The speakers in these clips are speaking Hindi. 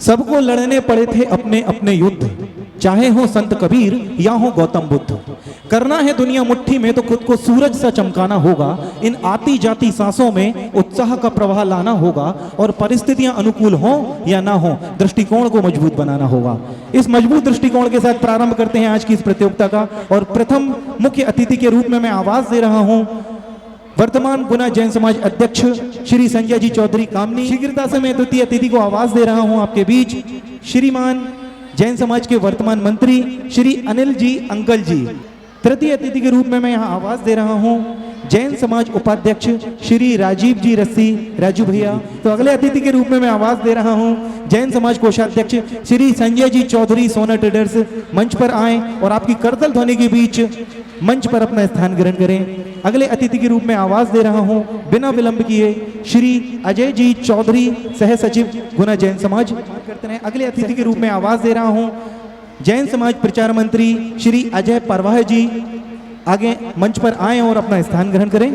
सबको लड़ने पड़े थे अपने अपने युद्ध, चाहे हो संत कबीर या हो गौतम बुद्ध। करना है दुनिया मुट्ठी में तो खुद को सूरज सा चमकाना होगा। इन आती जाती सांसों में उत्साह का प्रवाह लाना होगा और परिस्थितियां अनुकूल हों या ना हो, दृष्टिकोण को मजबूत बनाना होगा। इस मजबूत दृष्टिकोण के साथ प्रारंभ करते हैं आज की इस प्रतियोगिता का। और प्रथम मुख्य अतिथि के रूप में मैं आवाज दे रहा हूं वर्तमान गुना जैन समाज अध्यक्ष श्री संजय जी चौधरी कामनी। शीघ्रता से मैं द्वितीय अतिथि को आवाज दे रहा हूं आपके बीच श्रीमान जैन समाज के वर्तमान मंत्री श्री अनिल जी अंकल जी। तृतीय अतिथि के रूप में मैं यहाँ आवाज दे रहा हूँ जैन समाज उपाध्यक्ष श्री राजीव जी रस्सी, राजू भैया। तो अगले अतिथि के रूप में मैं आवाज दे रहा हूँ जैन समाज कोषाध्यक्ष श्री संजय जी चौधरी, सोना ट्रेडर्स। मंच पर आए और आपकी करतल ध्वनि के बीच मंच पर अपना स्थान ग्रहण करें। अगले अतिथि के रूप में आवाज दे रहा हूं बिना विलंब किए श्री अजय जी चौधरी, सह सचिव गुना जैन समाज करते हैं। अगले अतिथि के रूप में आवाज दे रहा हूं जैन समाज प्रचार मंत्री श्री अजय परवाह जी, आगे मंच पर आए और अपना स्थान ग्रहण करें।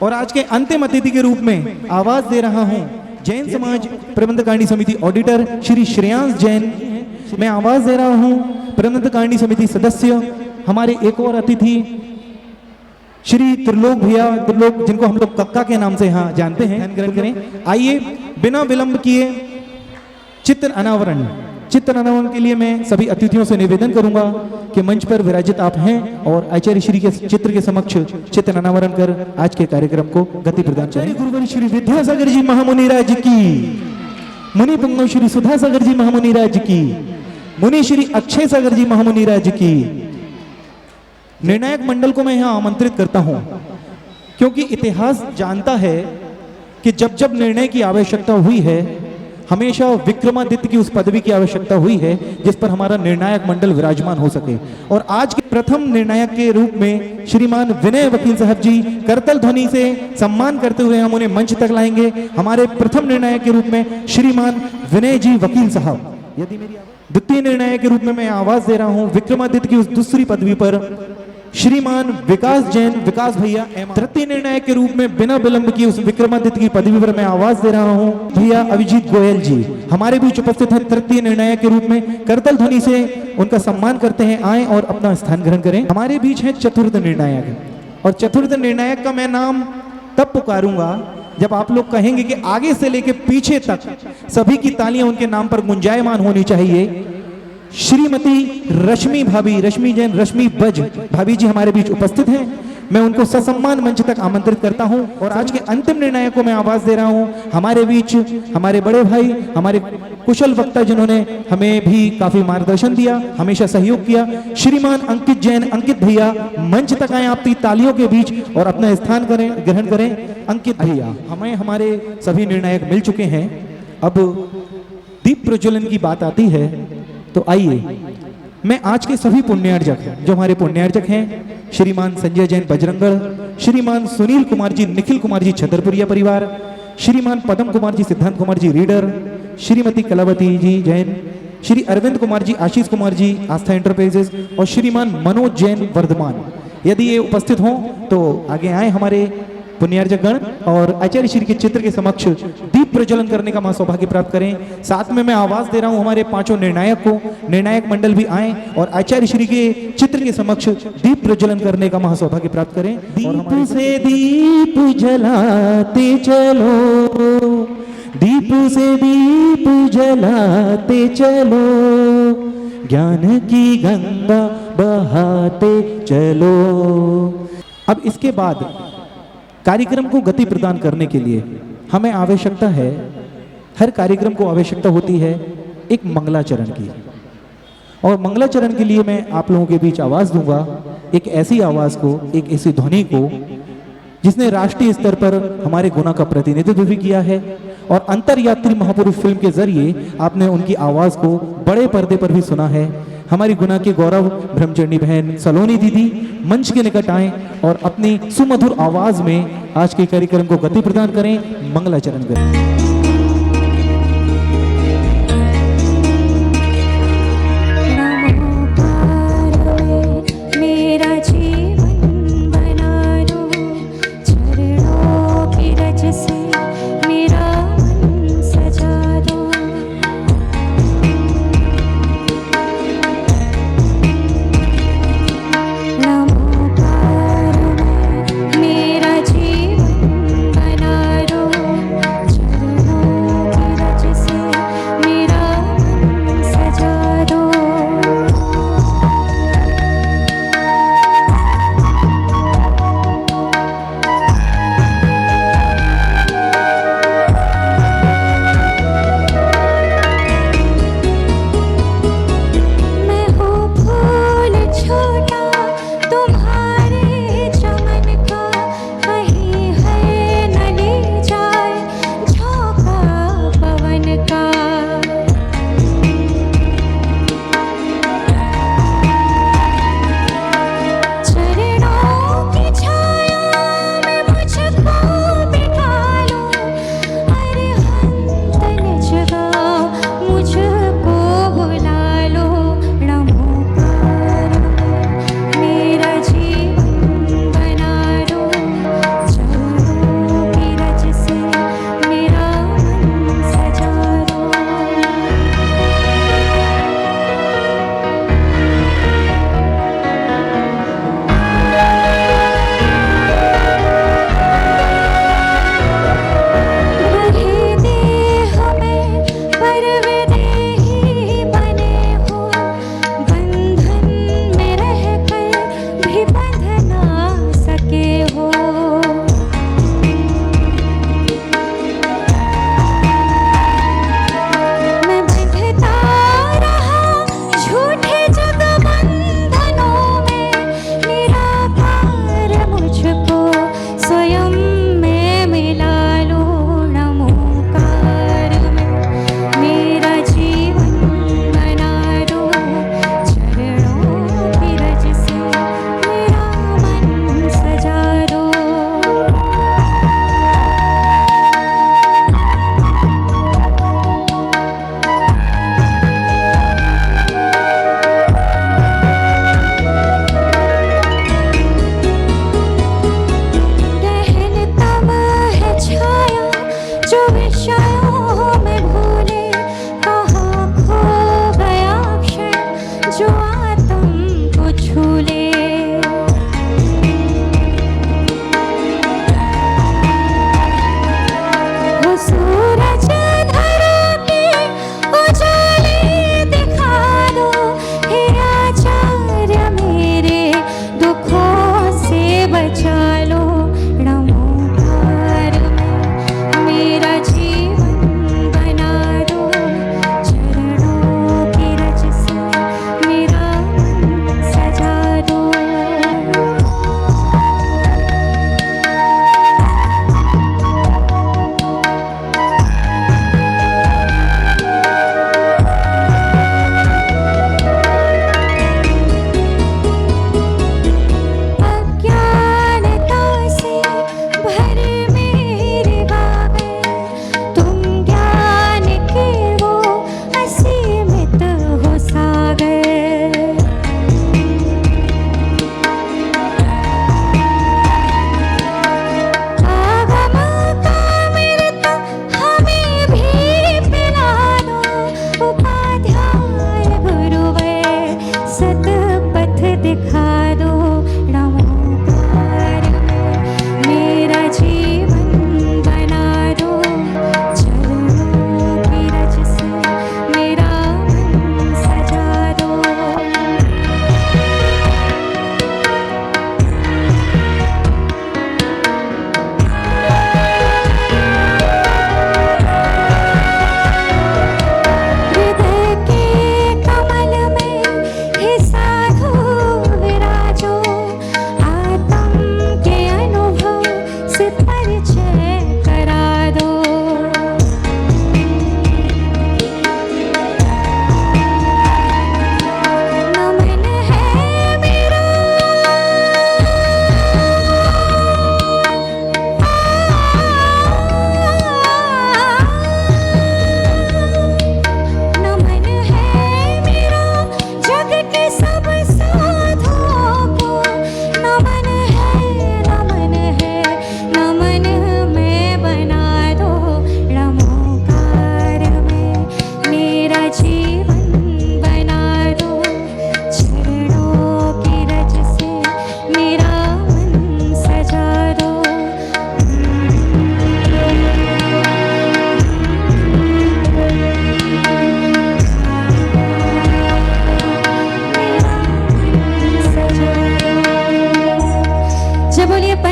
और आज के अंतिम अतिथि के रूप में आवाज दे रहा हूं जैन समाज प्रबंधकारिणी समिति ऑडिटर श्री श्रेयांश जैन। मैं आवाज दे रहा हूं प्रबंधकारिणी समिति सदस्य हमारे एक और अतिथि श्री त्रिलोक भैया, त्रिलोक जिनको हम लोग कक्का के नाम से यहाँ जानते हैं, ग्रहण करें। आइए बिना विलंब किए चित्र अनावरण के लिए मैं सभी अतिथियों से निवेदन करूंगा कि मंच पर विराजित आप हैं और आचार्य श्री के चित्र के समक्ष चित्र अनावरण कर आज के कार्यक्रम को गति प्रदान करें। गुरुवर श्री विद्यासागर जी महामुनि राज की, मुनि पुंगव श्री सुधासागर जी महामुनि राज की, मुनि श्री अक्षय सागर जी महामुनि राज की। निर्णायक मंडल को मैं यहां आमंत्रित करता हूं क्योंकि इतिहास जानता है कि जब जब निर्णय की आवश्यकता हुई है हमेशा विक्रमादित्य की उस पदवी की आवश्यकता हुई है जिस पर हमारा निर्णायक मंडल विराजमान हो सके। और आज के प्रथम निर्णायक के रूप में श्रीमान विनय वकील साहब जी करतल ध्वनि से सम्मान करते हुए हम उन्हें मंच तक लाएंगे। हमारे प्रथम निर्णायक के रूप में श्रीमान विनय जी वकील साहब। यदि मेरी द्वितीय निर्णायक के रूप में मैं आवाज दे रहा हूं विक्रमादित्य की उस दूसरी पदवी पर श्रीमान विकास जैन, विकास भैया। तृतीय निर्णायक के रूप में बिना विलंब की उस विक्रमादित्य की पदवी पर मैं आवाज दे रहा हूं भैया अभिजीत गोयल जी हमारे बीच उपस्थित हैं। तृतीय निर्णायक के रूप में करतल ध्वनि से उनका सम्मान करते हैं, आए और अपना स्थान ग्रहण करें। हमारे बीच है चतुर्थ निर्णायक और चतुर्थ निर्णायक का मैं नाम तब पुकारूंगा जब आप लोग कहेंगे कि आगे से लेके पीछे तक सभी की तालियां उनके नाम पर गुंजायमान होनी चाहिए। श्रीमती रश्मि भाभी, रश्मि जैन, रश्मि बज भाभी जी हमारे बीच उपस्थित हैं। मैं उनको ससम्मान मंच तक आमंत्रित करता हूं। और आज के अंतिम निर्णायक को मैं आवाज दे रहा हूं हमारे बीच हमारे बड़े भाई, हमारे कुशल वक्ता जिन्होंने हमें भी काफी मार्गदर्शन दिया, हमेशा सहयोग किया, श्रीमान अंकित जैन, अंकित भैया मंच तक आए आपकी तालियों के बीच और अपना स्थान ग्रहण करें। अंकित भैया, हमें हमारे सभी निर्णायक मिल चुके हैं। अब दीप प्रज्वलन की बात आती है तो आइए मैं आज के सभी पुण्यार्जक जो हमारे पुण्यार्जक हैं श्रीमान संजय जैन बजरंगगढ़, श्रीमान सुनील कुमार जी, निखिल कुमार जी छतरपुरिया परिवार, श्रीमान पदम कुमार जी, सिद्धांत कुमार जी रीडर, श्रीमती कलावती जी जैन, श्री अरविंद कुमार जी, आशीष कुमार जी आस्था एंटरप्राइजेस और श्रीमान मनोज जैन वर्धमान। यदि ये उपस्थित हों तो आगे आए हमारे पुण्यार्जक गण और आचार्य श्री के चित्र के समक्ष दीप प्रज्वलन करने का सौभाग्य प्राप्त करें। साथ में मैं आवाज दे रहा हूं हमारे पांचों निर्णायक को, निर्णायक मंडल भी आए और आचार्य श्री के चित्र के समक्ष दीप प्रज्वलन करने का महासौभाग्य प्राप्त करें। दीप से दीप जलाते चलो, दीप से दीप जलाते चलो, ज्ञान की गंगा बहाते चलो। अब इसके बाद कार्यक्रम को गति प्रदान करने के लिए हमें आवश्यकता है, हर कार्यक्रम को आवश्यकता होती है एक मंगलाचरण की। और मंगलाचरण के लिए मैं आप लोगों के बीच आवाज दूंगा, एक ऐसी आवाज को, एक ऐसी ध्वनि को जिसने राष्ट्रीय स्तर पर हमारे गुना का प्रतिनिधित्व भी किया है और अंतरयात्री महापुरुष फिल्म के जरिए आपने उनकी आवाज को बड़े पर्दे पर भी सुना है। हमारी गुना के गौरव ब्रह्मचरणी बहन सलोनी दीदी मंच के निकट आए और अपनी सुमधुर आवाज में आज के कार्यक्रम को गति प्रदान करें, मंगलाचरण करें।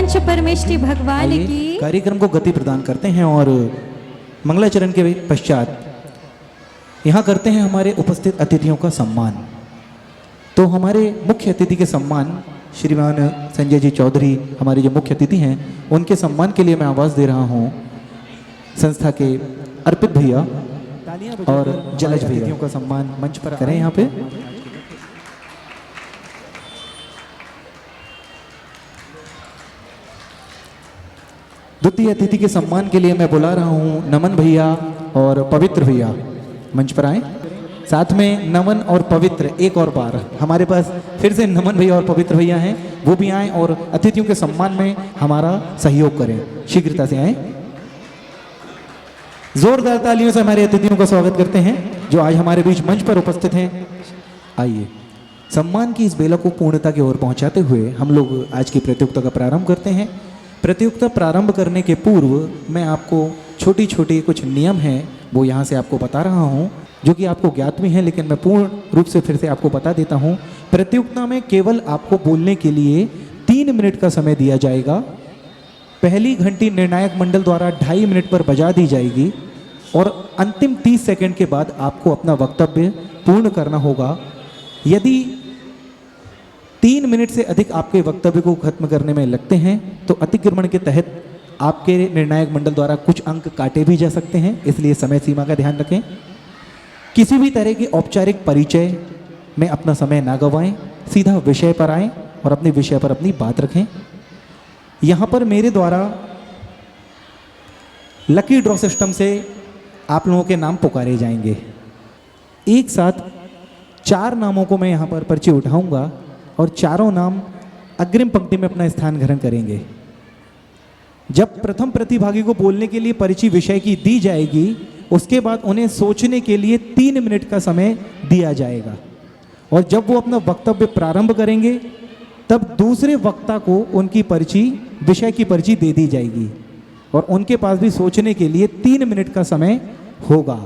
पंच परमेष्टि भगवान आइए, की। कार्यक्रम को गति प्रदान करते हैं और मंगलाचरण के पश्चात यहाँ करते हैं हमारे उपस्थित अतिथियों का सम्मान। तो हमारे मुख्य अतिथि के सम्मान श्रीमान संजय जी चौधरी हमारे जो मुख्य अतिथि हैं, उनके सम्मान के लिए मैं आवाज़ दे रहा हूँ संस्था के अर्पित भैया और जलज भैया का सम्मान मंच पर करें यहाँ पे। द्वितीय अतिथि के सम्मान के लिए मैं बुला रहा हूँ नमन भैया और पवित्र भैया मंच पर आए। साथ में नमन और पवित्र एक और बार हमारे पास फिर से नमन भैया और पवित्र भैया हैं, वो भी आए और अतिथियों के सम्मान में हमारा सहयोग करें। शीघ्रता से आए, जोरदार तालियों से हमारे अतिथियों का स्वागत करते हैं जो आज हमारे बीच मंच पर उपस्थित हैं। आइए, सम्मान की इस बेला को पूर्णता की ओर पहुंचाते हुए हम लोग आज की प्रतियोगिता का प्रारंभ करते हैं। प्रतियोगिता प्रारंभ करने के पूर्व मैं आपको छोटी छोटी कुछ नियम हैं वो यहाँ से आपको बता रहा हूँ, जो कि आपको ज्ञात भी हैं, लेकिन मैं पूर्ण रूप से फिर से आपको बता देता हूँ। प्रतियोगिता में केवल आपको बोलने के लिए 3 मिनट का समय दिया जाएगा। पहली घंटी निर्णायक मंडल द्वारा 2.5 मिनट पर बजा दी जाएगी और अंतिम 30 सेकंड के बाद आपको अपना वक्तव्य पूर्ण करना होगा। यदि 3 मिनट से अधिक आपके वक्तव्य को खत्म करने में लगते हैं तो अतिक्रमण के तहत आपके निर्णायक मंडल द्वारा कुछ अंक काटे भी जा सकते हैं, इसलिए समय सीमा का ध्यान रखें। किसी भी तरह के औपचारिक परिचय में अपना समय ना गंवाएं, सीधा विषय पर आएं और अपने विषय पर अपनी बात रखें। यहाँ पर मेरे द्वारा लकी ड्रॉ सिस्टम से आप लोगों के नाम पुकारे जाएंगे। एक साथ 4 नामों को मैं यहाँ पर पर्ची उठाऊंगा और चारों नाम अग्रिम पंक्ति में अपना स्थान ग्रहण करेंगे। जब प्रथम प्रतिभागी को बोलने के लिए पर्ची विषय की दी जाएगी, उसके बाद उन्हें सोचने के लिए 3 मिनट का समय दिया जाएगा और जब वो अपना वक्तव्य प्रारंभ करेंगे तब दूसरे वक्ता को उनकी पर्ची विषय की पर्ची दे दी जाएगी और उनके पास भी सोचने के लिए 3 मिनट का समय होगा।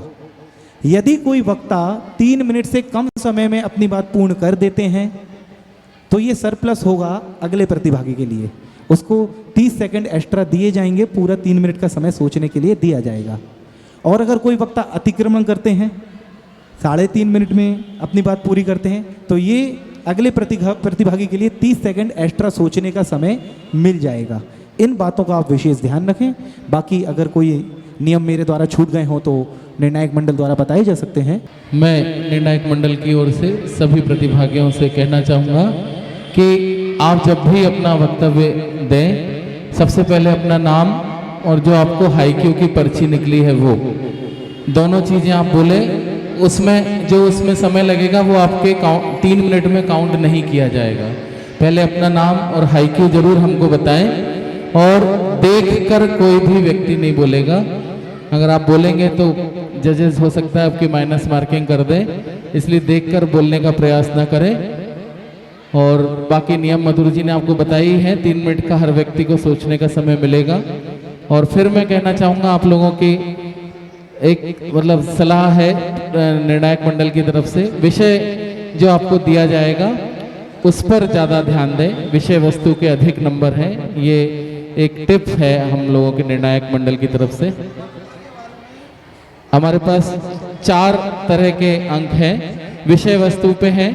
यदि कोई वक्ता 3 मिनट से कम समय में अपनी बात पूर्ण कर देते हैं तो ये सरप्लस होगा अगले प्रतिभागी के लिए, उसको 30 सेकंड एक्स्ट्रा दिए जाएंगे, पूरा 3 मिनट का समय सोचने के लिए दिया जाएगा। और अगर कोई वक्ता अतिक्रमण करते हैं, 3.5 मिनट में अपनी बात पूरी करते हैं, तो ये अगले प्रतिभागी के लिए 30 सेकंड एक्स्ट्रा सोचने का समय मिल जाएगा। इन बातों का आप विशेष ध्यान रखें। बाकी अगर कोई नियम मेरे द्वारा छूट गए हों तो निर्णायक मंडल द्वारा बताए जा सकते हैं। मैं निर्णायक मंडल की ओर से सभी प्रतिभागियों से कहना चाहूँगा कि आप जब भी अपना वक्तव्य दें, सबसे पहले अपना नाम और जो आपको हाईक्यू की पर्ची निकली है वो दोनों चीज़ें आप बोले। उसमें जो उसमें समय लगेगा वो आपके 3 मिनट में काउंट नहीं किया जाएगा। पहले अपना नाम और हाईक्यू जरूर हमको बताएं और देखकर कोई भी व्यक्ति नहीं बोलेगा। अगर आप बोलेंगे तो जजेस हो सकता है आपकी माइनस मार्किंग कर दें, इसलिए देखकर बोलने का प्रयास ना करें। और बाकी नियम मधुर जी ने आपको बताई है, 3 मिनट का हर व्यक्ति को सोचने का समय मिलेगा। और फिर मैं कहना चाहूँगा आप लोगों की एक मतलब सलाह है निर्णायक मंडल की तरफ से, विषय जो आपको दिया जाएगा उस पर ज़्यादा ध्यान दें। विषय वस्तु के अधिक नंबर हैं, ये एक टिप है हम लोगों के निर्णायक मंडल की तरफ से। हमारे पास 4 तरह के अंक हैं। विषय वस्तु पे हैं,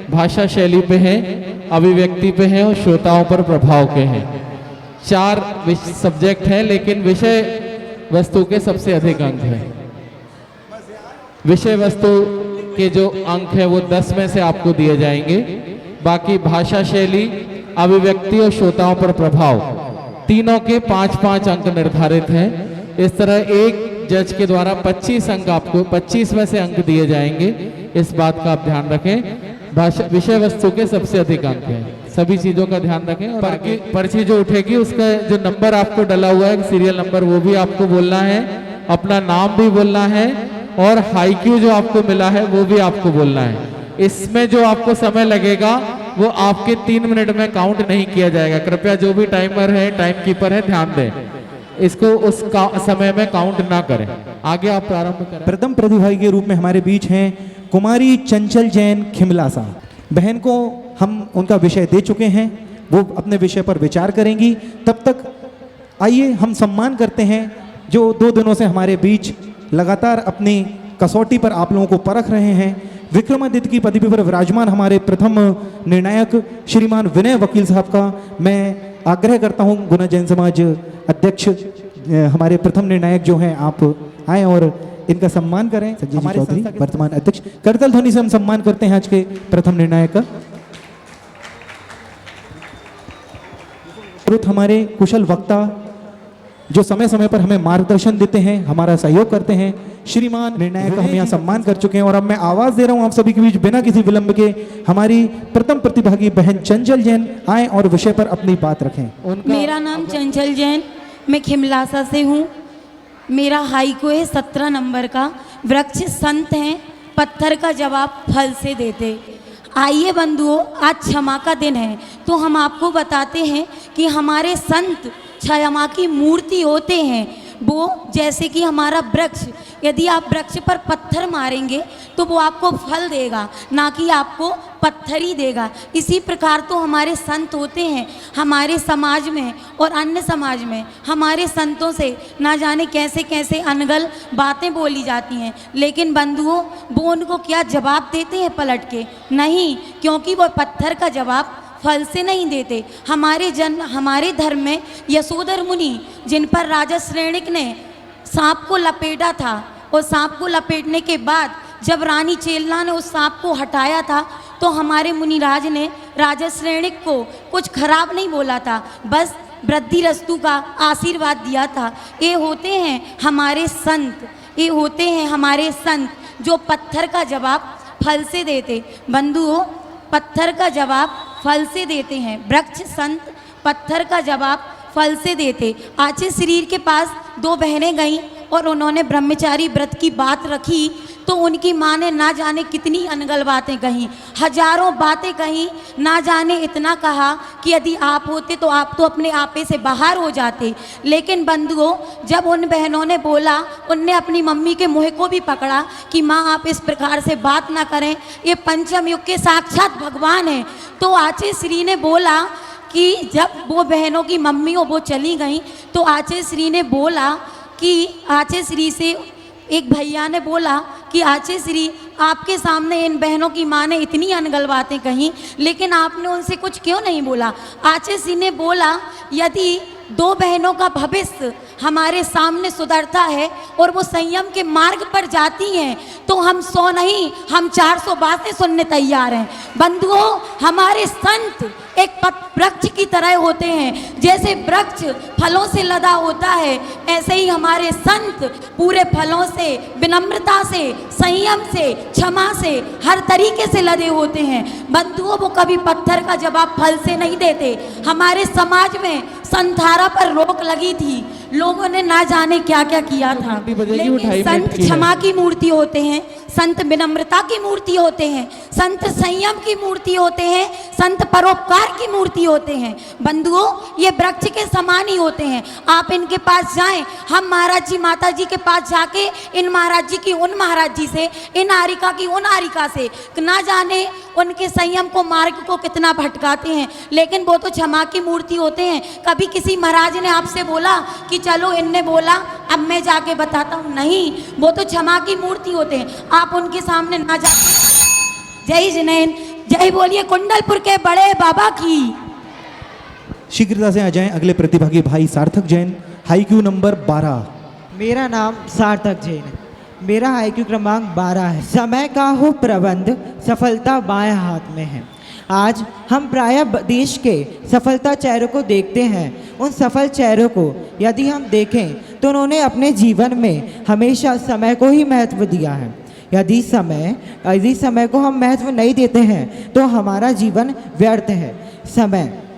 भाषा शैली पे हैं, अभिव्यक्ति पे हैं और श्रोताओं पर प्रभाव के हैं। 4 सब्जेक्ट हैं, लेकिन विषय वस्तु के सबसे अधिक अंक हैं। विषय वस्तु के जो अंक हैं वो 10 में से आपको दिए जाएंगे। बाकी भाषा शैली, अभिव्यक्ति और श्रोताओं पर प्रभाव, तीनों के 5-5 अंक निर्धारित हैं। इस तरह एक जज के द्वारा 25 अंक आपको 25 में से अंक दिए जाएंगे। इस बात का आप ध्यान रखें। भाषा विषय वस्तु के सबसे अधिक अंक हैं, सभी चीज़ों का ध्यान रखें। और पर्ची जो उठेगी उसका जो नंबर आपको डला हुआ है, सीरियल नंबर, वो भी आपको बोलना है, अपना नाम भी बोलना है और हाईक्यू जो आपको मिला है वो भी आपको बोलना है। इसमें जो आपको समय लगेगा वो आपके 3 मिनट में काउंट नहीं किया जाएगा। कृपया जो भी टाइमर है, टाइम कीपर है, ध्यान दें, इसको उस समय में काउंट ना करें। आगे आप प्रारंभ करें। प्रथम प्रतिभागी के रूप में हमारे बीच हैं कुमारी चंचल जैन खिमलासा। बहन को हम उनका विषय दे चुके हैं, वो अपने विषय पर विचार करेंगी। तब तक आइए हम सम्मान करते हैं जो 2 दिनों से हमारे बीच लगातार अपनी कसौटी पर आप लोगों को परख रहे हैं। विक्रमादित्य की पदवी पर विराजमान हमारे प्रथम निर्णायक श्रीमान विनय वकील साहब का मैं आग्रह करता हूं, गुना जैन समाज अध्यक्ष हमारे प्रथम निर्णायक जो हैं आप आए और इनका सम्मान करें। हमारे चौधरी वर्तमान अध्यक्ष, करतल ध्वनि से हम सम्मान करते हैं आज के प्रथम निर्णायक का। हमारे कुशल वक्ता जो समय समय पर हमें मार्गदर्शन देते हैं, हमारा सहयोग करते हैं, श्रीमान निर्णायक का हम यहाँ सम्मान कर चुके हैं। और अब मैं आवाज दे रहा हूँ आप सभी के बीच बिना किसी विलंब के, हमारी प्रथम प्रतिभागी बहन चंचल जैन आए और विषय पर अपनी बात रखें। मेरा नाम चंचल जैन, मैं खिमलासा से हूँ। मेरा हाईको है 17 नंबर का। वृक्ष संत हैं, पत्थर का जवाब फल से देते। आइए बंधुओं, आज क्षमा का दिन है तो हम आपको बताते हैं कि हमारे संत क्षमा की मूर्ति होते हैं। वो जैसे कि हमारा वृक्ष, यदि आप वृक्ष पर पत्थर मारेंगे तो वो आपको फल देगा, ना कि आपको पत्थर ही देगा। इसी प्रकार तो हमारे संत होते हैं। हमारे समाज में और अन्य समाज में हमारे संतों से ना जाने कैसे कैसे अनगल बातें बोली जाती हैं, लेकिन बंधुओं वो उनको क्या जवाब देते हैं पलट के? नहीं, क्योंकि वो पत्थर का जवाब फल से नहीं देते। हमारे धर्म में यशोधर मुनि, जिन पर राजा श्रेणिक ने सांप को लपेटा था, और सांप को लपेटने के बाद जब रानी चेलना ने उस सांप को हटाया था तो हमारे मुनिराज ने राजा श्रेणिक को कुछ खराब नहीं बोला था, बस वृद्धि रस्तु का आशीर्वाद दिया था। ये होते हैं हमारे संत, ये होते हैं हमारे संत जो पत्थर का जवाब फल से देते। बंधुओं, पत्थर का जवाब फल से देते हैं। वृक्ष संत पत्थर का जवाब फल से देते। आचे शरीर के पास 2 बहनें गईं और उन्होंने ब्रह्मचारी व्रत की बात रखी तो उनकी माँ ने ना जाने कितनी अनगल बातें कहीं, हजारों बातें कहीं। ना जाने इतना कहा कि यदि आप होते तो आप तो अपने आपे से बाहर हो जाते। लेकिन बंधुओं, जब उन बहनों ने बोला, उनने अपनी मम्मी के मुँह को भी पकड़ा कि माँ आप इस प्रकार से बात ना करें, ये पंचम युग के साक्षात भगवान हैं। तो आचे श्री ने बोला कि जब वो बहनों की मम्मी वो चली गई तो आचे श्री ने बोला कि आचे श्री से एक भैया ने बोला कि आचे श्री, आपके सामने इन बहनों की माँ ने इतनी अनगल बातें कहीं, लेकिन आपने उनसे कुछ क्यों नहीं बोला? आचे श्री ने बोला, यदि 2 बहनों का भविष्य हमारे सामने सुधरता है और वो संयम के मार्ग पर जाती हैं तो हम 100 नहीं, हम 400 बातें सुनने तैयार हैं। बंधुओं, हमारे संत एक वृक्ष की तरह होते हैं। जैसे वृक्ष फलों से लदा होता है, ऐसे ही हमारे संत पूरे फलों से, विनम्रता से, संयम से, क्षमा से, हर तरीके से लदे होते हैं। बंधुओं, वो कभी पत्थर का जवाब फल से नहीं देते। हमारे समाज में संथारा पर रोक लगी थी, लोगों ने ना जाने क्या क्या किया था, लेकिन संत क्षमा की मूर्ति होते हैं, संत विनम्रता की मूर्ति होते हैं, संत संयम की मूर्ति होते हैं, संत परोपकार की मूर्ति होते हैं। बंधुओं, ये वृक्ष के समान ही होते हैं। आप इनके पास जाएं, हम महाराज जी माता जी के पास जाके इन महाराज जी की उन महाराज जी से, इन आरिका की उन आरिका से, ना जाने उनके संयम को, मार्ग को कितना भटकाते हैं, लेकिन वो तो क्षमा की मूर्ति होते हैं। कभी किसी महाराज ने आपसे बोला कि चलो, इनने बोला अब मैं जाके बताता हूँ, नहीं, वो तो क्षमा की मूर्ति होते हैं। आप उनके सामने ना जाके। जय जिनेन, जय बोलिए कुंडलपुर के बड़े बाबा की। शीघ्रता से आ जाएं अगले प्रतिभागी भाई सार्थक जैन, हाईक्यू नंबर 12। मेरा नाम सार्थक जैन है, मेरा हाईक्यू क्रमांक 12 है। समय का हो प्रबंध, सफलता बाएं हाथ में है। आज हम प्रायः देश के सफलता चेहरों को देखते हैं। उन सफल चेहरों को यदि हम देखें तो उन्होंने अपने जीवन में हमेशा समय को ही महत्व दिया है। यदि समय को हम महत्व नहीं देते हैं तो हमारा जीवन व्यर्थ है।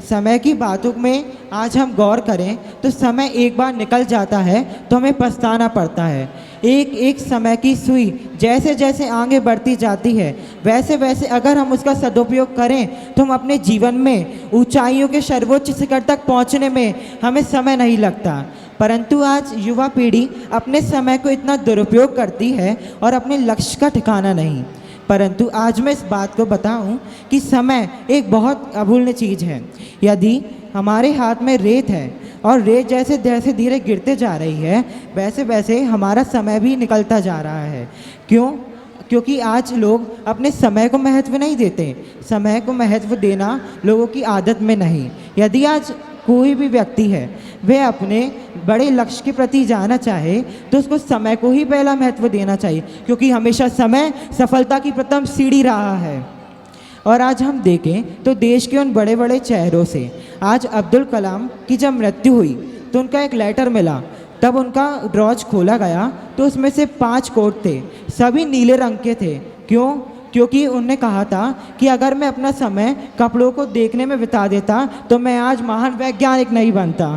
समय की बातों में आज हम गौर करें तो समय एक बार निकल जाता है तो हमें पछताना पड़ता है। एक एक समय की सुई जैसे जैसे आगे बढ़ती जाती है, वैसे वैसे अगर हम उसका सदुपयोग करें तो हम अपने जीवन में ऊंचाइयों के सर्वोच्च शिखर तक पहुंचने में हमें समय नहीं लगता। परंतु आज युवा पीढ़ी अपने समय को इतना दुरुपयोग करती है और अपने लक्ष्य का ठिकाना नहीं। परंतु आज मैं इस बात को बताऊं कि समय एक बहुत अमूल्य चीज़ है। यदि हमारे हाथ में रेत है और रेत जैसे जैसे धीरे गिरते जा रही है, वैसे वैसे हमारा समय भी निकलता जा रहा है। क्योंकि आज लोग अपने समय को महत्व नहीं देते। समय को महत्व देना लोगों की आदत में नहीं। यदि आज कोई भी व्यक्ति है वह अपने बड़े लक्ष्य के प्रति जाना चाहे तो उसको समय को ही पहला महत्व देना चाहिए, क्योंकि हमेशा समय सफलता की प्रथम सीढ़ी रहा है। और आज हम देखें तो देश के उन बड़े बड़े चेहरों से आज अब्दुल कलाम की जब मृत्यु हुई तो उनका एक लेटर मिला। तब उनका ड्रॉज खोला गया तो उसमें से 5 कोट थे, सभी नीले रंग के थे। क्योंकि उन्होंने कहा था कि अगर मैं अपना समय कपड़ों को देखने में बिता देता तो मैं आज महान वैज्ञानिक नहीं बनता।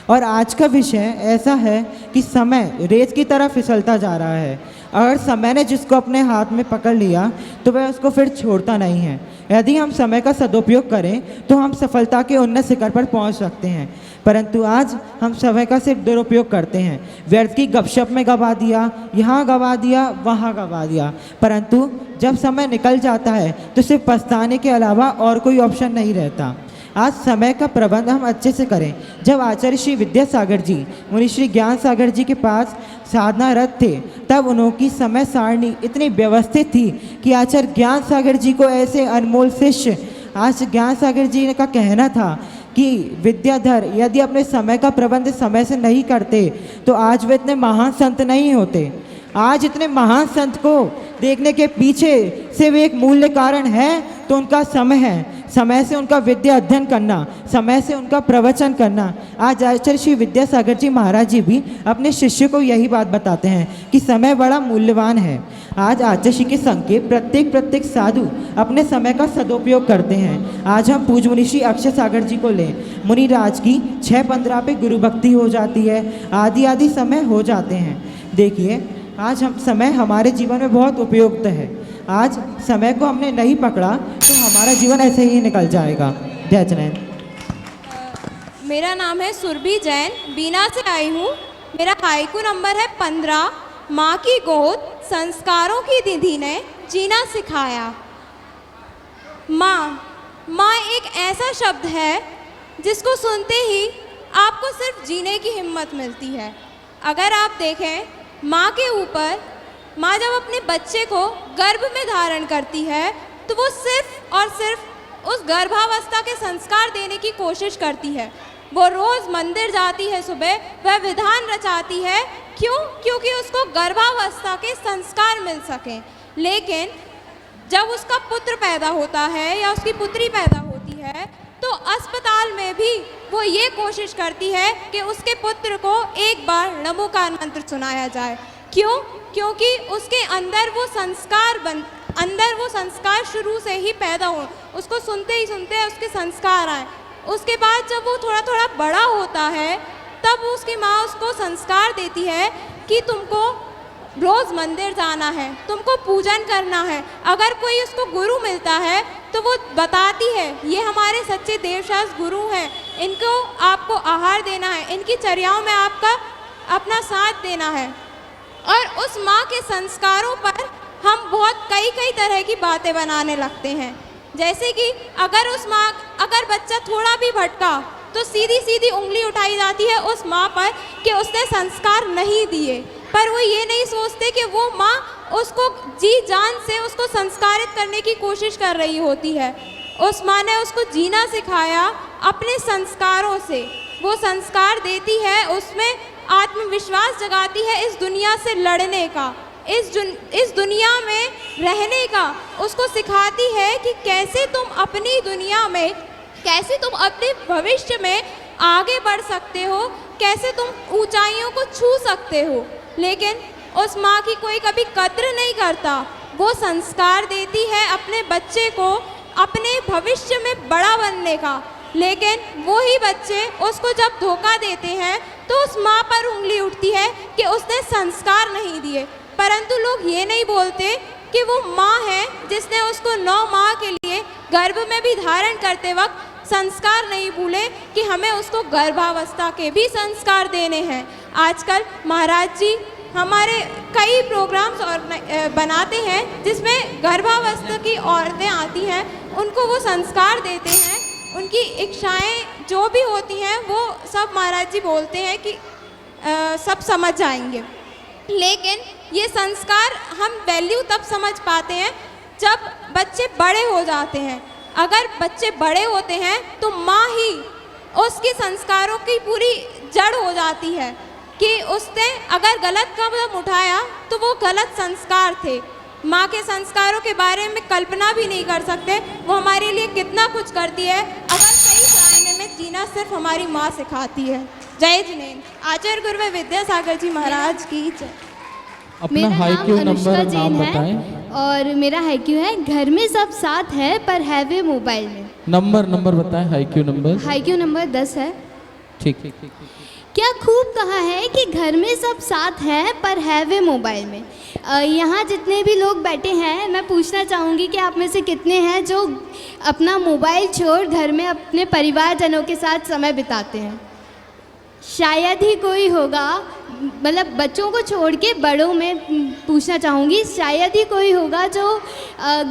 और आज का विषय ऐसा है कि समय रेत की तरह फिसलता जा रहा है। अगर समय ने जिसको अपने हाथ में पकड़ लिया तो वह उसको फिर छोड़ता नहीं है। यदि हम समय का सदुपयोग करें तो हम सफलता के उन्नत शिखर पर पहुंच सकते हैं, परंतु आज हम समय का सिर्फ दुरुपयोग करते हैं। व्यर्थ की गपशप में गवा दिया, यहाँ गवा दिया, वहाँ गवा दिया, परंतु जब समय निकल जाता है तो सिर्फ पछताने के अलावा और कोई ऑप्शन नहीं रहता। आज समय का प्रबंध हम अच्छे से करें। जब आचार्य श्री विद्यासागर जी मुनि श्री ज्ञान सागर जी के पास साधनारत थे तब उनकी समय सारणी इतनी व्यवस्थित थी कि आचार्य ज्ञान सागर जी को ऐसे अनमोल शिष्य, आज ज्ञान सागर जी का कहना था कि विद्याधर यदि अपने समय का प्रबंध समय से नहीं करते तो आज वे इतने महान संत नहीं होते। आज इतने महान संत को देखने के पीछे से वे एक मूल्य कारण है तो उनका समय है। समय से उनका विद्या अध्ययन करना, समय से उनका प्रवचन करना। आज आचार्य श्री विद्यासागर जी महाराज जी भी अपने शिष्य को यही बात बताते हैं कि समय बड़ा मूल्यवान है। आज आचार्य श्री के संग के प्रत्येक साधु अपने समय का सदुपयोग करते हैं। आज हम पूज्य मुनि श्री अक्षय सागर जी को लें, मुनि राज की 6:15 पे गुरु भक्ति हो जाती है, आदि समय हो जाते हैं। देखिए आज हम समय हमारे जीवन में बहुत उपयुक्त है। आज समय को हमने नहीं पकड़ा तो हमारा जीवन ऐसे ही निकल जाएगा। जय जैन। मेरा नाम है सुरभि जैन, बीना से आई हूँ। मेरा हाइकू नंबर है 15। माँ की गोद संस्कारों की निधि ने जीना सिखाया। माँ एक ऐसा शब्द है जिसको सुनते ही आपको सिर्फ जीने की हिम्मत मिलती है। अगर आप देखें माँ के ऊपर, माँ जब अपने बच्चे को गर्भ में धारण करती है तो वो सिर्फ और सिर्फ उस गर्भावस्था के संस्कार देने की कोशिश करती है। वो रोज़ मंदिर जाती है, सुबह वह विधान रचाती है। क्योंकि उसको गर्भावस्था के संस्कार मिल सकें। लेकिन जब उसका पुत्र पैदा होता है या उसकी पुत्री पैदा होती है तो अस्पताल में भी वो ये कोशिश करती है कि उसके पुत्र को एक बार नमोकार मंत्र सुनाया जाए। क्योंकि उसके अंदर वो संस्कार शुरू से ही पैदा हो, उसको सुनते ही सुनते उसके संस्कार आए। उसके बाद जब वो थोड़ा थोड़ा बड़ा होता है तब उसकी माँ उसको संस्कार देती है कि तुमको रोज़ मंदिर जाना है, तुमको पूजन करना है। अगर कोई उसको गुरु मिलता है तो वो बताती है ये हमारे सच्चे देवशास्त्र गुरु हैं, इनको आपको आहार देना है, इनकी चर्याओं में आपका अपना साथ देना है। और उस माँ के संस्कारों पर हम बहुत कई तरह की बातें बनाने लगते हैं। जैसे कि अगर बच्चा थोड़ा भी भटका तो सीधी उंगली उठाई जाती है उस माँ पर कि उसने संस्कार नहीं दिए। पर वो ये नहीं सोचते कि वो माँ उसको जी जान से उसको संस्कारित करने की कोशिश कर रही होती है। उस माँ ने उसको जीना सिखाया अपने संस्कारों से। वो संस्कार देती है, उसमें आत्मविश्वास जगाती है इस दुनिया से लड़ने का, इस दुनिया में रहने का। उसको सिखाती है कि कैसे तुम अपनी दुनिया में, कैसे तुम अपने भविष्य में आगे बढ़ सकते हो, कैसे तुम ऊंचाइयों को छू सकते हो। लेकिन उस माँ की कोई कभी कद्र नहीं करता। वो संस्कार देती है अपने बच्चे को अपने भविष्य में बड़ा बनने का, लेकिन वो ही बच्चे उसको जब धोखा देते हैं तो उस माँ पर उंगली उठती है कि उसने संस्कार नहीं दिए। परंतु लोग ये नहीं बोलते कि वो माँ है जिसने उसको 9 माह के लिए गर्भ में भी धारण करते वक्त संस्कार नहीं भूले कि हमें उसको गर्भावस्था के भी संस्कार देने हैं। आजकल महाराज जी हमारे कई प्रोग्राम्स बनाते हैं जिसमें गर्भावस्था की औरतें आती हैं, उनको वो संस्कार देते हैं, उनकी इच्छाएं जो भी होती हैं वो सब महाराज जी बोलते हैं कि सब समझ जाएंगे। लेकिन ये संस्कार हम वैल्यू तब समझ पाते हैं जब बच्चे बड़े हो जाते हैं। अगर बच्चे बड़े होते हैं तो माँ ही उसके संस्कारों की पूरी जड़ हो जाती है कि उसने अगर गलत कदम उठाया तो वो गलत संस्कार थे। माँ के संस्कारों के बारे में कल्पना भी नहीं कर सकते, वो हमारे लिए कितना कुछ करती है। अगर सही समय में जीना सिर्फ हमारी माँ सिखाती है। जय जिनेन्द्र। आचार्य गुरुवे विद्यासागर जी महाराज की जय। अपना मेरा हाईक्यू नाम अनुष्का नंबर नाम जैन है बताएं। और मेरा हाईक्यू है घर में सब साथ है पर है वे मोबाइल में। नंबर बताएं, हाईक्यू नंबर। हाईक्यू नंबर 10 है। ठीक। क्या खूब कहा है कि घर में सब साथ हैं पर है वे मोबाइल में। यहाँ जितने भी लोग बैठे हैं, मैं पूछना चाहूँगी कि आप में से कितने हैं जो अपना मोबाइल छोड़ घर में अपने परिवारजनों के साथ समय बिताते हैं। शायद ही कोई होगा, मतलब बच्चों को छोड़ के बड़ों में पूछना चाहूँगी, शायद ही कोई होगा जो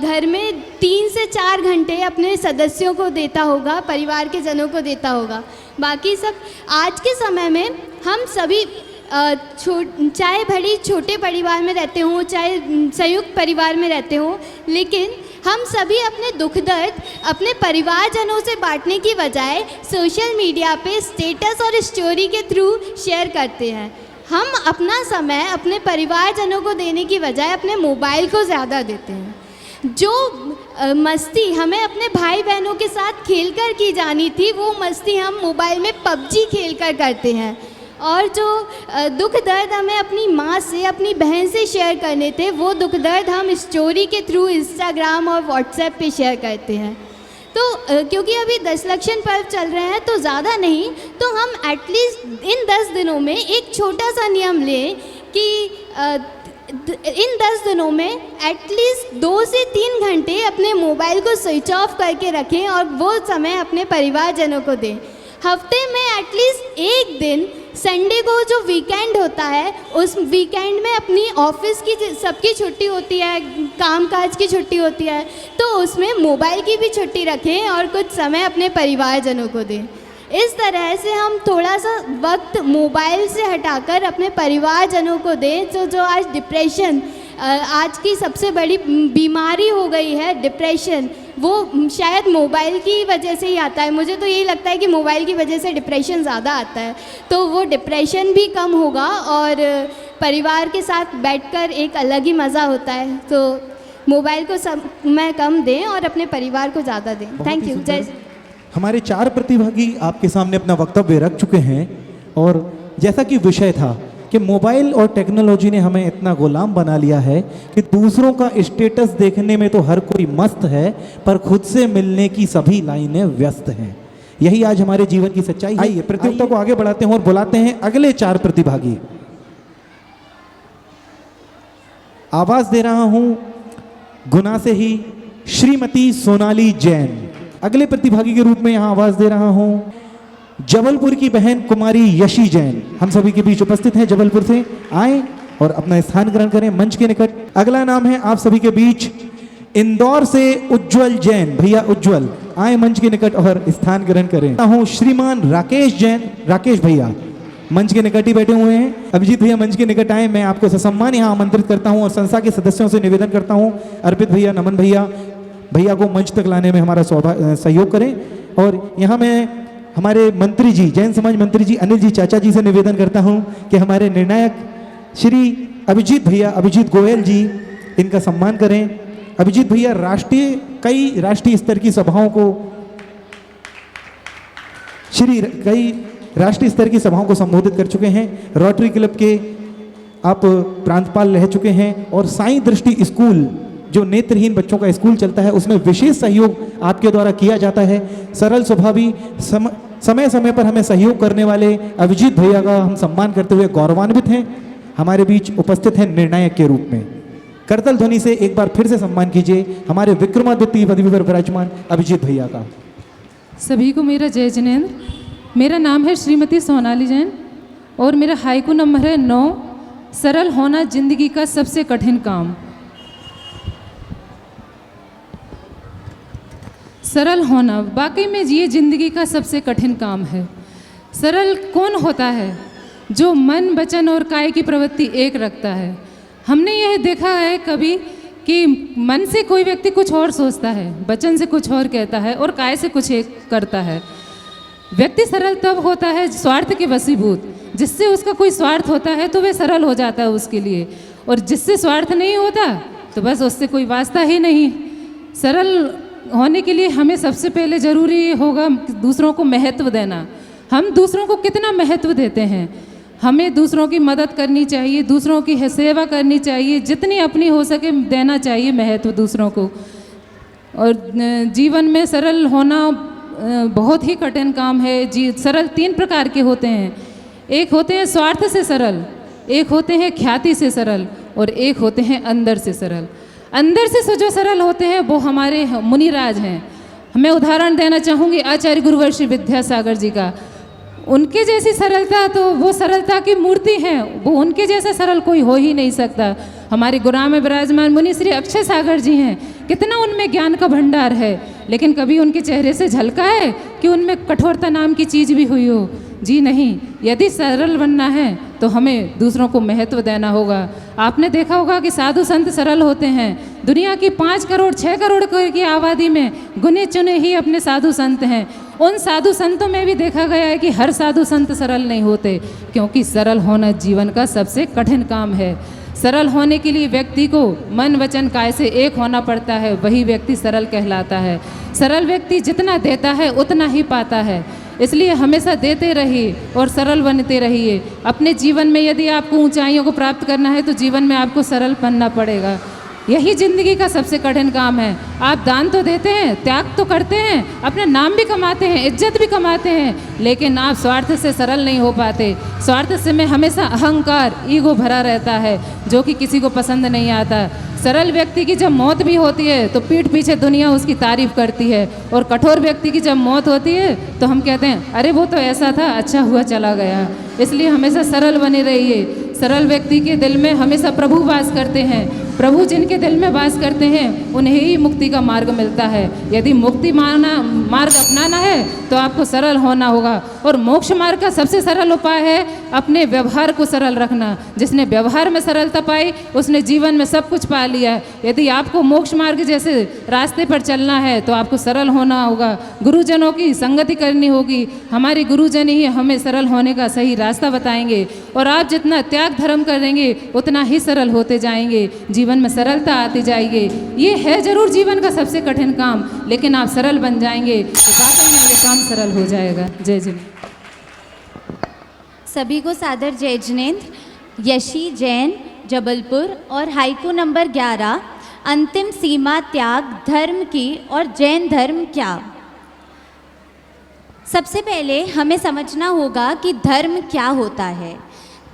घर में 3 से 4 घंटे अपने सदस्यों को देता होगा, परिवार के जनों को देता होगा। बाकी सब आज के समय में हम सभी चाहे भले छोटे परिवार में रहते हों, चाहे संयुक्त परिवार में रहते हों, लेकिन हम सभी अपने दुख दर्द अपने परिवारजनों से बांटने की बजाय सोशल मीडिया पे स्टेटस और स्टोरी के थ्रू शेयर करते हैं। हम अपना समय अपने परिवारजनों को देने की बजाय अपने मोबाइल को ज़्यादा देते हैं। जो मस्ती हमें अपने भाई बहनों के साथ खेलकर की जानी थी, वो मस्ती हम मोबाइल में पबजी खेलकर करते हैं। और जो दुख दर्द हमें अपनी माँ से, अपनी बहन से शेयर करने थे, वो दुख दर्द हम स्टोरी के थ्रू इंस्टाग्राम और व्हाट्सएप पे शेयर करते हैं। तो क्योंकि अभी दशलक्षण पर्व चल रहे हैं तो ज़्यादा नहीं, तो हम एटलीस्ट इन 10 दिनों में एक छोटा सा नियम लें कि इन 10 दिनों में एटलीस्ट 2 से 3 घंटे अपने मोबाइल को स्विच ऑफ करके रखें और वो समय अपने परिवारजनों को दें। हफ्ते में एटलीस्ट एक दिन संडे को जो वीकेंड होता है, उस वीकेंड में अपनी ऑफिस की सबकी छुट्टी होती है, कामकाज की छुट्टी होती है, तो उसमें मोबाइल की भी छुट्टी रखें और कुछ समय अपने परिवारजनों को दें। इस तरह से हम थोड़ा सा वक्त मोबाइल से हटाकर अपने परिवारजनों को दें। जो आज डिप्रेशन, आज की सबसे बड़ी बीमारी हो गई है डिप्रेशन, वो शायद मोबाइल की वजह से ही आता है। मुझे तो यही लगता है कि मोबाइल की वजह से डिप्रेशन ज़्यादा आता है, तो वो डिप्रेशन भी कम होगा और परिवार के साथ बैठकर एक अलग ही मज़ा होता है। तो मोबाइल को समय कम दें और अपने परिवार को ज़्यादा दें। Thank you. जय। हमारे 4 प्रतिभागी आपके सामने अपना वक्तव्य रख चुके हैं और जैसा कि विषय था कि मोबाइल और टेक्नोलॉजी ने हमें इतना गुलाम बना लिया है कि दूसरों का स्टेटस देखने में तो हर कोई मस्त है, पर खुद से मिलने की सभी लाइनें व्यस्त हैं। यही आज हमारे जीवन की सच्चाई है। आइए प्रतियोगिता को आगे बढ़ाते हैं और बुलाते हैं अगले 4 प्रतिभागी। आवाज दे रहा हूं गुना से ही श्रीमती सोनाली जैन। अगले प्रतिभागी के रूप में यहां आवाज दे रहा हूं जबलपुर की बहन कुमारी यशी जैन। हम सभी के बीच उपस्थित हैं, जबलपुर से आए और अपना स्थान ग्रहण करें मंच के निकट। अगला नाम है आप सभी के बीच इंदौर से उज्जवल जैन। भैया उज्जवल आए मंच के निकट और स्थान ग्रहण करें। हूँ श्रीमान राकेश जैन। राकेश भैया मंच के निकट ही बैठे हुए हैं। अभिजीत भैया मंच के निकट आए। मैं आपको ससम्मान यहाँ आमंत्रित करता हूँ और संस्था के सदस्यों से निवेदन करता हूँ, अर्पित भैया, नमन भैया को मंच तक लाने में हमारा सहयोग करें। और यहाँ मैं हमारे मंत्री जी, जैन समाज मंत्री जी अनिल जी चाचा जी से निवेदन करता हूं कि हमारे निर्णायक श्री अभिजीत भैया, अभिजीत गोयल जी, इनका सम्मान करें। अभिजीत भैया कई राष्ट्रीय स्तर की सभाओं को राष्ट्रीय स्तर की सभाओं को संबोधित कर चुके हैं। रोटरी क्लब के आप प्रांतपाल रह चुके हैं और साई दृष्टि स्कूल, जो नेत्रहीन बच्चों का स्कूल चलता है, उसमें विशेष सहयोग आपके द्वारा किया जाता है। सरल स्वभावी समय समय पर हमें सहयोग करने वाले अभिजीत भैया का हम सम्मान करते हुए गौरवान्वित हैं। हमारे बीच उपस्थित हैं निर्णायक के रूप में। करतल ध्वनि से एक बार फिर से सम्मान कीजिए हमारे विक्रमादित्य पदवी पर विराजमान अभिजीत भैया का। सभी को मेरा जय जिनेन्द्र। मेरा नाम है श्रीमती सोनाली जैन और मेरा हाईकू नंबर है 9 सरल होना जिंदगी का सबसे कठिन काम। सरल होना वाकई में ये जिंदगी का सबसे कठिन काम है। सरल कौन होता है? जो मन, वचन और काय की प्रवृत्ति एक रखता है। हमने यह देखा है कभी कि मन से कोई व्यक्ति कुछ और सोचता है, वचन से कुछ और कहता है और काय से कुछ एक करता है। व्यक्ति सरल तब होता है स्वार्थ के वशीभूत। जिससे उसका कोई स्वार्थ होता है तो वह सरल हो जाता है उसके लिए, और जिससे स्वार्थ नहीं होता तो बस उससे कोई वास्ता ही नहीं। सरल होने के लिए हमें सबसे पहले ज़रूरी होगा दूसरों को महत्व देना। हम दूसरों को कितना महत्व देते हैं? हमें दूसरों की मदद करनी चाहिए, दूसरों की सेवा करनी चाहिए, जितनी अपनी हो सके देना चाहिए महत्व दूसरों को। और जीवन में सरल होना बहुत ही कठिन काम है। सरल 3 प्रकार के होते हैं। एक होते हैं स्वार्थ से सरल, एक होते हैं ख्याति से सरल, और एक होते हैं अंदर से सरल। अंदर से जो सरल होते हैं वो हमारे मुनिराज हैं। मैं उदाहरण देना चाहूँगी आचार्य गुरुवर्षी विद्यासागर जी का। उनके जैसी सरलता तो वो सरलता की मूर्ति हैं, वो उनके जैसा सरल कोई हो ही नहीं सकता। हमारे गुराम में विराजमान मुनि श्री अक्षय सागर जी हैं, कितना उनमें ज्ञान का भंडार है, लेकिन कभी उनके चेहरे से झलका है कि उनमें कठोरता नाम की चीज़ भी हुई हो? जी नहीं। यदि सरल बनना है तो हमें दूसरों को महत्व देना होगा। आपने देखा होगा कि साधु संत सरल होते हैं। दुनिया की 5 करोड़ 6 करोड़ की आबादी में गुने चुने ही अपने साधु संत हैं। उन साधु संतों में भी देखा गया है कि हर साधु संत सरल नहीं होते, क्योंकि सरल होना जीवन का सबसे कठिन काम है। सरल होने के लिए व्यक्ति को मन, वचन, काय से एक होना पड़ता है, वही व्यक्ति सरल कहलाता है। सरल व्यक्ति जितना देता है उतना ही पाता है, इसलिए हमेशा देते रहिए और सरल बनते रहिए। अपने जीवन में यदि आपको ऊंचाइयों को प्राप्त करना है तो जीवन में आपको सरल बनना पड़ेगा। यही जिंदगी का सबसे कठिन काम है। आप दान तो देते हैं, त्याग तो करते हैं, अपना नाम भी कमाते हैं, इज्जत भी कमाते हैं, लेकिन आप स्वार्थ से सरल नहीं हो पाते। स्वार्थ से में हमेशा अहंकार, ईगो भरा रहता है, जो कि किसी को पसंद नहीं आता। सरल व्यक्ति की जब मौत भी होती है तो पीठ पीछे दुनिया उसकी तारीफ करती है, और कठोर व्यक्ति की जब मौत होती है तो हम कहते हैं अरे वो तो ऐसा था, अच्छा हुआ चला गया। इसलिए हमेशा सरल बने रहिए। सरल व्यक्ति के दिल में हमेशा प्रभु वास करते हैं। प्रभु जिनके दिल में वास करते हैं उन्हें ही मुक्ति का मार्ग मिलता है। यदि मुक्ति मार्ग अपनाना है तो आपको सरल होना होगा, और मोक्ष मार्ग का सबसे सरल उपाय है अपने व्यवहार को सरल रखना। जिसने व्यवहार में सरलता पाई उसने जीवन में सब कुछ पा लिया। यदि आपको मोक्ष मार्ग जैसे रास्ते पर चलना है तो आपको सरल होना होगा, गुरुजनों की संगति करनी होगी। हमारे गुरुजन ही हमें सरल होने का सही रास्ता बताएंगे, और आप जितना त्याग धर्म करेंगे उतना ही सरल होते जाएंगे, जीवन में सरलता आती जाएगी। ये है जरूर जीवन का सबसे कठिन काम, लेकिन आप सरल बन जाएंगे तो वाकई में ये काम सरल हो जाएगा। जय जिनेन्द्र। सभी को सादर जय जिनेन्द्र। यशी जैन जबलपुर और हाइकू नंबर 11, अंतिम सीमा त्याग धर्म की और जैन धर्म क्या। सबसे पहले हमें समझना होगा कि धर्म क्या होता है।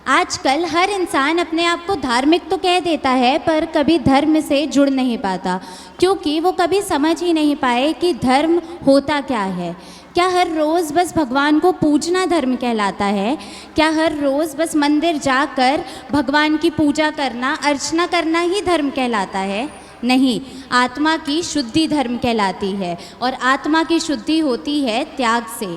आजकल हर इंसान अपने आप को धार्मिक तो कह देता है, पर कभी धर्म से जुड़ नहीं पाता, क्योंकि वो कभी समझ ही नहीं पाए कि धर्म होता क्या है। क्या हर रोज़ बस भगवान को पूजना धर्म कहलाता है? क्या हर रोज़ बस मंदिर जाकर भगवान की पूजा करना, अर्चना करना ही धर्म कहलाता है? नहीं, आत्मा की शुद्धि धर्म कहलाती है, और आत्मा की शुद्धि होती है त्याग से।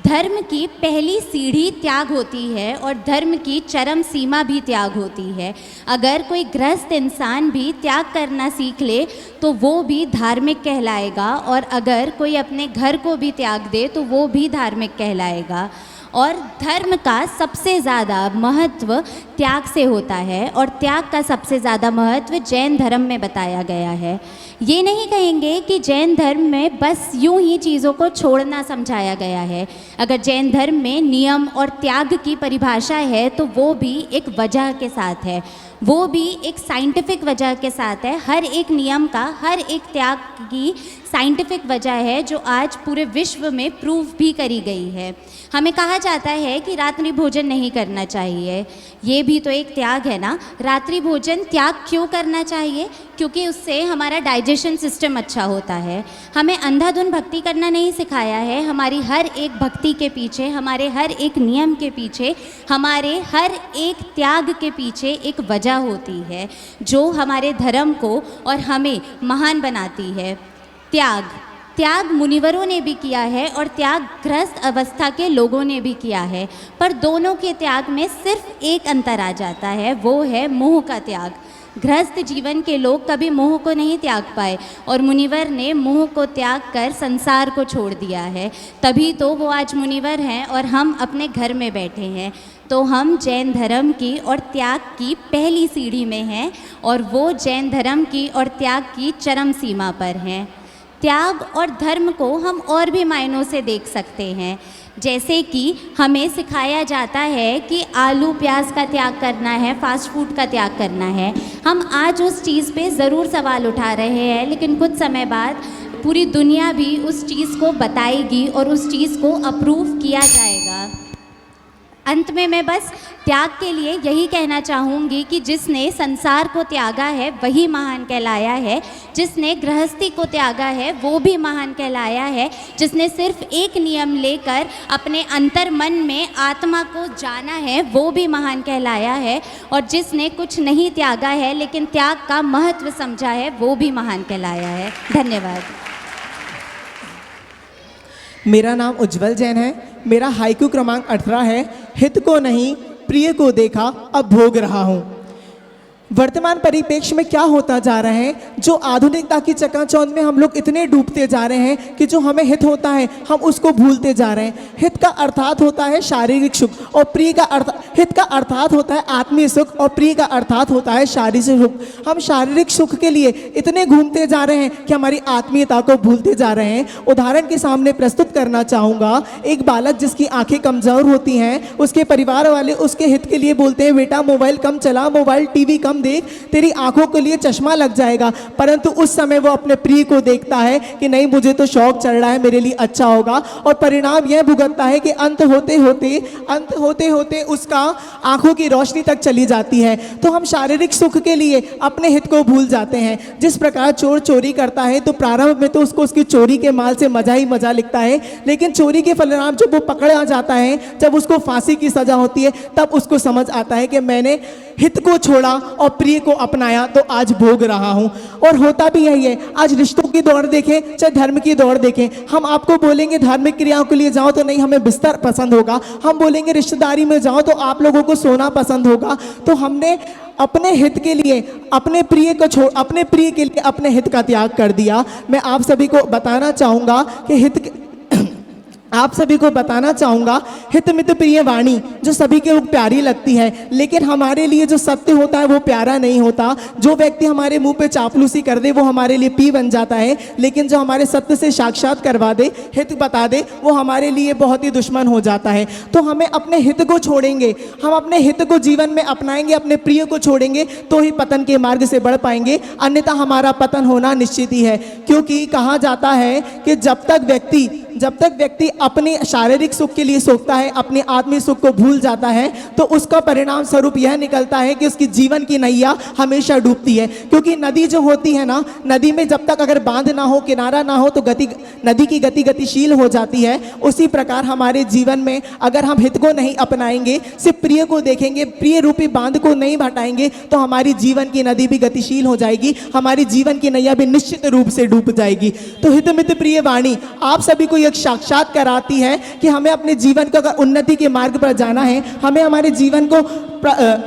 धर्म की पहली सीढ़ी त्याग होती है, और धर्म की चरम सीमा भी त्याग होती है। अगर कोई गृहस्थ इंसान भी त्याग करना सीख ले तो वो भी धार्मिक कहलाएगा, और अगर कोई अपने घर को भी त्याग दे तो वो भी धार्मिक कहलाएगा। और धर्म का सबसे ज़्यादा महत्व त्याग से होता है, और त्याग का सबसे ज़्यादा महत्व जैन धर्म में बताया गया है। ये नहीं कहेंगे कि जैन धर्म में बस यूं ही चीज़ों को छोड़ना समझाया गया है। अगर जैन धर्म में नियम और त्याग की परिभाषा है तो वो भी एक वजह के साथ है, वो भी एक साइंटिफिक वजह के साथ है। हर एक नियम का, हर एक त्याग की साइंटिफिक वजह है जो आज पूरे विश्व में प्रूव भी करी गई है। हमें कहा जाता है कि रात्रि भोजन नहीं करना चाहिए, ये भी तो एक त्याग है ना। रात्रि भोजन त्याग क्यों करना चाहिए? क्योंकि उससे हमारा डाइजेशन सिस्टम अच्छा होता है। हमें अंधाधुन भक्ति करना नहीं सिखाया है। हमारी हर एक भक्ति के पीछे, हमारे हर एक नियम के पीछे, हमारे हर एक त्याग के पीछे एक वजह होती है जो हमारे धर्म को और हमें महान बनाती है। त्याग मुनिवरों ने भी किया है और त्याग गृहस्थ अवस्था के लोगों ने भी किया है, पर दोनों के त्याग में सिर्फ एक अंतर आ जाता है, वो है मोह का त्याग। गृहस्थ जीवन के लोग कभी मोह को नहीं त्याग पाए और मुनिवर ने मोह को त्याग कर संसार को छोड़ दिया है, तभी तो वो आज मुनिवर हैं और हम अपने घर में बैठे हैं। तो हम जैन धर्म की और त्याग की पहली सीढ़ी में हैं और वो जैन धर्म की और त्याग की चरम सीमा पर हैं। त्याग और धर्म को हम और भी मायनों से देख सकते हैं, जैसे कि हमें सिखाया जाता है कि आलू प्याज का त्याग करना है, फास्ट फूड का त्याग करना है। हम आज उस चीज़ पे ज़रूर सवाल उठा रहे हैं, लेकिन कुछ समय बाद पूरी दुनिया भी उस चीज़ को बताएगी और उस चीज़ को अप्रूव किया जाएगा। अंत में मैं बस त्याग के लिए यही कहना चाहूँगी कि जिसने संसार को त्यागा है वही महान कहलाया है, जिसने गृहस्थी को त्यागा है वो भी महान कहलाया है, जिसने सिर्फ एक नियम लेकर अपने अंतर मन में आत्मा को जाना है वो भी महान कहलाया है, और जिसने कुछ नहीं त्यागा है लेकिन त्याग का महत्व समझा है वो भी महान कहलाया है। धन्यवाद। मेरा नाम उज्जवल जैन है। मेरा हाइकू क्रमांक 18 है। हित को नहीं प्रिय को देखा अब भोग रहा हूँ। वर्तमान परिप्रेक्ष्य में क्या होता जा रहा है, जो आधुनिकता की चकाचौंध में हम लोग इतने डूबते जा रहे हैं कि जो हमें हित होता है हम उसको भूलते जा रहे हैं। हित का अर्थात होता है शारीरिक सुख और प्रिय का हित का अर्थात होता है आत्मीय सुख और प्रिय का अर्थात होता है शारीरिक सुख। हम शारीरिक सुख के लिए इतने घूमते जा रहे हैं कि हमारी आत्मीयता को भूलते जा रहे हैं। उदाहरण के सामने प्रस्तुत करना चाहूँगा, एक बालक जिसकी आंखें कमज़ोर होती हैं, उसके परिवार वाले उसके हित के लिए बोलते हैं बेटा मोबाइल कम चला, मोबाइल टीवी कम देख, तेरी आंखों के लिए चश्मा लग जाएगा। परंतु उस समय वो अपने प्रिय को देखता है कि नहीं मुझे तो शौक चढ़ रहा है, मेरे लिए अच्छा होगा, और परिणाम यह भुगतता है कि अंत होते होते उसका आंखों की रोशनी तक चली जाती है। तो हम शारीरिक सुख के लिए अपने हित को भूल जाते हैं। जिस प्रकार चोर चोरी करता है तो प्रारंभ में तो उसको उसकी चोरी के माल से मजा ही मजा लिखता है, लेकिन चोरी के परिणाम जब वो पकड़ा जाता है, जब उसको फांसी की सजा होती है, तब उसको समझ आता है कि मैंने हित को छोड़ा और प्रिय को अपनाया तो आज भोग रहा हूँ। और होता भी यही है। आज रिश्तों की दौड़ देखें चाहे धर्म की दौड़ देखें, हम आपको बोलेंगे धार्मिक क्रियाओं के लिए जाओ तो नहीं हमें बिस्तर पसंद होगा, हम बोलेंगे रिश्तेदारी में जाओ तो आप लोगों को सोना पसंद होगा। तो हमने अपने हित के लिए अपने प्रिय के लिए अपने हित का त्याग कर दिया। मैं आप सभी को बताना चाहूँगा हित मित प्रिय वाणी जो सभी के प्यारी लगती है, लेकिन हमारे लिए जो सत्य होता है वो प्यारा नहीं होता। जो व्यक्ति हमारे मुंह पे चापलूसी कर दे वो हमारे लिए पी बन जाता है, लेकिन जो हमारे सत्य से साक्षात करवा दे, हित बता दे, वो हमारे लिए बहुत ही दुश्मन हो जाता है। तो हमें अपने हित को छोड़ेंगे, हम अपने हित को जीवन में अपनाएंगे, अपने प्रिय को छोड़ेंगे तो ही पतन के मार्ग से बढ़ पाएंगे, अन्यथा हमारा पतन होना निश्चित ही है। क्योंकि कहा जाता है कि जब तक व्यक्ति अपने शारीरिक सुख के लिए सोचता है, अपने आत्मीय सुख को भूल जाता है, तो उसका परिणाम स्वरूप यह निकलता है कि उसकी जीवन की नैया हमेशा डूबती है। क्योंकि नदी जो होती है ना, नदी में जब तक अगर बांध ना हो, किनारा ना हो, तो नदी की गति गतिशील हो जाती है। उसी प्रकार हमारे जीवन में अगर हम हित को नहीं अपनाएंगे, सिर्फ प्रिय को देखेंगे, प्रिय रूपी बांध को नहीं हटाएंगे, तो हमारी जीवन की नदी भी गतिशील हो जाएगी, हमारी जीवन की नैया भी निश्चित रूप से डूब जाएगी। तो हित मित प्रिय वाणी आप सभी को एक साक्षात कराती है कि हमें अपने जीवन को अगर उन्नति के मार्ग पर जाना है, हमें हमारे जीवन को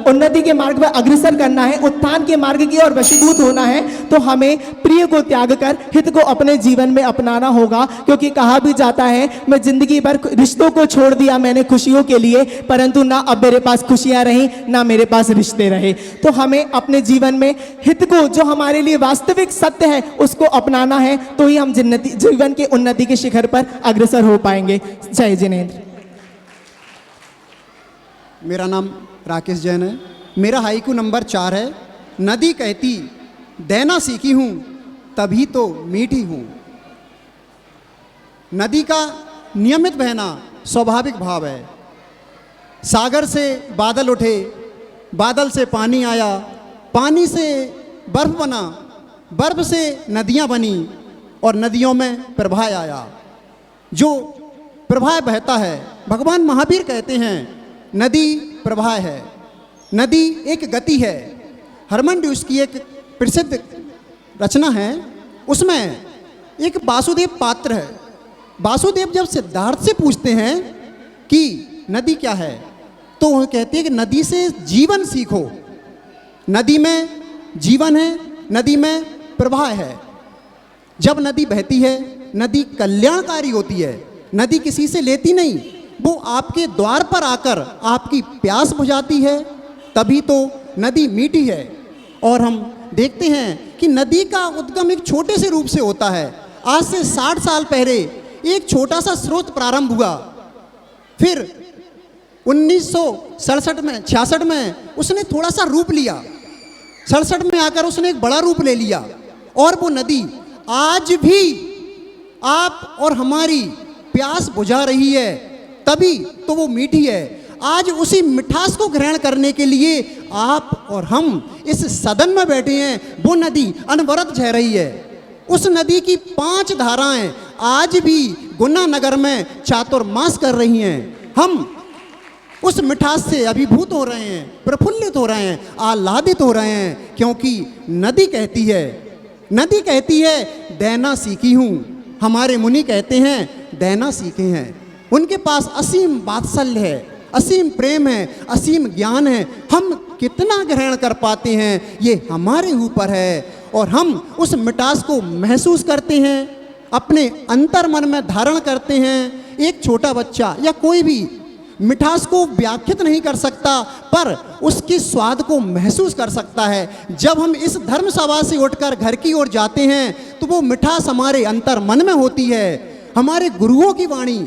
उन्नति के मार्ग पर अग्रसर करना है, उत्थान के मार्ग की ओर वशीभूत होना है, तो हमें प्रिय को त्याग कर हित को अपने जीवन में अपनाना होगा। क्योंकि कहा भी जाता है मैं जिंदगी भर रिश्तों को छोड़ दिया मैंने खुशियों के लिए, परंतु ना अब मेरे पास खुशियां रही ना मेरे पास रिश्ते रहे। तो हमें अपने जीवन में हित को, जो हमारे लिए वास्तविक सत्य है, उसको अपनाना है, तो ही हम जीवन के उन्नति के शिखर पर अग्रसर हो पाएंगे। जय जिनेंद्र। मेरा नाम राकेश जैन है। मेरा हाइकू नंबर 4 है। नदी कहती देना सीखी हूँ तभी तो मीठी हूँ, नदी का नियमित बहना स्वाभाविक भाव है। सागर से बादल उठे, बादल से पानी आया, पानी से बर्फ बना, बर्फ से नदियां बनी और नदियों में प्रवाह आया। जो प्रवाह बहता है, भगवान महावीर कहते हैं नदी प्रवाह है, नदी एक गति है। हरमनड्यूस की एक प्रसिद्ध रचना है, उसमें एक वासुदेव पात्र है। वासुदेव जब सिद्धार्थ से पूछते हैं कि नदी क्या है, तो वो कहते हैं कि नदी से जीवन सीखो। नदी में जीवन है, नदी में प्रवाह है। जब नदी बहती है, नदी कल्याणकारी होती है। नदी किसी से लेती नहीं, वो आपके द्वार पर आकर आपकी प्यास बुझाती है, तभी तो नदी मीठी है। और हम देखते हैं कि नदी का उद्गम एक छोटे से रूप से होता है। आज से 60 साल पहले एक छोटा सा स्रोत प्रारंभ हुआ, फिर 1967 में 66 में उसने थोड़ा सा रूप लिया, 67 में आकर उसने एक बड़ा रूप ले लिया। और वो नदी आज भी आप और हमारी प्यास बुझा रही है, तभी तो वो मीठी है। आज उसी मिठास को ग्रहण करने के लिए आप और हम इस सदन में बैठे हैं। वो नदी अनवरत बह रही है। उस नदी की 5 धाराएं आज भी गुना नगर में चातुर्मास कर रही हैं। हम उस मिठास से अभिभूत हो रहे हैं, प्रफुल्लित हो रहे हैं, आह्लादित हो रहे हैं, क्योंकि नदी कहती है, नदी कहती है देना सीखी हूँ। हमारे मुनि कहते हैं देना सीखे हैं। उनके पास असीम वात्सल्य है, असीम प्रेम है, असीम ज्ञान है। हम कितना ग्रहण कर पाते हैं ये हमारे ऊपर है। और हम उस मिठास को महसूस करते हैं, अपने अंतर मन में धारण करते हैं। एक छोटा बच्चा या कोई भी मिठास को व्याख्यात नहीं कर सकता, पर उसके स्वाद को महसूस कर सकता है। जब हम इस धर्म सभा से उठकर घर की ओर जाते हैं तो वो मिठास हमारे अंतर मन में होती है। हमारे गुरुओं की वाणी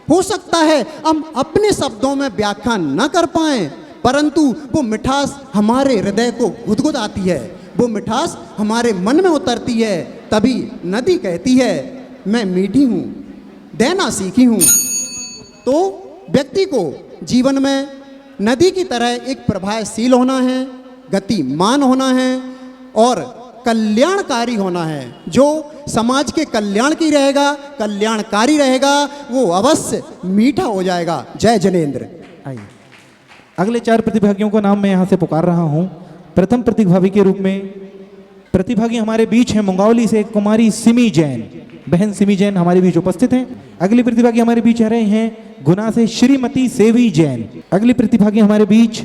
हो सकता है हम अपने शब्दों में व्याख्या न कर पाएं, परंतु वो मिठास हमारे हृदय को गुदगुदाती है, वो मिठास हमारे मन में उतरती है। तभी नदी कहती है मैं मीठी हूँ, देना सीखी हूँ। तो व्यक्ति को जीवन में नदी की तरह एक प्रभावशील होना है, गतिमान होना है और कल्याणकारी होना है। जो समाज के कल्याण की रहेगा, कल्याणकारी रहेगा, वो अवश्य मीठा हो जाएगा। जय जनेन्द्र। आइए अगले 4 प्रतिभागियों का नाम मैं यहाँ से पुकार रहा हूँ। प्रथम प्रतिभागी के रूप में प्रतिभागी हमारे बीच हैं मुंगावली से कुमारी सिमी जैन, बहन सिमी जैन हमारे बीच उपस्थित हैं। अगली प्रतिभागी हमारे बीच आ रहे हैं गुना से श्रीमती सेवी जैन। अगली प्रतिभागी हमारे बीच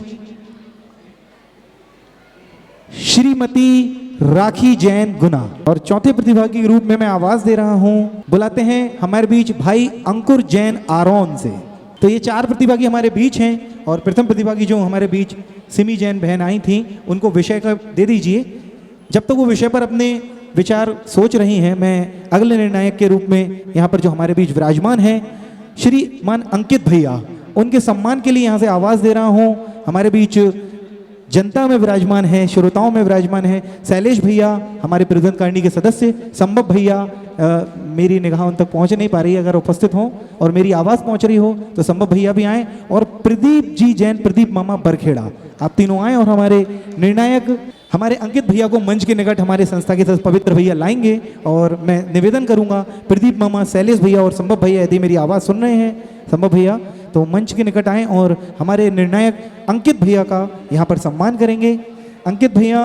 श्रीमती राखी जैन गुना। और चौथे प्रतिभागी के रूप में मैं आवाज दे रहा हूं, बुलाते हैं हमारे बीच भाई अंकुर जैन आरोन से। तो ये 4 प्रतिभागी हमारे बीच हैं। और प्रथम प्रतिभागी जो हमारे बीच सिमी जैन बहन आई थी, उनको विषय का दे दीजिए। जब तक वो विषय पर अपने विचार सोच रही हैं, मैं अगले निर्णायक के रूप में यहाँ पर जो हमारे बीच विराजमान हैं श्रीमान अंकित भैया, उनके सम्मान के लिए यहाँ से आवाज़ दे रहा हूँ। हमारे बीच जनता में विराजमान है, श्रोताओं में विराजमान है शैलेश भैया, हमारे प्रबंधन करणी के सदस्य, संभव भैया, मेरी निगाह उन तक पहुँच नहीं पा रही है, अगर उपस्थित हो और मेरी आवाज़ पहुँच रही हो तो संभव भैया भी आएँ। और प्रदीप जी जैन, प्रदीप मामा बरखेड़ा, आप तीनों आएँ। और हमारे निर्णायक हमारे अंकित भैया को मंच के निकट हमारे संस्था के सदस्य पवित्र भैया लाएंगे। और मैं निवेदन करूंगा प्रदीप मामा, शैलेश भैया और संभव भैया, यदि मेरी आवाज़ सुन रहे हैं संभव भैया, तो मंच के निकट आएँ और हमारे निर्णायक अंकित भैया का यहाँ पर सम्मान करेंगे। अंकित भैया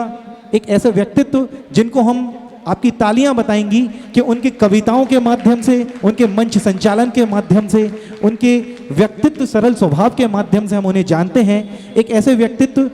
एक ऐसे व्यक्तित्व जिनको हम आपकी तालियां बताएंगी कि उनकी कविताओं के माध्यम से, उनके मंच संचालन के माध्यम से, उनके व्यक्तित्व सरल स्वभाव के माध्यम से हम उन्हें जानते हैं। एक ऐसे व्यक्तित्व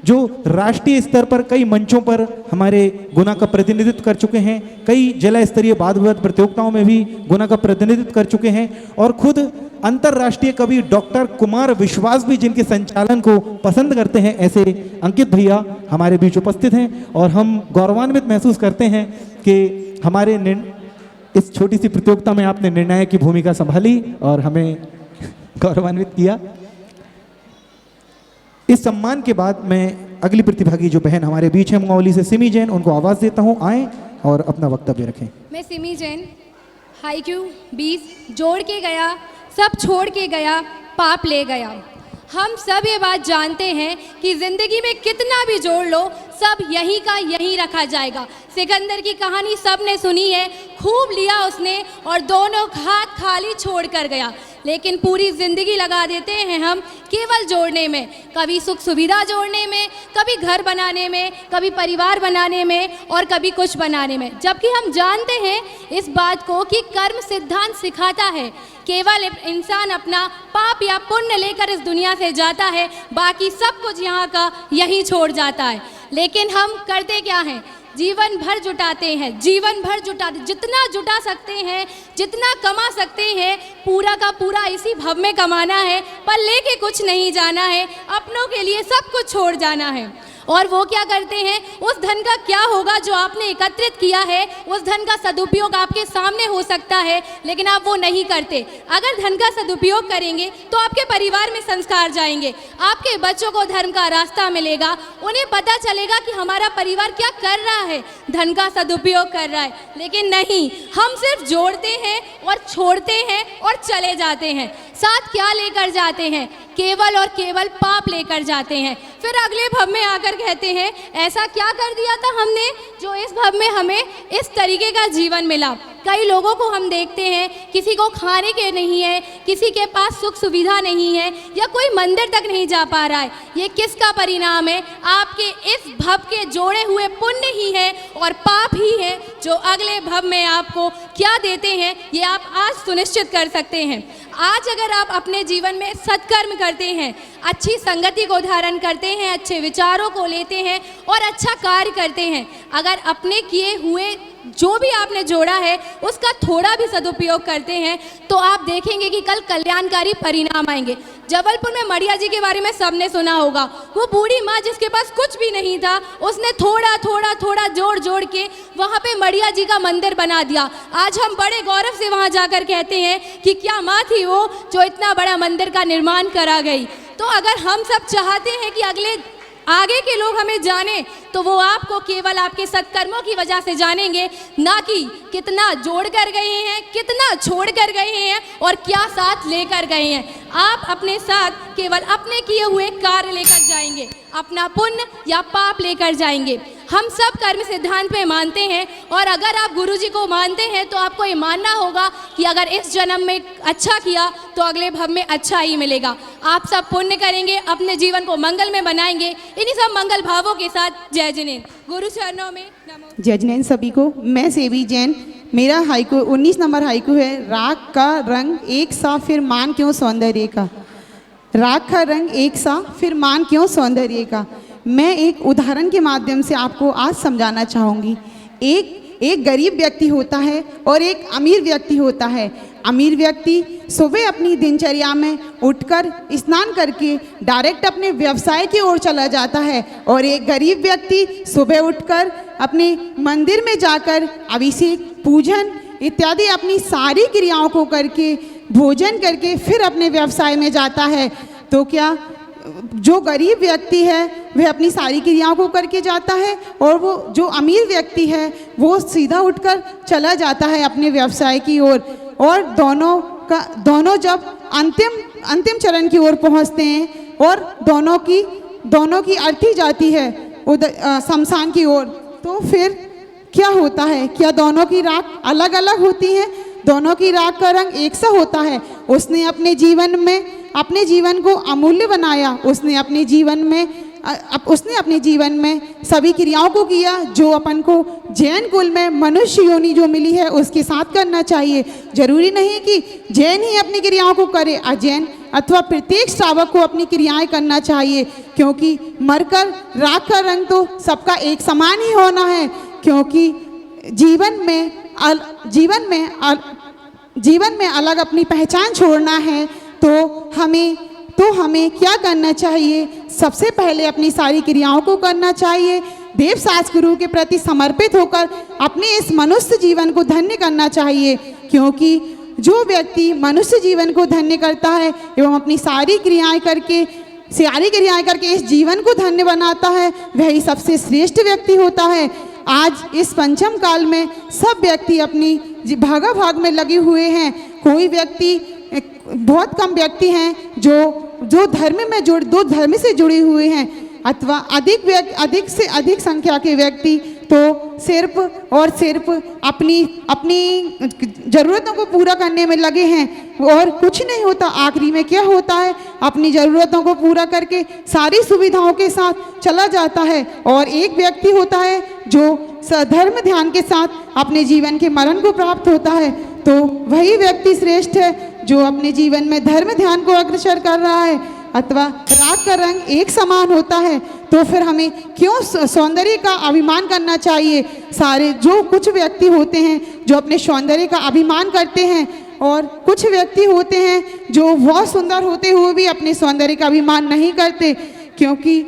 जो राष्ट्रीय स्तर पर कई मंचों पर हमारे गुना का प्रतिनिधित्व कर चुके हैं, कई जिला स्तरीय वाद विवाद प्रतियोगिताओं में भी गुना का प्रतिनिधित्व कर चुके हैं, और खुद अंतर्राष्ट्रीय कवि डॉक्टर कुमार विश्वास भी जिनके संचालन को पसंद करते हैं, ऐसे अंकित भैया हमारे बीच उपस्थित हैं। और हम गौरवान्वित महसूस करते हैं कि हमारे इस छोटी सी प्रतियोगिता में आपने निर्णायक की भूमिका संभाली और हमें गौरवान्वित किया। इस सम्मान के बाद मैं अगली प्रतिभागी जो बहन हमारे बीच है मुंगावली से सिमी जैन, उनको आवाज़ देता हूँ, आएँ और अपना वक्तव्य रखें। मैं सिमी जैन हाईक्यू 20 जोड़ के गया, सब छोड़ के गया, पाप ले गया। हम सब ये बात जानते हैं कि ज़िंदगी में कितना भी जोड़ लो, सब यहीं का यहीं रखा जाएगा। सिकंदर की कहानी सब ने सुनी है, खूब लिया उसने और दोनों हाथ खाली छोड़ कर गया। लेकिन पूरी ज़िंदगी लगा देते हैं हम केवल जोड़ने में, कभी सुख सुविधा जोड़ने में, कभी घर बनाने में, कभी परिवार बनाने में और कभी कुछ बनाने में। जबकि हम जानते हैं इस बात को कि कर्म सिद्धांत सिखाता है केवल इंसान अपना पाप या पुण्य लेकर इस दुनिया से जाता है, बाकी सब कुछ यहाँ का यहीं छोड़ जाता है। लेकिन हम करते क्या हैं? जीवन भर जुटाते हैं, जीवन भर जुटाते, जितना जुटा सकते हैं, जितना कमा सकते हैं, पूरा का पूरा इसी भव में कमाना है, पर लेके कुछ नहीं जाना है, अपनों के लिए सब कुछ छोड़ जाना है। और वो क्या करते हैं? उस धन का क्या होगा जो आपने एकत्रित किया है, उस धन का सदुपयोग आपके सामने हो सकता है, लेकिन आप वो नहीं करते। अगर धन का सदुपयोग करेंगे तो आपके परिवार में संस्कार जाएंगे, आपके बच्चों को धर्म का रास्ता मिलेगा, उन्हें पता चलेगा कि हमारा परिवार क्या कर रहा है, धन का सदुपयोग कर रहा है। लेकिन नहीं, हम सिर्फ जोड़ते हैं और छोड़ते हैं और चले जाते हैं। साथ क्या लेकर जाते हैं? केवल और केवल पाप लेकर जाते हैं। फिर अगले भव में आकर कहते हैं ऐसा क्या कर दिया था हमने जो इस भव में हमें इस तरीके का जीवन मिला। कई लोगों को हम देखते हैं, किसी को खाने के नहीं है, किसी के पास सुख सुविधा नहीं है, या कोई मंदिर तक नहीं जा पा रहा है। ये किसका परिणाम है? आपके इस भव के जोड़े हुए पुण्य ही है और पाप ही है जो अगले भव में आपको क्या देते हैं, ये आप आज सुनिश्चित कर सकते हैं। आज अगर आप अपने जीवन में सत्कर्म करते हैं, अच्छी संगति को धारण करते हैं, अच्छे विचारों को लेते हैं और अच्छा कार्य करते हैं, अगर अपने किए हुए जो भी आपने जोड़ा है उसका थोड़ा भी सदुपयोग करते हैं, तो आप देखेंगे कि कल कल्याणकारी परिणाम आएंगे। जबलपुर में मड़िया जी के बारे में सबने सुना होगा। वो बूढ़ी माँ जिसके पास कुछ भी नहीं था, उसने थोड़ा थोड़ा थोड़ा जोड़ जोड़ के वहाँ पे मड़िया जी का मंदिर बना दिया। आज हम बड़े गौरव से वहाँ जाकर कहते हैं कि क्या माँ थी वो जो इतना बड़ा मंदिर का निर्माण करा गई। तो अगर हम सब चाहते हैं कि आगे के लोग हमें जाने, तो वो आपको केवल आपके सत्कर्मों की वजह से जानेंगे, ना कि कितना जोड़ कर गए हैं, कितना छोड़ कर गए हैं और क्या साथ लेकर गए हैं। आप अपने साथ केवल अपने किए हुए कार्य लेकर जाएंगे, अपना पुण्य या पाप लेकर जाएंगे। हम सब कर्म सिद्धांत में मानते हैं, और अगर आप गुरु जी को मानते हैं तो आपको ये मानना होगा कि अगर इस जन्म में अच्छा किया तो अगले भव में अच्छा ही मिलेगा। आप सब पुण्य करेंगे, अपने जीवन को मंगल में बनाएंगे। इन्हीं सब मंगल भावों के साथ जय जिनेन्द्र। गुरु चरणों में नमो। जय जिनेन्द्र सभी को। मैं सेवी जैन, मेरा हाइकू 19 नंबर हाइकू है, राग का रंग एक सा फिर मान क्यों सौंदर्य का। राग का रंग एक सा फिर मान क्यों सौंदर्य का। मैं एक उदाहरण के माध्यम से आपको आज समझाना चाहूँगी। एक गरीब व्यक्ति होता है और एक अमीर व्यक्ति होता है। अमीर व्यक्ति सुबह अपनी दिनचर्या में उठकर स्नान करके डायरेक्ट अपने व्यवसाय की ओर चला जाता है, और एक गरीब व्यक्ति सुबह उठकर अपने मंदिर में जाकर अभिषेक, पूजन इत्यादि अपनी सारी क्रियाओं को करके, भोजन करके फिर अपने व्यवसाय में जाता है। तो क्या जो गरीब व्यक्ति है वह अपनी सारी क्रियाओं को करके जाता है, और वो जो अमीर व्यक्ति है वो सीधा उठकर चला जाता है अपने व्यवसाय की ओर। और दोनों जब अंतिम चरण की ओर पहुंचते हैं और दोनों की अर्थी जाती है शमशान की ओर, तो फिर क्या होता है? क्या दोनों की राख अलग अलग होती है? दोनों की राख का रंग एक सा होता है। उसने अपने जीवन को अमूल्य बनाया। उसने अपने जीवन में सभी क्रियाओं को किया जो अपन को जैन कुल में मनुष्य योनि जो मिली है उसके साथ करना चाहिए। जरूरी नहीं कि जैन ही अपनी क्रियाओं को करे, अजैन अथवा प्रत्येक श्रावक को अपनी क्रियाएं करना चाहिए, क्योंकि मरकर राख का रंग तो सबका एक समान ही होना है। क्योंकि जीवन में अलग अपनी पहचान छोड़ना है, तो हमें क्या करना चाहिए? सबसे पहले अपनी सारी क्रियाओं को करना चाहिए, देवशास्त्र गुरु के प्रति समर्पित होकर अपने इस मनुष्य जीवन को धन्य करना चाहिए। क्योंकि जो व्यक्ति मनुष्य जीवन को धन्य करता है एवं अपनी सारी क्रियाएं करके इस जीवन को धन्य बनाता है, वही सबसे श्रेष्ठ व्यक्ति होता है। आज इस पंचम काल में सब व्यक्ति अपनी भागा भाग में लगे हुए हैं। कोई व्यक्ति, बहुत कम व्यक्ति हैं जो धर्म से जुड़े हुए हैं, अथवा अधिक से अधिक संख्या के व्यक्ति तो सिर्फ और सिर्फ अपनी ज़रूरतों को पूरा करने में लगे हैं और कुछ नहीं होता। आखिरी में क्या होता है, अपनी ज़रूरतों को पूरा करके सारी सुविधाओं के साथ चला जाता है, और एक व्यक्ति होता है जो धर्म ध्यान के साथ अपने जीवन के मरण को प्राप्त होता है। तो वही व्यक्ति श्रेष्ठ है जो अपने जीवन में धर्म ध्यान को अग्रसर कर रहा है। अथवा राख का रंग एक समान होता है, तो फिर हमें क्यों सौंदर्य का अभिमान करना चाहिए। सारे जो कुछ व्यक्ति होते हैं जो अपने सौंदर्य का अभिमान करते हैं, और कुछ व्यक्ति होते हैं जो बहुत सुंदर होते हुए भी अपने सौंदर्य का अभिमान नहीं करते, क्योंकि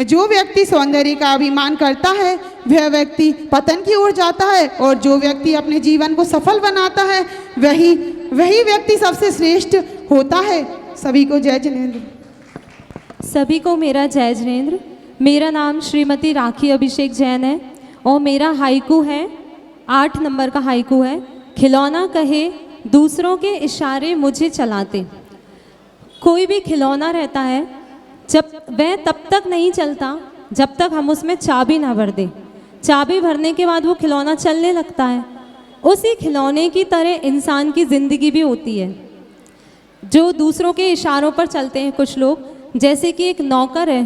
जो व्यक्ति सौंदर्य का अभिमान करता है वह व्यक्ति पतन की ओर जाता है, और जो व्यक्ति अपने जीवन को सफल बनाता है वही व्यक्ति सबसे श्रेष्ठ होता है। सभी को जय जिनेंद्र। सभी को मेरा जय जिनेंद्र। मेरा नाम श्रीमती राखी अभिषेक जैन है और मेरा हाइकू है 8 नंबर का हाइकू है। खिलौना कहे दूसरों के इशारे मुझे चलाते। कोई भी खिलौना रहता है, जब वह तब तक नहीं चलता जब तक हम उसमें चाबी ना भर दें। चाबी भरने के बाद वो खिलौना चलने लगता है। उसी खिलौने की तरह इंसान की ज़िंदगी भी होती है, जो दूसरों के इशारों पर चलते हैं कुछ लोग। जैसे कि एक नौकर है,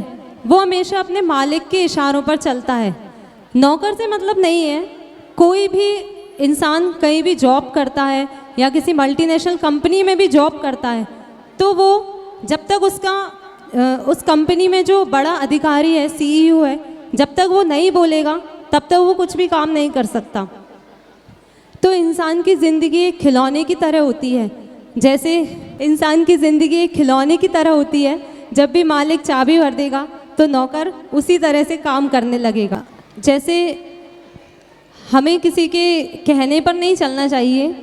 वो हमेशा अपने मालिक के इशारों पर चलता है। नौकर से मतलब नहीं है, कोई भी इंसान कहीं भी जॉब करता है या किसी मल्टीनेशनल कंपनी में भी जॉब करता है, तो वो जब तक उस कंपनी में जो बड़ा अधिकारी है, CEO है, जब तक वो नहीं बोलेगा तब तक वो कुछ भी काम नहीं कर सकता। तो इंसान की ज़िंदगी एक खिलौने की तरह होती है। जैसे इंसान की ज़िंदगी एक खिलौने की तरह होती है, जब भी मालिक चाबी भर देगा तो नौकर उसी तरह से काम करने लगेगा। जैसे हमें किसी के कहने पर नहीं चलना चाहिए,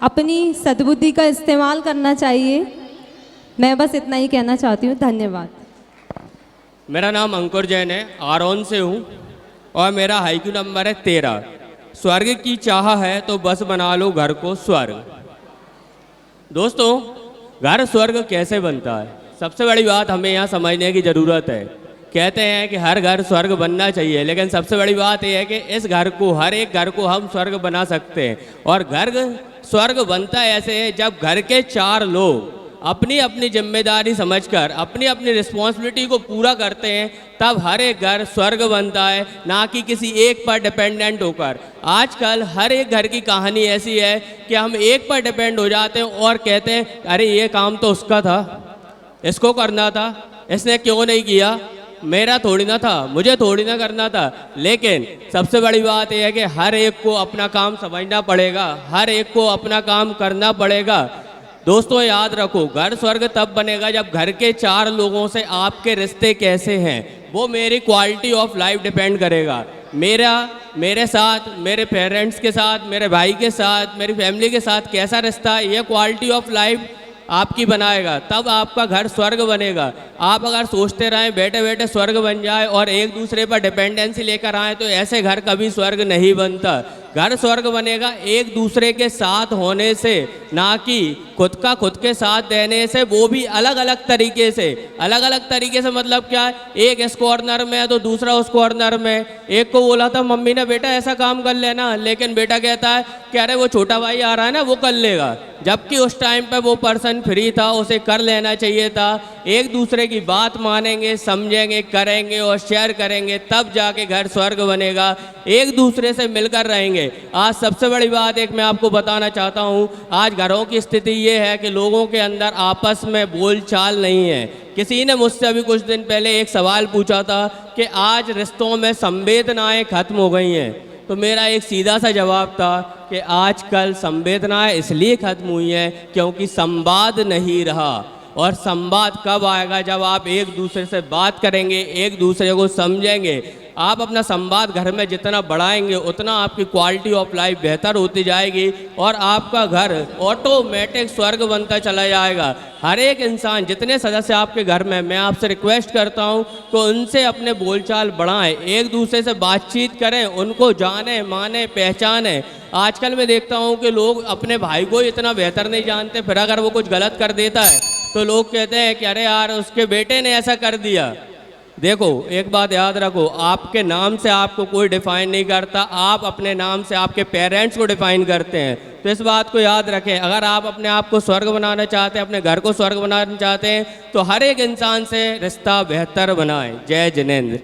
अपनी सद्बुद्धि का इस्तेमाल करना चाहिए। मैं बस इतना ही कहना चाहती हूँ। धन्यवाद। मेरा नाम अंकुर जैन है, आरोन से हूँ और मेरा हाईक्यू नंबर है 13। स्वर्ग की चाह है तो बस बना लो घर को स्वर्ग। दोस्तों, घर स्वर्ग कैसे बनता है, सबसे बड़ी बात हमें यहाँ समझने की ज़रूरत है। कहते हैं कि हर घर स्वर्ग बनना चाहिए, लेकिन सबसे बड़ी बात यह है कि इस घर को, हर एक घर को हम स्वर्ग बना सकते हैं। और घर स्वर्ग बनता ऐसे है जब घर के 4 लोग अपनी अपनी जिम्मेदारी समझकर अपनी अपनी रिस्पॉन्सिबिलिटी को पूरा करते हैं, तब हर एक घर स्वर्ग बनता है, ना कि किसी एक पर डिपेंडेंट होकर। आजकल हर एक घर की कहानी ऐसी है कि हम एक पर डिपेंड हो जाते हैं और कहते हैं अरे ये काम तो उसका था, इसको करना था, इसने क्यों नहीं किया, मेरा थोड़ी ना था, मुझे थोड़ी ना करना था। लेकिन सबसे बड़ी बात यह है कि हर एक को अपना काम समझना पड़ेगा, हर एक को अपना काम करना पड़ेगा। दोस्तों, याद रखो, घर स्वर्ग तब बनेगा जब घर के 4 लोगों से आपके रिश्ते कैसे हैं, वो मेरी क्वालिटी ऑफ लाइफ डिपेंड करेगा। मेरे साथ, मेरे पेरेंट्स के साथ, मेरे भाई के साथ, मेरी फैमिली के साथ कैसा रिश्ता है, ये क्वालिटी ऑफ लाइफ आपकी बनाएगा, तब आपका घर स्वर्ग बनेगा। आप अगर सोचते रहें बैठे बैठे स्वर्ग बन जाए और एक दूसरे पर डिपेंडेंसी लेकर आए, तो ऐसे घर कभी स्वर्ग नहीं बनता। घर स्वर्ग बनेगा एक दूसरे के साथ होने से, ना कि खुद के साथ रहने से, वो भी अलग अलग तरीके से। अलग अलग तरीके से मतलब क्या है, एक इस कॉर्नर में है तो दूसरा उस कॉर्नर में। एक को बोला था मम्मी ने बेटा ऐसा काम कर लेना, लेकिन बेटा कहता है कि अरे वो छोटा भाई आ रहा है ना, वो कर लेगा, जबकि उस टाइम पे वो पर्सन फ्री था, उसे कर लेना चाहिए था। एक दूसरे की बात मानेंगे, समझेंगे, करेंगे और शेयर करेंगे, तब जाके घर स्वर्ग बनेगा। एक दूसरे से मिलकर रहेंगे। आज सबसे बड़ी बात एक मैं आपको बताना चाहता हूँ, आज घरों की स्थिति ये है कि लोगों के अंदर आपस में बोलचाल नहीं है। किसी ने मुझसे अभी कुछ दिन पहले एक सवाल पूछा था कि आज रिश्तों में संवेदनाएं खत्म हो गई हैं, तो मेरा एक सीधा सा जवाब था कि आजकल संवेदनाएं इसलिए खत्म हुई हैं क्योंकि संवाद नहीं रहा। और संवाद कब आएगा? जब आप एक दूसरे से बात करेंगे, एक दूसरे को समझेंगे। आप अपना संवाद घर में जितना बढ़ाएंगे उतना आपकी क्वालिटी ऑफ लाइफ बेहतर होती जाएगी और आपका घर ऑटोमेटिक स्वर्ग बनता चला जाएगा। हर एक इंसान, जितने सदस्य आपके घर में, मैं आपसे रिक्वेस्ट करता हूं कि उनसे अपने बोलचाल बढ़ाएं, एक दूसरे से बातचीत करें, उनको जाने माने पहचाने। आजकल मैं देखता हूं कि लोग अपने भाई को इतना बेहतर नहीं जानते, फिर अगर वो कुछ गलत कर देता है तो लोग कहते हैं कि अरे यार उसके बेटे ने ऐसा कर दिया। देखो, एक बात याद रखो, आपके नाम से आपको कोई डिफाइन नहीं करता, आप अपने नाम से आपके पेरेंट्स को डिफाइन करते हैं। तो इस बात को याद रखें। अगर आप अपने आप को स्वर्ग बनाना चाहते हैं, अपने घर को स्वर्ग बनाना चाहते हैं, तो हर एक इंसान से रिश्ता बेहतर बनाएं। जय जिनेंद्र।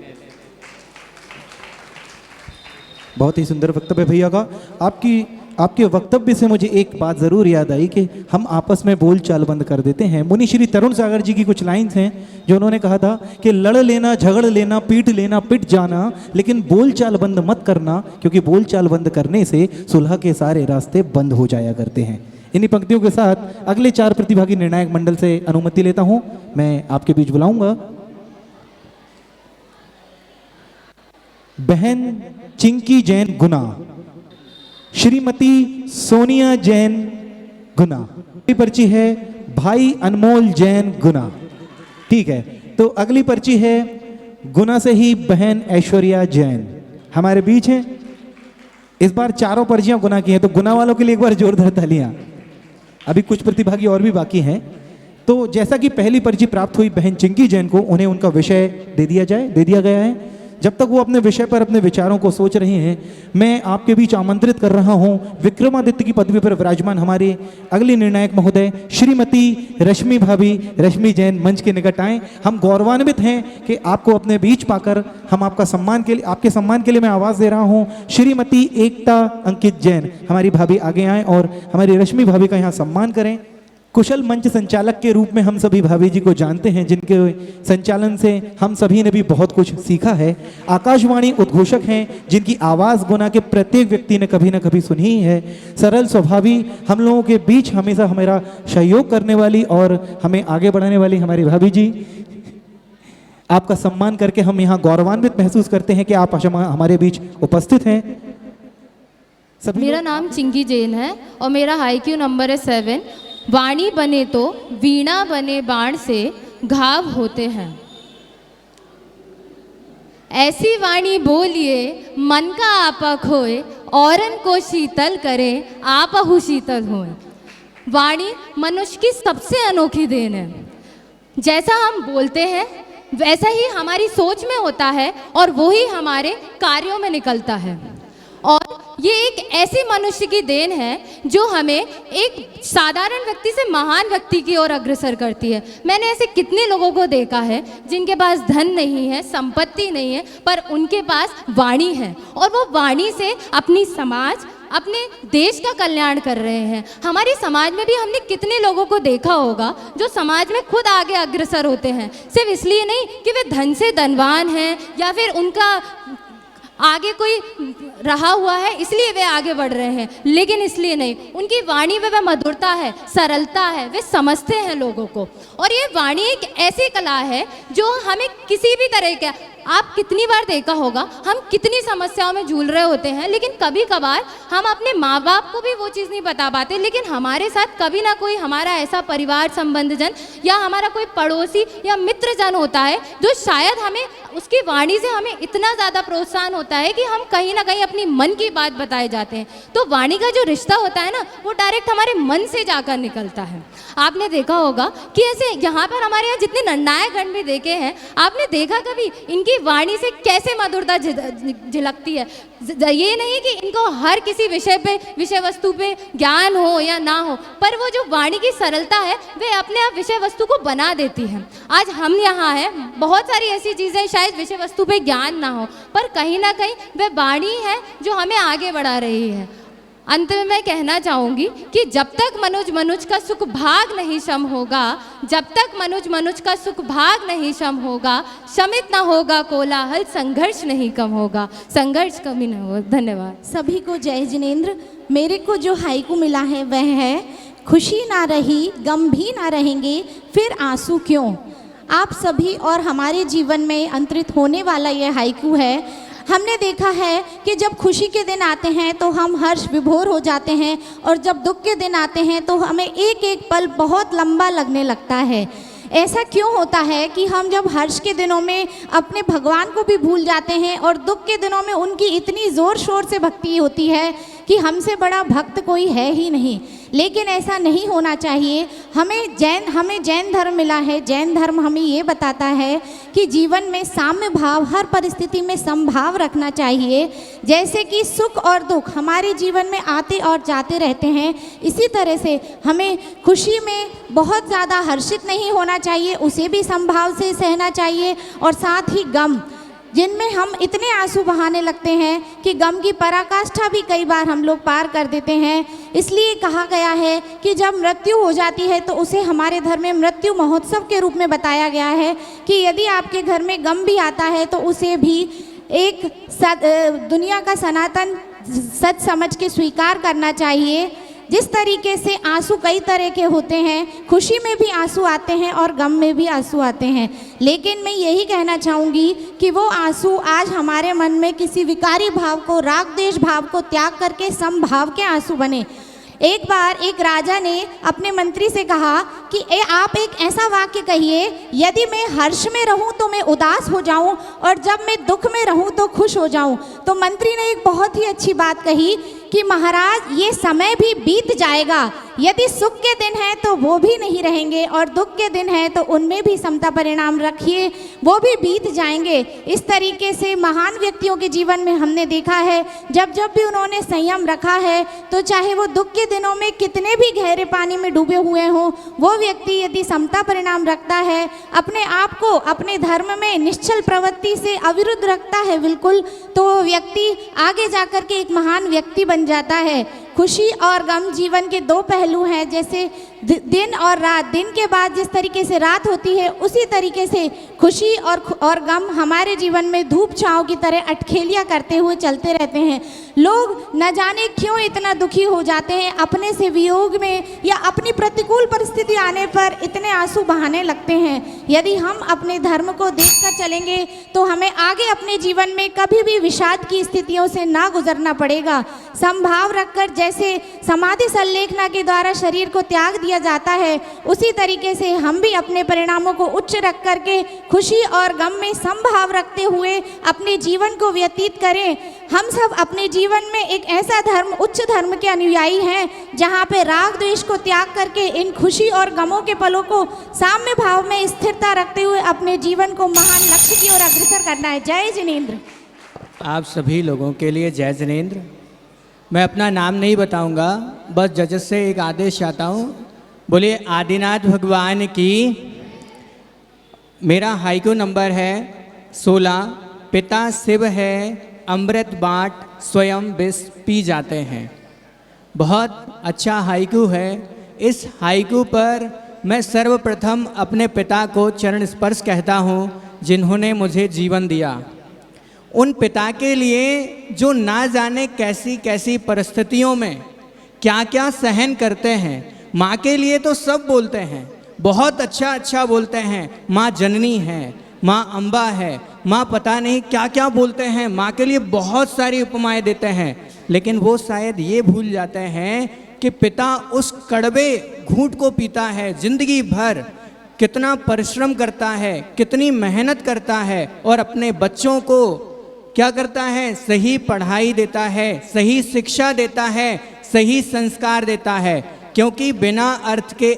बहुत ही सुंदर वक्तव्य भैया का। आपके वक्तव्य से मुझे एक बात ज़रूर याद आई कि हम आपस में बोल चाल बंद कर देते हैं। मुनि श्री तरुण सागर जी की कुछ लाइन्स हैं जो उन्होंने कहा था कि लड़ लेना, झगड़ लेना, पिट जाना, लेकिन बोल चाल बंद मत करना, क्योंकि बोल चाल बंद करने से सुलह के सारे रास्ते बंद हो जाया करते हैं। इन्हीं पंक्तियों के साथ अगले 4 प्रतिभागी निर्णायक मंडल से अनुमति लेता हूँ। मैं आपके बीच बुलाऊंगा बहन चिंकी जैन गुना, श्रीमती सोनिया जैन गुना। पर्ची है भाई अनमोल जैन गुना। ठीक है, तो अगली पर्ची है गुना से ही बहन ऐश्वर्या जैन हमारे बीच है। इस बार चारों पर्चियां गुना की हैं, तो गुना वालों के लिए एक बार जोरदार तालियां। अभी कुछ प्रतिभागी और भी बाकी हैं। तो जैसा कि पहली पर्ची प्राप्त हुई बहन चिंकी जैन को, उन्हें उनका विषय दे दिया गया है। जब तक वो अपने विषय पर अपने विचारों को सोच रही हैं, मैं आपके बीच आमंत्रित कर रहा हूं विक्रमादित्य की पदवी पर विराजमान हमारे अगली निर्णायक महोदय श्रीमती रश्मि भाभी, रश्मि जैन मंच के निकट आएं। हम गौरवान्वित हैं कि आपको अपने बीच पाकर हम आपके सम्मान के लिए मैं आवाज़ दे रहा हूं। श्रीमती एकता अंकित जैन हमारी भाभी आगे आएँ और हमारी रश्मि भाभी का यहाँ सम्मान करें। कुशल मंच संचालक के रूप में हम सभी भाभी जी को जानते हैं, जिनके संचालन से हम सभी ने भी बहुत कुछ सीखा है। आकाशवाणी उद्घोषक हैं, जिनकी आवाज़ गुना के प्रत्येक व्यक्ति ने कभी ना कभी सुनी ही है। सरल स्वभावी, हम लोगों के बीच हमेशा हमारा सहयोग करने वाली और हमें आगे बढ़ाने वाली हमारी भाभी जी, आपका सम्मान करके हम यहाँ गौरवान्वित महसूस करते हैं कि आप हमारे बीच उपस्थित हैं। मेरा नाम चिंकी जैन है और मेरा IQ नंबर है 7। वाणी बने तो वीणा बने बाण से घाव होते हैं। ऐसी वाणी बोलिए मन का आपा खोए, औरन को शीतल करे आपहु शीतल होए। वाणी मनुष्य की सबसे अनोखी देन है। जैसा हम बोलते हैं वैसा ही हमारी सोच में होता है और वो ही हमारे कार्यों में निकलता है। और ये एक ऐसी मनुष्य की देन है जो हमें एक साधारण व्यक्ति से महान व्यक्ति की ओर अग्रसर करती है। मैंने ऐसे कितने लोगों को देखा है जिनके पास धन नहीं है, संपत्ति नहीं है, पर उनके पास वाणी है और वो वाणी से अपनी समाज, अपने देश का कल्याण कर रहे हैं। हमारे समाज में भी हमने कितने लोगों को देखा होगा जो समाज में खुद आगे अग्रसर होते हैं, सिर्फ इसलिए नहीं कि वे धन से धनवान हैं या फिर उनका आगे कोई रहा हुआ है इसलिए वे आगे बढ़ रहे हैं, लेकिन इसलिए नहीं, उनकी वाणी में वह मधुरता है, सरलता है, वे समझते हैं लोगों को। और ये वाणी एक ऐसी कला है जो हमें किसी भी तरह का, आप कितनी बार देखा होगा हम कितनी समस्याओं में झूल रहे होते हैं, लेकिन कभी कभार हम अपने माँ बाप को भी वो चीज़ नहीं बता पाते, लेकिन हमारे साथ कभी ना कोई हमारा ऐसा परिवार संबंधजन या हमारा कोई पड़ोसी या मित्रजन होता है जो शायद हमें उसकी वाणी से हमें इतना ज़्यादा प्रोत्साहन होता है कि हम कहीं ना कहीं अपनी मन की बात बताए जाते हैं। तो वाणी का जो रिश्ता होता है ना, वो डायरेक्ट हमारे मन से जाकर निकलता है। आपने देखा होगा कि ऐसे यहाँ पर हमारे यहाँ जितने निर्णायक गण भी देखे हैं, आपने देखा कभी इनकी वाणी से कैसे मधुरता झलकती है। ये नहीं कि इनको हर किसी विषय वस्तु पे ज्ञान हो या ना हो, पर वो जो वाणी की सरलता है वे अपने आप विषय वस्तु को बना देती है। आज हम यहाँ हैं, बहुत सारी ऐसी चीज़ें शायद विषय वस्तु पे ज्ञान ना हो, पर कहीं ना कहीं वह वाणी है जो हमें आगे बढ़ा रही है। अंत में मैं कहना चाहूँगी कि जब तक मनुज का सुख भाग नहीं शम होगा, जब तक मनुज का सुख भाग नहीं शम होगा, शमित न होगा कोलाहल, संघर्ष नहीं कम होगा, संघर्ष कमी न होगा। धन्यवाद। सभी को जय जिनेंद्र। मेरे को जो हाइकू मिला है वह है, खुशी ना रही गम भी ना रहेंगे, फिर आंसू क्यों। आप सभी और हमारे जीवन में अंतरित होने वाला यह हाइकू है। हमने देखा है कि जब खुशी के दिन आते हैं तो हम हर्ष विभोर हो जाते हैं, और जब दुख के दिन आते हैं तो हमें एक एक पल बहुत लंबा लगने लगता है। ऐसा क्यों होता है कि हम जब हर्ष के दिनों में अपने भगवान को भी भूल जाते हैं, और दुख के दिनों में उनकी इतनी ज़ोर शोर से भक्ति होती है कि हमसे बड़ा भक्त कोई है ही नहीं। लेकिन ऐसा नहीं होना चाहिए। हमें जैन धर्म मिला है। जैन धर्म हमें ये बताता है कि जीवन में साम्य भाव, हर परिस्थिति में समभाव रखना चाहिए। जैसे कि सुख और दुख हमारे जीवन में आते और जाते रहते हैं, इसी तरह से हमें खुशी में बहुत ज़्यादा हर्षित नहीं होना चाहिए, उसे भी समभाव से सहना चाहिए। और साथ ही गम, जिनमें हम इतने आंसू बहाने लगते हैं कि गम की पराकाष्ठा भी कई बार हम लोग पार कर देते हैं। इसलिए कहा गया है कि जब मृत्यु हो जाती है तो उसे हमारे धर्म में मृत्यु महोत्सव के रूप में बताया गया है कि यदि आपके घर में गम भी आता है तो उसे भी एक दुनिया का सनातन सच समझ के स्वीकार करना चाहिए। जिस तरीके से आंसू कई तरह के होते हैं, खुशी में भी आंसू आते हैं और गम में भी आंसू आते हैं, लेकिन मैं यही कहना चाहूँगी कि वो आंसू आज हमारे मन में किसी विकारी भाव को, राग द्वेष भाव को त्याग करके समभाव के आंसू बने। एक बार एक राजा ने अपने मंत्री से कहा कि आप एक ऐसा वाक्य कहिए, यदि मैं हर्ष में रहूं तो मैं उदास हो जाऊं, और जब मैं दुख में रहूं तो खुश हो जाऊं। तो मंत्री ने एक बहुत ही अच्छी बात कही कि महाराज, ये समय भी बीत जाएगा। यदि सुख के दिन हैं तो वो भी नहीं रहेंगे, और दुख के दिन हैं तो उनमें भी समता परिणाम रखिए, वो भी बीत जाएंगे। इस तरीके से महान व्यक्तियों के जीवन में हमने देखा है, जब जब भी उन्होंने संयम रखा है, तो चाहे वो दुख के दिनों में कितने भी गहरे पानी में डूबे हुए हों, वो व्यक्ति यदि समता परिणाम रखता है, अपने आप को अपने धर्म में निश्चल प्रवृत्ति से अविरुद्ध रखता है बिल्कुल, तो वो व्यक्ति आगे जाकर के एक महान व्यक्ति बन जाता है। खुशी और गम जीवन के दो पहलू हैं, जैसे दिन और रात। दिन के बाद जिस तरीके से रात होती है, उसी तरीके से खुशी और गम हमारे जीवन में धूप छांव की तरह अटखेलियाँ करते हुए चलते रहते हैं। लोग न जाने क्यों इतना दुखी हो जाते हैं, अपने से वियोग में या अपनी प्रतिकूल परिस्थिति आने पर इतने आंसू बहाने लगते हैं। यदि हम अपने धर्म को देखकर चलेंगे तो हमें आगे अपने जीवन में कभी भी विषाद की स्थितियों से ना गुजरना पड़ेगा। समभाव रखकर, जैसे समाधि संलेखना के द्वारा शरीर को त्याग दिया जाता है, उसी तरीके से हम भी अपने परिणामों को उच्च रख करके खुशी और गम में समभाव रखते हुए अपने जीवन को व्यतीत करें। हम सब अपने जीवन में एक ऐसा धर्म, उच्च धर्म के अनुयायी हैं, जहाँ पे राग द्वेष को त्याग करके इन खुशी और गमों के पलों को साम्य भाव में स्थिरता रखते हुए अपने जीवन को महान लक्ष्य की ओर अग्रसर करना है। जय जिनेंद्र। आप सभी लोगों के लिए जय जिनेंद्र। मैं अपना नाम नहीं बताऊंगा, बस जजेस से एक आदेश चाहता हूँ। बोलिए आदिनाथ भगवान की। मेरा हाइकू नंबर है 16। पिता शिव है, अमृत बाँट स्वयं विष पी जाते हैं। बहुत अच्छा हाइकू है। इस हाइकू पर मैं सर्वप्रथम अपने पिता को चरण स्पर्श कहता हूँ, जिन्होंने मुझे जीवन दिया। उन पिता के लिए जो ना जाने कैसी कैसी परिस्थितियों में क्या क्या सहन करते हैं। माँ के लिए तो सब बोलते हैं, बहुत अच्छा अच्छा बोलते हैं, माँ जननी है, माँ अम्बा है, माँ पता नहीं क्या क्या बोलते हैं, माँ के लिए बहुत सारी उपमाएं देते हैं। लेकिन वो शायद ये भूल जाते हैं कि पिता उस कड़वे घूंट को पीता है, जिंदगी भर कितना परिश्रम करता है, कितनी मेहनत करता है, और अपने बच्चों को क्या करता है, सही पढ़ाई देता है, सही शिक्षा देता है, सही संस्कार देता है। क्योंकि बिना अर्थ के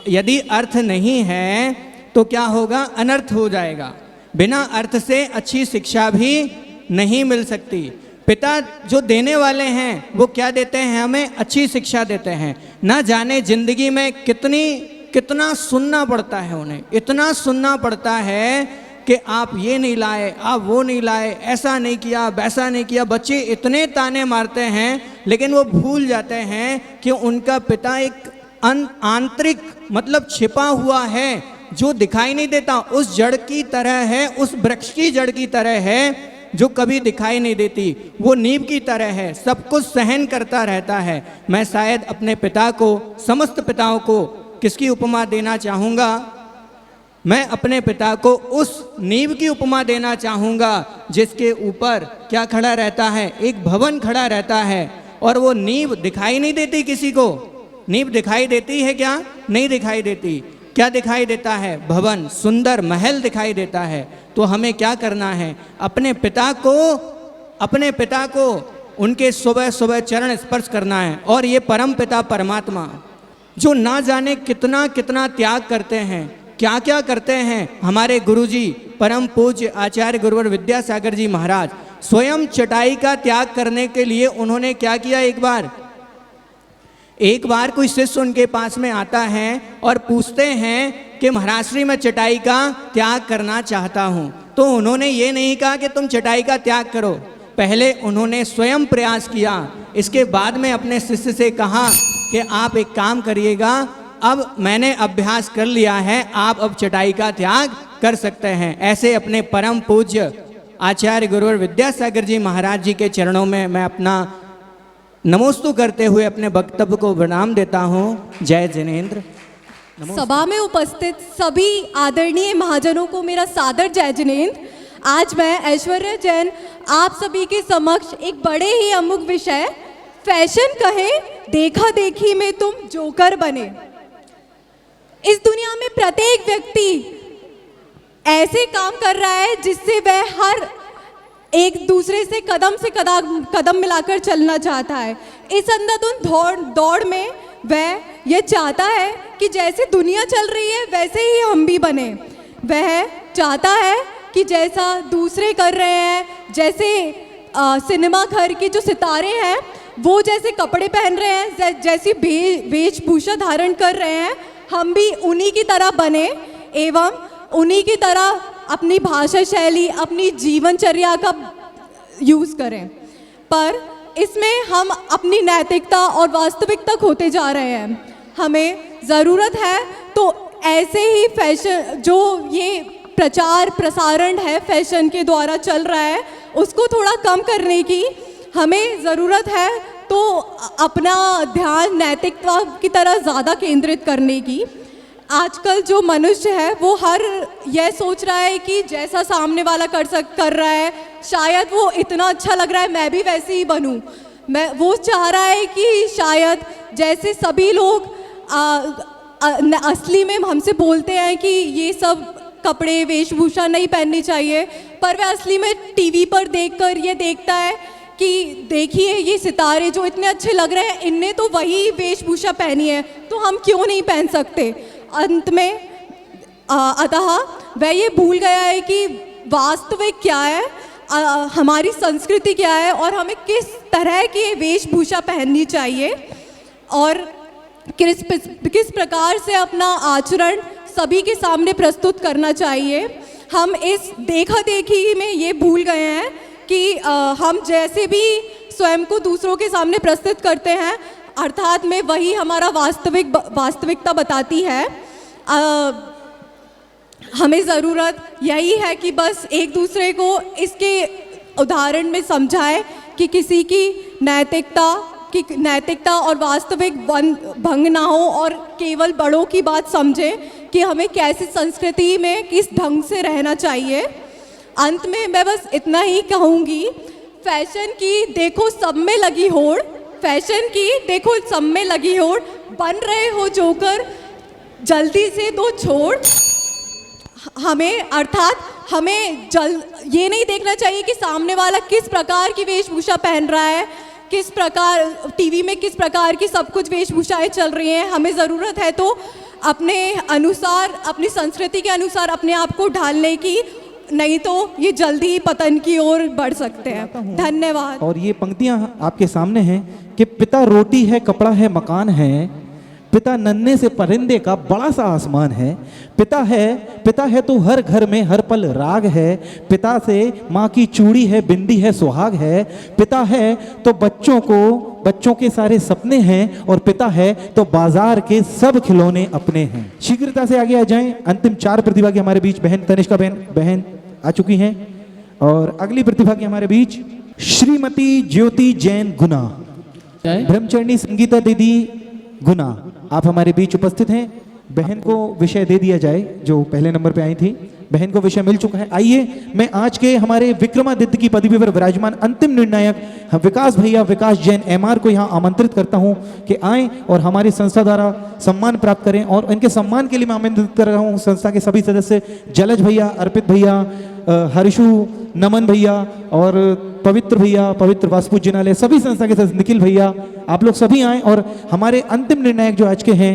यदि अर्थ नहीं है तो क्या होगा, अनर्थ हो जाएगा। बिना अर्थ से अच्छी शिक्षा भी नहीं मिल सकती। पिता जो देने वाले हैं वो क्या देते हैं, हमें अच्छी शिक्षा देते हैं। ना जाने जिंदगी में कितना सुनना पड़ता है उन्हें, इतना सुनना पड़ता है कि आप ये नहीं लाए, आप वो नहीं लाए, ऐसा नहीं किया, वैसा नहीं किया। बच्चे इतने ताने मारते हैं लेकिन वो भूल जाते हैं कि उनका पिता एक आंतरिक मतलब छिपा हुआ है, जो दिखाई नहीं देता, उस जड़ की तरह है, उस वृक्ष की जड़ की तरह है जो कभी दिखाई नहीं देती। वो नींव की तरह है, सब कुछ सहन करता रहता है। मैं शायद अपने पिता को, समस्त पिताओं को किसकी उपमा देना चाहूँगा? मैं अपने पिता को उस नींव की उपमा देना चाहूँगा जिसके ऊपर क्या खड़ा रहता है? एक भवन खड़ा रहता है, और वो नींव दिखाई नहीं देती किसी को। नींव दिखाई देती है क्या? नहीं दिखाई देती। क्या दिखाई देता है? भवन, सुंदर महल दिखाई देता है। तो हमें क्या करना है? अपने पिता को उनके सुबह सुबह चरण स्पर्श करना है। और ये परम पिता परमात्मा जो ना जाने कितना कितना त्याग करते हैं, क्या क्या करते हैं, हमारे गुरुजी परम पूज्य आचार्य गुरुवर विद्यासागर जी महाराज स्वयं चटाई का त्याग करने के लिए उन्होंने क्या किया? एक बार कोई शिष्य उनके पास में आता है और पूछते हैं कि महाराज श्री मैं चटाई का त्याग करना चाहता हूँ। तो उन्होंने ये नहीं कहा कि तुम चटाई का त्याग करो, पहले उन्होंने स्वयं प्रयास किया। इसके बाद में अपने शिष्य से कहा कि आप एक काम करिएगा, अब मैंने अभ्यास कर लिया है, आप अब चटाई का त्याग कर सकते हैं। ऐसे अपने परम पूज्य आचार्य गुरुवर विद्यासागर जी महाराज जी के चरणों में मैं अपना नमोस्तु करते हुए अपने वक्तव्य को प्रणाम देता हूँ। जय जिनेंद्र। सभा में उपस्थित सभी आदरणीय महाजनों को मेरा सादर जय जिनेंद्र। आज मैं ऐश्वर्या जैन आप सभी के समक्ष एक बड़े ही अमुक विषय, फैशन कहे देखा देखी में तुम जोकर बने। इस दुनिया में प्रत्येक व्यक्ति ऐसे काम कर रहा है जिससे वह हर एक दूसरे से कदम मिलाकर चलना चाहता है। इस अंधाधुंध दौड़ में वह यह चाहता है कि जैसे दुनिया चल रही है वैसे ही हम भी बने। वह चाहता है कि जैसा दूसरे कर रहे हैं, जैसे सिनेमा घर के जो सितारे हैं वो जैसे कपड़े पहन रहे हैं, जैसी वेशभूषा धारण कर रहे हैं, हम भी उन्हीं की तरह बने एवं उन्हीं की तरह अपनी भाषा शैली, अपनी जीवनचर्या का यूज़ करें। पर इसमें हम अपनी नैतिकता और वास्तविकता खोते जा रहे हैं। हमें ज़रूरत है तो ऐसे ही फैशन, जो ये प्रचार प्रसारण है फैशन के द्वारा चल रहा है, उसको थोड़ा कम करने की हमें ज़रूरत है। तो अपना ध्यान नैतिकता की तरह ज़्यादा केंद्रित करने की। आजकल जो मनुष्य है वो हर यह सोच रहा है कि जैसा सामने वाला कर रहा है, शायद वो इतना अच्छा लग रहा है, मैं भी वैसे ही बनूं। वो चाह रहा है कि शायद जैसे सभी लोग असली में हमसे बोलते हैं कि ये सब कपड़े वेशभूषा नहीं पहननी चाहिए, पर वह असली में टीवी पर देखकर ये देखता है कि देखिए ये सितारे जो इतने अच्छे लग रहे हैं, इनने तो वही वेशभूषा पहनी है, तो हम क्यों नहीं पहन सकते। अंत में अतः वह ये भूल गया है कि वास्तविक क्या है, हमारी संस्कृति क्या है और हमें किस तरह की वेशभूषा पहननी चाहिए और किस प्रकार से अपना आचरण सभी के सामने प्रस्तुत करना चाहिए। हम इस देखा देखी में ये भूल गए हैं कि हम जैसे भी स्वयं को दूसरों के सामने प्रस्तुत करते हैं, अर्थात में वही हमारा वास्तविकता बताती है। हमें ज़रूरत यही है कि बस एक दूसरे को इसके उदाहरण में समझाए कि किसी की नैतिकता और वास्तविक भंग ना हो और केवल बड़ों की बात समझें कि हमें कैसी संस्कृति में किस ढंग से रहना चाहिए। अंत में मैं बस इतना ही कहूँगी, फैशन की देखो सब में लगी होड़, फैशन की देखो सब में लगी होड़, बन रहे हो जोकर जल्दी से दो छोड़। हमें ये नहीं देखना चाहिए कि सामने वाला किस प्रकार की वेशभूषा पहन रहा है, किस प्रकार टीवी में किस प्रकार की सब कुछ वेशभूषाएं चल रही हैं। हमें ज़रूरत है तो अपने अनुसार, अपनी संस्कृति के अनुसार अपने आप को ढालने की, नहीं तो ये जल्दी ही पतन की ओर बढ़ सकते हैं। धन्यवाद। और ये पंक्तियां आपके सामने हैं कि पिता रोटी है, कपड़ा है, मकान है, पिता नन्हे से परिंदे का बड़ा सा आसमान है, पिता है तो हर घर में हर पल राग है, पिता से माँ की चूड़ी है, बिंदी है, सुहाग है, पिता है तो बच्चों को बच्चों के सारे सपने हैं और पिता है तो बाजार के सब खिलौने अपने हैं। शीघ्रता से आगे आ जाएं। अंतिम 4 प्रतिभागी हमारे बीच बहन तनिष्का बहन आ चुकी हैं और अगली प्रतिभागी हमारे बीच श्रीमती ज्योति जैन गुना, ब्रह्मचरणी संगीता दीदी गुना, आप हमारे बीच उपस्थित हैं। बहन को विषय दे दिया जाए जो पहले नंबर पे आई थी, बहन को विषय मिल चुका है। आइए मैं आज के हमारे विक्रमादित्य की पदवी पर विराजमान अंतिम निर्णायक विकास भैया विकास जैन एमआर को यहाँ आमंत्रित करता हूँ कि आएँ और हमारी संस्था द्वारा सम्मान प्राप्त करें। और इनके सम्मान के लिए मैं आमंत्रित कर रहा हूँ संस्था के सभी सदस्य जलज भैया, अर्पित भैया, हर्षु, नमन भैया और पवित्र भैया, पवित्र वास्तु जिनालय, सभी संस्था के सदस्य निखिल भैया, आप लोग सभी आए और हमारे अंतिम निर्णायक जो आज के हैं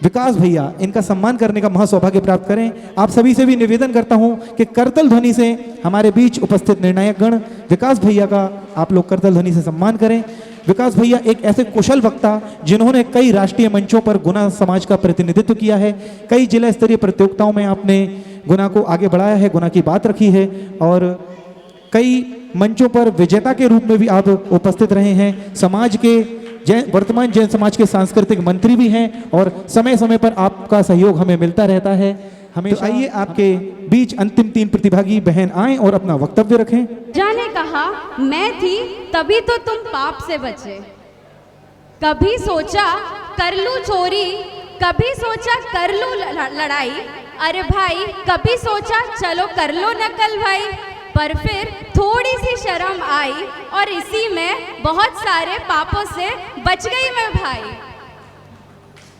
विकास भैया, इनका सम्मान करने का महासौभाग्य प्राप्त करें। आप सभी से भी निवेदन करता हूं कि करतल ध्वनि से हमारे बीच उपस्थित निर्णायक गण विकास भैया का आप लोग करतल ध्वनि से सम्मान करें। विकास भैया एक ऐसे कुशल वक्ता जिन्होंने कई राष्ट्रीय मंचों पर गुना समाज का प्रतिनिधित्व किया है, कई जिला स्तरीय प्रतियोगिताओं में आपने गुना को आगे बढ़ाया है, गुना की बात रखी है और कई मंचों पर विजेता के रूप में भी आप उपस्थित रहे हैं। समाज के वर्तमान जैन समाज के सांस्कृतिक मंत्री भी हैं और समय समय पर आपका सहयोग हमें मिलता रहता है हमें। तो आइए आपके बीच अंतिम 3 प्रतिभागी बहन आएं और अपना वक्तव्य रखें। जाने कहा मैं थी तभी तो तुम पाप से बचे, कभी सोचा कर लूं चोरी, कभी सोचा कर लूं लड़ाई, अरे भाई कभी सोचा चलो कर लो नकल भाई, पर फिर थोड़ी सी शर्म आई और इसी में बहुत सारे पापों से बच गई मैं भाई।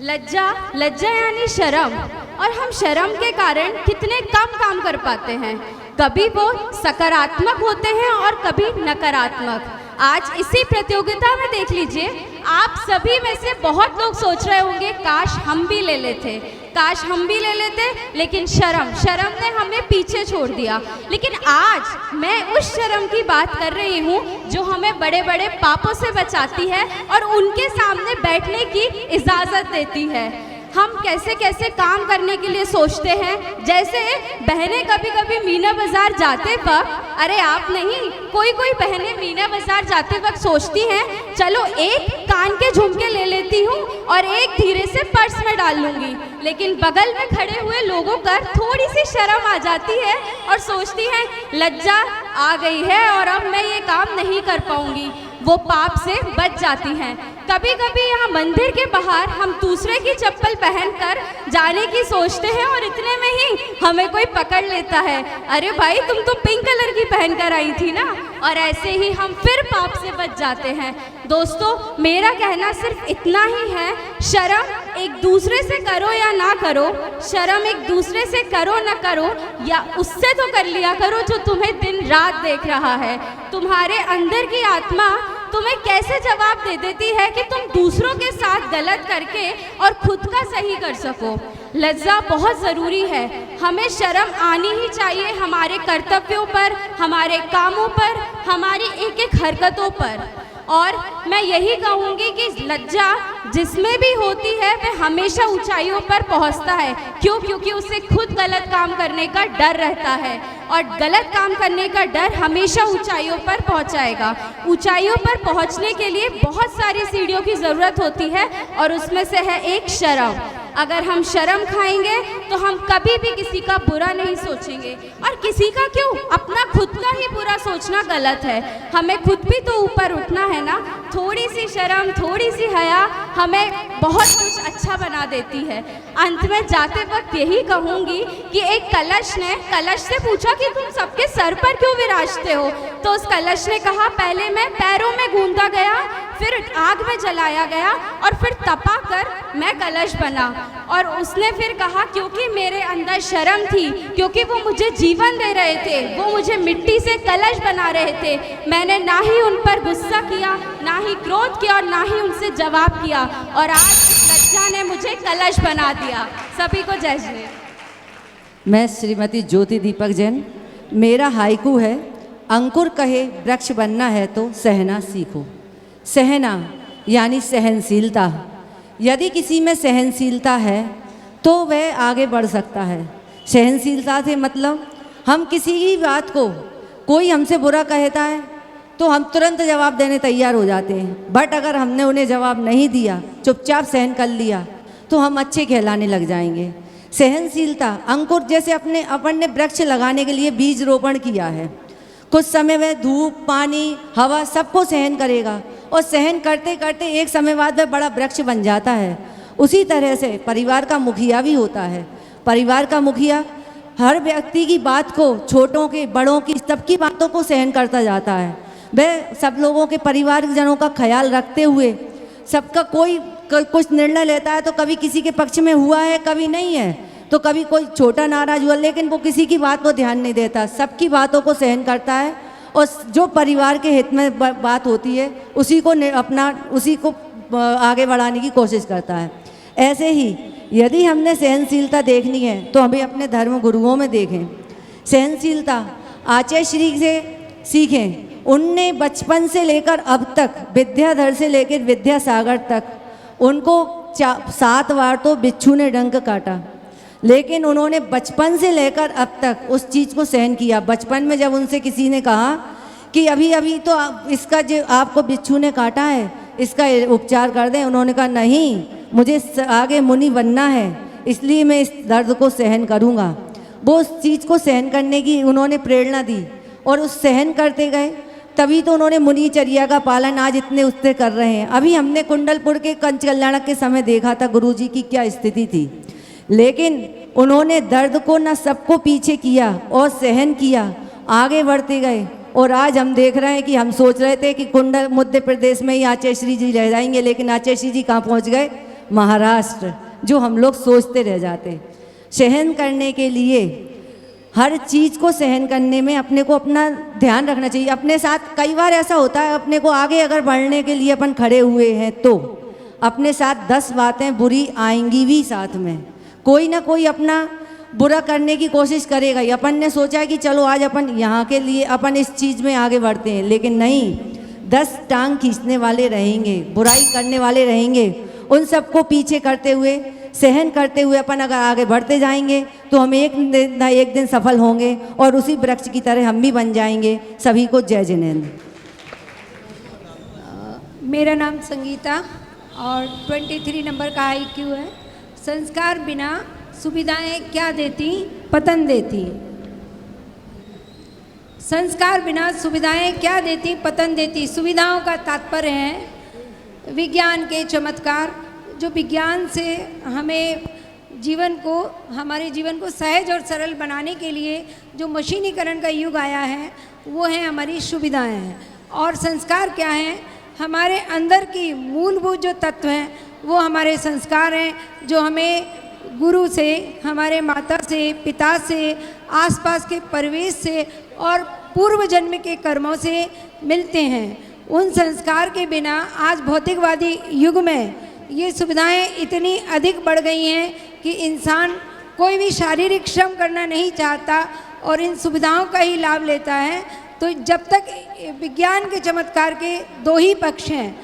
लज्जा यानी शर्म, और हम शर्म के कारण कितने कम काम कर पाते हैं, कभी वो सकारात्मक होते हैं और कभी नकारात्मक। आज इसी प्रतियोगिता में देख लीजिए, आप सभी में से बहुत लोग सोच रहे होंगे काश हम भी ले लेते, काश हम भी ले लेते, लेकिन शर्म ने हमें पीछे छोड़ दिया। लेकिन आज मैं उस शर्म की बात कर रही हूँ जो हमें बड़े बड़े पापों से बचाती है और उनके सामने बैठने की इजाज़त देती है। हम कैसे कैसे काम करने के लिए सोचते हैं, जैसे बहनें कभी कभी मीना बाजार जाते वक्त, अरे आप नहीं, कोई बहनें मीना बाजार जाते वक्त सोचती हैं चलो एक कान के झुमके ले लेती हूँ और एक धीरे से पर्स में डाल लूँगी, लेकिन बगल में खड़े हुए लोगों पर थोड़ी सी शर्म आ जाती है और सोचती हैं लज्जा आ गई है और अब मैं ये काम नहीं कर पाऊँगी, वो पाप से बच जाती हैं। कभी कभी यहाँ मंदिर के बाहर हम दूसरे की चप्पल पहनकर जाने की सोचते हैं और इतने में ही हमें कोई पकड़ लेता है, अरे भाई तुम तो पिंक कलर की पहनकर आई थी ना, और ऐसे ही हम फिर पाप से बच जाते हैं। दोस्तों मेरा कहना सिर्फ इतना ही है, शर्म एक दूसरे से करो या ना करो, शर्म एक दूसरे से करो ना करो, या उससे तो कर लिया करो जो तुम्हें दिन रात देख रहा है। तुम्हारे अंदर की आत्मा तुम्हें कैसे जवाब दे देती है कि तुम दूसरों के साथ गलत करके और खुद का सही कर सको। लज्जा बहुत ज़रूरी है, हमें शर्म आनी ही चाहिए हमारे कर्तव्यों पर, हमारे कामों पर, हमारी एक एक हरकतों पर। और मैं यही कहूँगी कि लज्जा जिसमें भी होती है वह हमेशा ऊंचाइयों पर पहुँचता है। क्यों? क्योंकि उसे खुद गलत काम करने का डर रहता है और गलत काम करने का डर हमेशा ऊंचाइयों पर पहुँचाएगा। ऊंचाइयों पर पहुँचने के लिए बहुत सारी सीढ़ियों की ज़रूरत होती है और उसमें से है एक शर्म। अगर हम शर्म खाएंगे तो हम कभी भी किसी का बुरा नहीं सोचेंगे, और किसी का क्यों, अपना खुद का ही बुरा सोचना गलत है। हमें खुद भी तो ऊपर उठना है ना। थोड़ी सी शर्म, थोड़ी सी हया हमें बहुत कुछ अच्छा बना देती है। अंत में जाते वक्त यही कहूँगी कि एक कलश ने कलश से पूछा कि तुम सबके सर पर क्यों विराजते हो, तो उस कलश ने कहा पहले मैं पैरों में गूंदा गया, फिर आग में जलाया गया और फिर तपा कर मैं कलश बना। और उसने फिर कहा क्योंकि मेरे अंदर शर्म थी, क्योंकि वो मुझे जीवन दे रहे थे, वो मुझे मिट्टी से कलश बना रहे थे, मैंने ना ही उन पर गुस्सा किया, ना ही क्रोध किया और ना ही उनसे जवाब किया, और आज लज्जा ने मुझे कलश बना दिया। सभी को जय जय। मैं श्रीमती ज्योति दीपक जैन, मेरा हाइकू है, अंकुर कहे वृक्ष बनना है तो सहना सीखो। सहना यानी सहनशीलता। यदि किसी में सहनशीलता है तो वह आगे बढ़ सकता है। सहनशीलता से मतलब हम किसी भी बात को, कोई हमसे बुरा कहता है तो हम तुरंत जवाब देने तैयार हो जाते हैं। बट अगर हमने उन्हें जवाब नहीं दिया, चुपचाप सहन कर लिया, तो हम अच्छे कहलाने लग जाएंगे। सहनशीलता, अंकुर जैसे अपन ने वृक्ष लगाने के लिए बीज रोपण किया है, कुछ समय वह धूप, पानी, हवा सबको सहन करेगा और सहन करते करते एक समय बाद वह बड़ा वृक्ष बन जाता है। उसी तरह से परिवार का मुखिया भी होता है। परिवार का मुखिया हर व्यक्ति की बात को, छोटों के, बड़ों की, सबकी बातों को सहन करता जाता है। वह सब लोगों के, परिवारजनों का ख्याल रखते हुए सबका कोई कुछ निर्णय लेता है तो कभी किसी के पक्ष में हुआ है, कभी नहीं है, तो कभी कोई छोटा नाराज हुआ, लेकिन वो किसी की बात को ध्यान नहीं देता, सबकी बातों को सहन करता है और जो परिवार के हित में बात होती है उसी को आगे बढ़ाने की कोशिश करता है। ऐसे ही यदि हमने सहनशीलता देखनी है तो हमें अपने धर्म गुरुओं में देखें। सहनशीलता आचार्य श्री से सीखें। उनने बचपन से लेकर अब तक, विद्याधर से लेकर विद्यासागर तक, उनको 7 बार तो बिच्छू ने डंक काटा, लेकिन उन्होंने बचपन से लेकर अब तक उस चीज़ को सहन किया। बचपन में जब उनसे किसी ने कहा कि अभी अभी तो इसका जो आपको बिच्छू ने काटा है, इसका उपचार कर दें, उन्होंने कहा नहीं, मुझे आगे मुनि बनना है, इसलिए मैं इस दर्द को सहन करूँगा। वो उस चीज़ को सहन करने की उन्होंने प्रेरणा दी और उस सहन करते गए, तभी तो उन्होंने मुनिचर्या का पालन आज इतने उससे कर रहे हैं। अभी हमने कुंडलपुर के कंच कल्याणक के समय देखा था गुरुजी की क्या स्थिति थी, लेकिन उन्होंने दर्द को न सबको पीछे किया और सहन किया, आगे बढ़ते गए। और आज हम देख रहे हैं कि हम सोच रहे थे कि कुंडल मध्य प्रदेश में ही आचार्य श्री जी रह जाएंगे, लेकिन आचार्य श्री जी कहाँ पहुँच गए? महाराष्ट्र, जो हम लोग सोचते रह जाते। सहन करने के लिए, हर चीज़ को सहन करने में अपने को अपना ध्यान रखना चाहिए। अपने साथ कई बार ऐसा होता है, अपने को आगे अगर बढ़ने के लिए अपन खड़े हुए हैं तो अपने साथ 10 बातें बुरी आएंगी भी साथ में। कोई ना कोई अपना बुरा करने की कोशिश करेगा ही। अपन ने सोचा कि चलो आज अपन यहाँ के लिए अपन इस चीज़ में आगे बढ़ते हैं, लेकिन नहीं, 10 टांग खींचने वाले रहेंगे, बुराई करने वाले रहेंगे। उन सबको पीछे करते हुए, सहन करते हुए अपन अगर आगे बढ़ते जाएंगे तो हम एक दिन सफल होंगे और उसी वृक्ष की तरह हम भी बन जाएंगे। सभी को जय जिनेंद्र। मेरा नाम संगीता और 23 नंबर का IQ है। संस्कार बिना सुविधाएं क्या देती, पतन देती। संस्कार बिना सुविधाएं क्या देती, पतन देती। सुविधाओं का तात्पर्य है विज्ञान के चमत्कार, जो विज्ञान से हमें हमारे जीवन को सहज और सरल बनाने के लिए जो मशीनीकरण का युग आया है, वो है हमारी सुविधाएं हैं। और संस्कार क्या हैं? हमारे अंदर की मूलभूत जो तत्व हैं वो हमारे संस्कार हैं, जो हमें गुरु से, हमारे माता से, पिता से, आसपास के परिवेश से और पूर्व जन्म के कर्मों से मिलते हैं। उन संस्कार के बिना आज भौतिकवादी युग में ये सुविधाएं इतनी अधिक बढ़ गई हैं कि इंसान कोई भी शारीरिक श्रम करना नहीं चाहता और इन सुविधाओं का ही लाभ लेता है। तो जब तक विज्ञान के चमत्कार के 2 ही पक्ष हैं,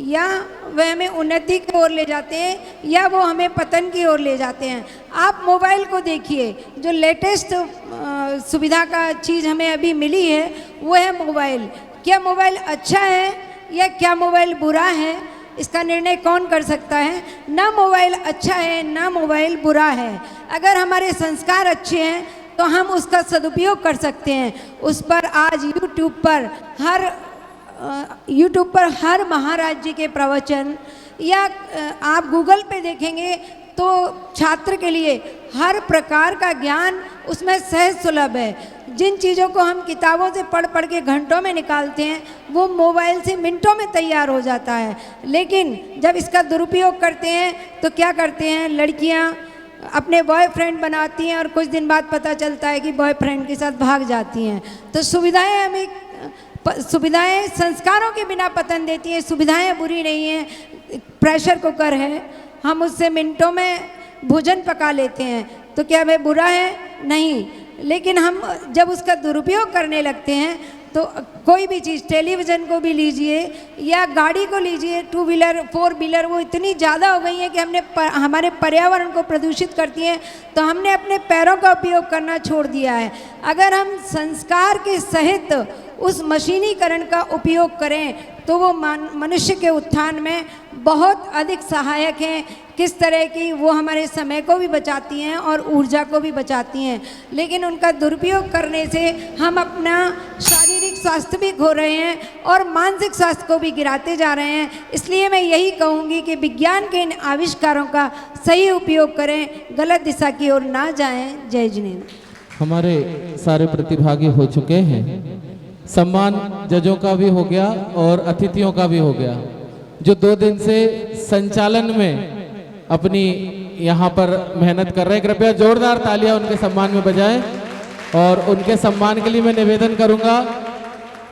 या वह हमें उन्नति की ओर ले जाते हैं या वो हमें पतन की ओर ले जाते हैं। आप मोबाइल को देखिए, जो लेटेस्ट सुविधा का चीज़ हमें अभी मिली है वो है मोबाइल। क्या मोबाइल अच्छा है या क्या मोबाइल बुरा है, इसका निर्णय कौन कर सकता है? ना मोबाइल अच्छा है ना मोबाइल बुरा है। अगर हमारे संस्कार अच्छे हैं तो हम उसका सदुपयोग कर सकते हैं। उस पर आज यूट्यूब पर हर महाराज जी के प्रवचन, या आप गूगल पे देखेंगे तो छात्र के लिए हर प्रकार का ज्ञान उसमें सहज सुलभ है। जिन चीज़ों को हम किताबों से पढ़ के घंटों में निकालते हैं वो मोबाइल से मिनटों में तैयार हो जाता है। लेकिन जब इसका दुरुपयोग करते हैं तो क्या करते हैं, लड़कियां अपने बॉयफ्रेंड बनाती हैं और कुछ दिन बाद पता चलता है कि बॉयफ्रेंड के साथ भाग जाती हैं। तो सुविधाएं संस्कारों के बिना पतन देती हैं। सुविधाएं बुरी नहीं हैं। प्रेशर कुकर है, हम उससे मिनटों में भोजन पका लेते हैं, तो क्या वह बुरा है? नहीं। लेकिन हम जब उसका दुरुपयोग करने लगते हैं तो कोई भी चीज़, टेलीविज़न को भी लीजिए या गाड़ी को लीजिए, 2 व्हीलर 4 व्हीलर, वो इतनी ज़्यादा हो गई हैं कि हमारे पर्यावरण को प्रदूषित करती हैं। तो हमने अपने पैरों का उपयोग करना छोड़ दिया है। अगर हम संस्कार के सहित उस मशीनीकरण का उपयोग करें तो वो मनुष्य के उत्थान में बहुत अधिक सहायक हैं। किस तरह की वो हमारे समय को भी बचाती हैं और ऊर्जा को भी बचाती हैं, लेकिन उनका दुरुपयोग करने से हम अपना शारीरिक स्वास्थ्य भी खो रहे हैं और मानसिक स्वास्थ्य को भी गिराते जा रहे हैं। इसलिए मैं यही कहूँगी कि विज्ञान के इन आविष्कारों का सही उपयोग करें, गलत दिशा की ओर ना जाएं। जय जिनेन्द्र। हमारे सारे प्रतिभागी हो चुके हैं, सम्मान जजों का भी हो गया और अतिथियों का भी हो गया, जो 2 दिन से संचालन में अपनी यहाँ पर मेहनत कर रहे हैं। कृपया जोरदार तालियां उनके सम्मान में बजाएं। और उनके सम्मान के लिए मैं निवेदन करूंगा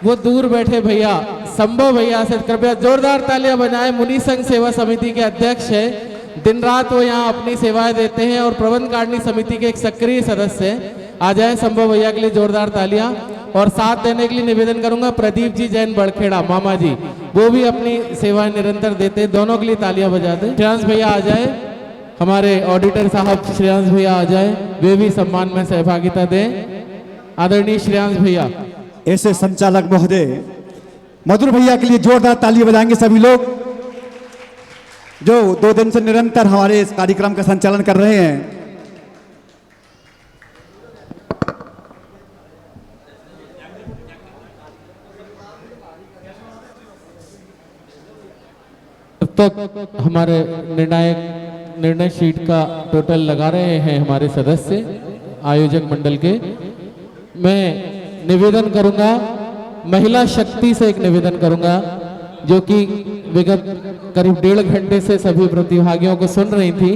वो दूर बैठे भैया, संभव भैया से कृपया जोरदार तालियां बजाएं। मुनि संघ सेवा समिति के अध्यक्ष है, दिन रात वो यहाँ अपनी सेवाएं देते हैं और प्रबंध कारिणी समिति के एक सक्रिय सदस्य हैं। आ जाए संभव भैया के लिए जोरदार तालियां। और साथ देने के लिए निवेदन करूंगा प्रदीप जी जैन बड़खेड़ा मामा जी, वो भी अपनी सेवाएं निरंतर देते हैं, दोनों के लिए तालियां बजा दें। श्रेयांश भैया आ जाए, हमारे ऑडिटर साहब श्रेयांश भैया आ जाए, वे भी सम्मान में सहभागिता दें। आदरणीय श्रेयांश भैया। ऐसे संचालक महोदय मधुर भैया के लिए जोरदार ताली बजाएंगे सभी लोग, जो 2 दिन से निरंतर हमारे इस कार्यक्रम का संचालन कर रहे हैं। तक हमारे निर्णय शीट का टोटल लगा रहे हैं हमारे सदस्य आयोजक मंडल के। मैं निवेदन करूंगा, महिला शक्ति से एक निवेदन करूंगा, जो कि विगत करीब 1.5 घंटे से सभी प्रतिभागियों को सुन रही थी।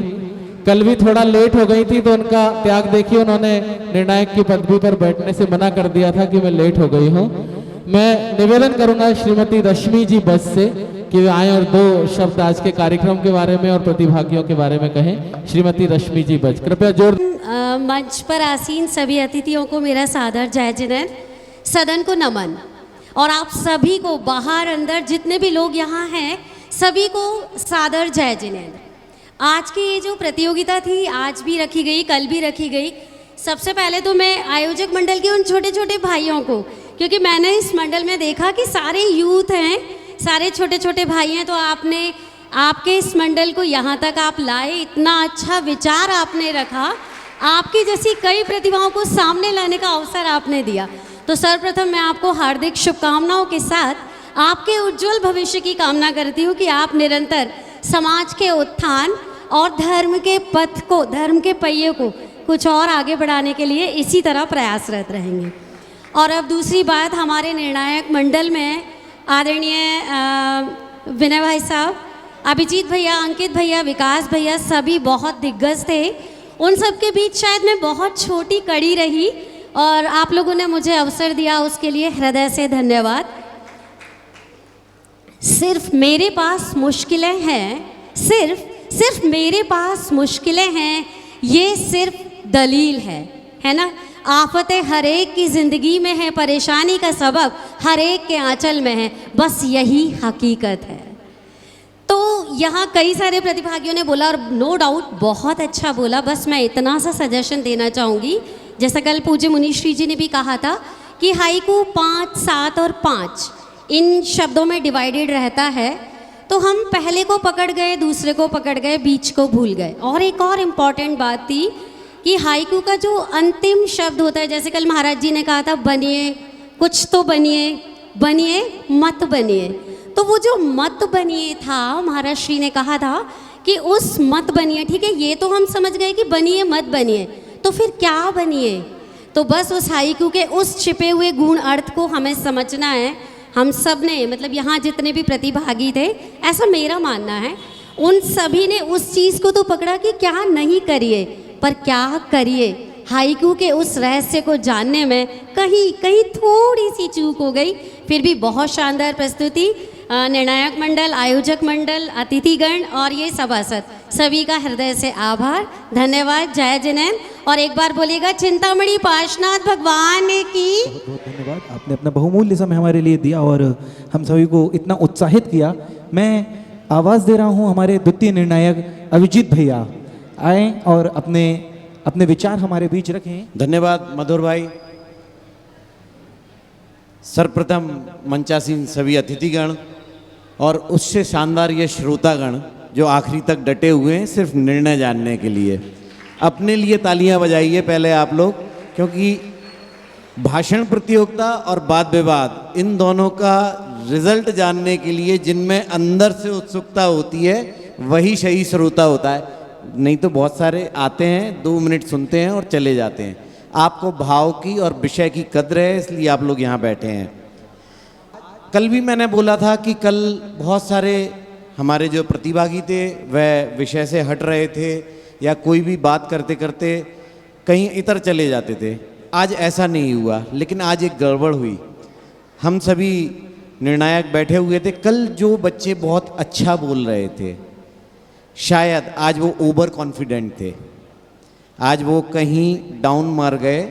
कल भी थोड़ा लेट हो गई थी तो उनका त्याग देखिए, उन्होंने निर्णायक की पदवी पर बैठने से मना कर दिया था कि मैं लेट हो गई हूँ। मैं निवेदन करूंगा श्रीमती रश्मि जी बस से कि वे आए और 2 शब्द आज के कार्यक्रम के बारे में और प्रतिभागियों के बारे में कहें। श्रीमती रश्मि जी बज, कृपया जोर। मंच पर आसीन सभी अतिथियों को मेरा सादर जय जिनेन्द्र, सदन को नमन, और आप सभी को बाहर अंदर जितने भी लोग यहाँ हैं सभी को सादर जय जिनेन्द्र। आज की ये जो प्रतियोगिता थी आज भी रखी गई, कल भी रखी गई। सबसे पहले तो मैं आयोजक मंडल के उन छोटे छोटे भाइयों को, क्योंकि मैंने इस मंडल में देखा कि सारे यूथ हैं, सारे छोटे छोटे भाई हैं, तो आपके इस मंडल को यहाँ तक आप लाए, इतना अच्छा विचार आपने रखा, आपकी जैसी कई प्रतिभाओं को सामने लाने का अवसर आपने दिया। तो सर्वप्रथम मैं आपको हार्दिक शुभकामनाओं के साथ आपके उज्जवल भविष्य की कामना करती हूँ कि आप निरंतर समाज के उत्थान और धर्म के पथ को, धर्म के पहिए को कुछ और आगे बढ़ाने के लिए इसी तरह प्रयासरत रहेंगे। और अब दूसरी बात, हमारे निर्णायक मंडल में आदरणीय विनय भाई साहब, अभिजीत भैया, अंकित भैया, विकास भैया, सभी बहुत दिग्गज थे। उन सब के बीच शायद मैं बहुत छोटी कड़ी रही और आप लोगों ने मुझे अवसर दिया, उसके लिए हृदय से धन्यवाद। सिर्फ मेरे पास मुश्किलें हैं, सिर्फ मेरे पास मुश्किलें हैं, ये सिर्फ दलील है ना। आफतें हर एक की ज़िंदगी में है, परेशानी का सबब हर एक के आंचल में है, बस यही हकीकत है। तो यहाँ कई सारे प्रतिभागियों ने बोला और नो डाउट बहुत अच्छा बोला। बस मैं इतना सा सजेशन देना चाहूँगी, जैसा कल पूज्य मुनीश्री जी ने भी कहा था कि हाइकू 5, 7 और 5 इन शब्दों में डिवाइडेड रहता है। तो हम पहले को पकड़ गए, दूसरे को पकड़ गए, बीच को भूल गए। और एक और इम्पॉर्टेंट बात थी कि हाइकू का जो अंतिम शब्द होता है, जैसे कल महाराज जी ने कहा था बनिए, कुछ तो बनिए, बनिए मत बनिए। तो वो जो मत बनिए था, महाराज श्री ने कहा था कि उस मत बनिए, ठीक है, ये तो हम समझ गए कि बनिए मत बनिए, तो फिर क्या बनिए? तो बस उस हाइकू के उस छिपे हुए गुण अर्थ को हमें समझना है। हम सब ने, मतलब यहाँ जितने भी प्रतिभागी थे, ऐसा मेरा मानना है, उन सभी ने उस चीज़ को तो पकड़ा कि क्या नहीं करिए पर क्या करिए। हाइकू के उस रहस्य को जानने में कहीं थोड़ी सी चूक हो गई। फिर भी बहुत शानदार प्रस्तुति, निर्णायक मंडल, आयोजक मंडल, अतिथिगण और ये सभासद, सभी का हृदय से आभार, धन्यवाद। जय जिनेन्द्र। और एक बार बोलिएगा चिंतामणि पार्श्वनाथ भगवान की। बहुत बहुत धन्यवाद, आपने अपना बहुमूल्य समय हमारे लिए दिया और हम सभी को इतना उत्साहित किया। मैं आवाज़ दे रहा हूँ हमारे द्वितीय निर्णायक अभिजीत भैया आए और अपने विचार हमारे बीच रखें। धन्यवाद मधुर भाई। सर्वप्रथम मंचासीन सभी अतिथिगण और उससे शानदार ये श्रोतागण जो आखिरी तक डटे हुए हैं सिर्फ निर्णय जानने के लिए, अपने लिए तालियां बजाइए पहले आप लोग, क्योंकि भाषण प्रतियोगिता और वाद विवाद इन दोनों का रिजल्ट जानने के लिए जिनमें अंदर से उत्सुकता होती है वही सही श्रोता होता है। नहीं तो बहुत सारे आते हैं, 2 मिनट सुनते हैं और चले जाते हैं। आपको भाव की और विषय की कद्र है, इसलिए आप लोग यहाँ बैठे हैं। कल भी मैंने बोला था कि कल बहुत सारे हमारे जो प्रतिभागी थे वह विषय से हट रहे थे या कोई भी बात करते करते कहीं इतर चले जाते थे। आज ऐसा नहीं हुआ, लेकिन आज एक गड़बड़ हुई। हम सभी निर्णायक बैठे हुए थे। कल जो बच्चे बहुत अच्छा बोल रहे थे, शायद आज वो ओवर कॉन्फिडेंट थे, आज वो कहीं डाउन मार गए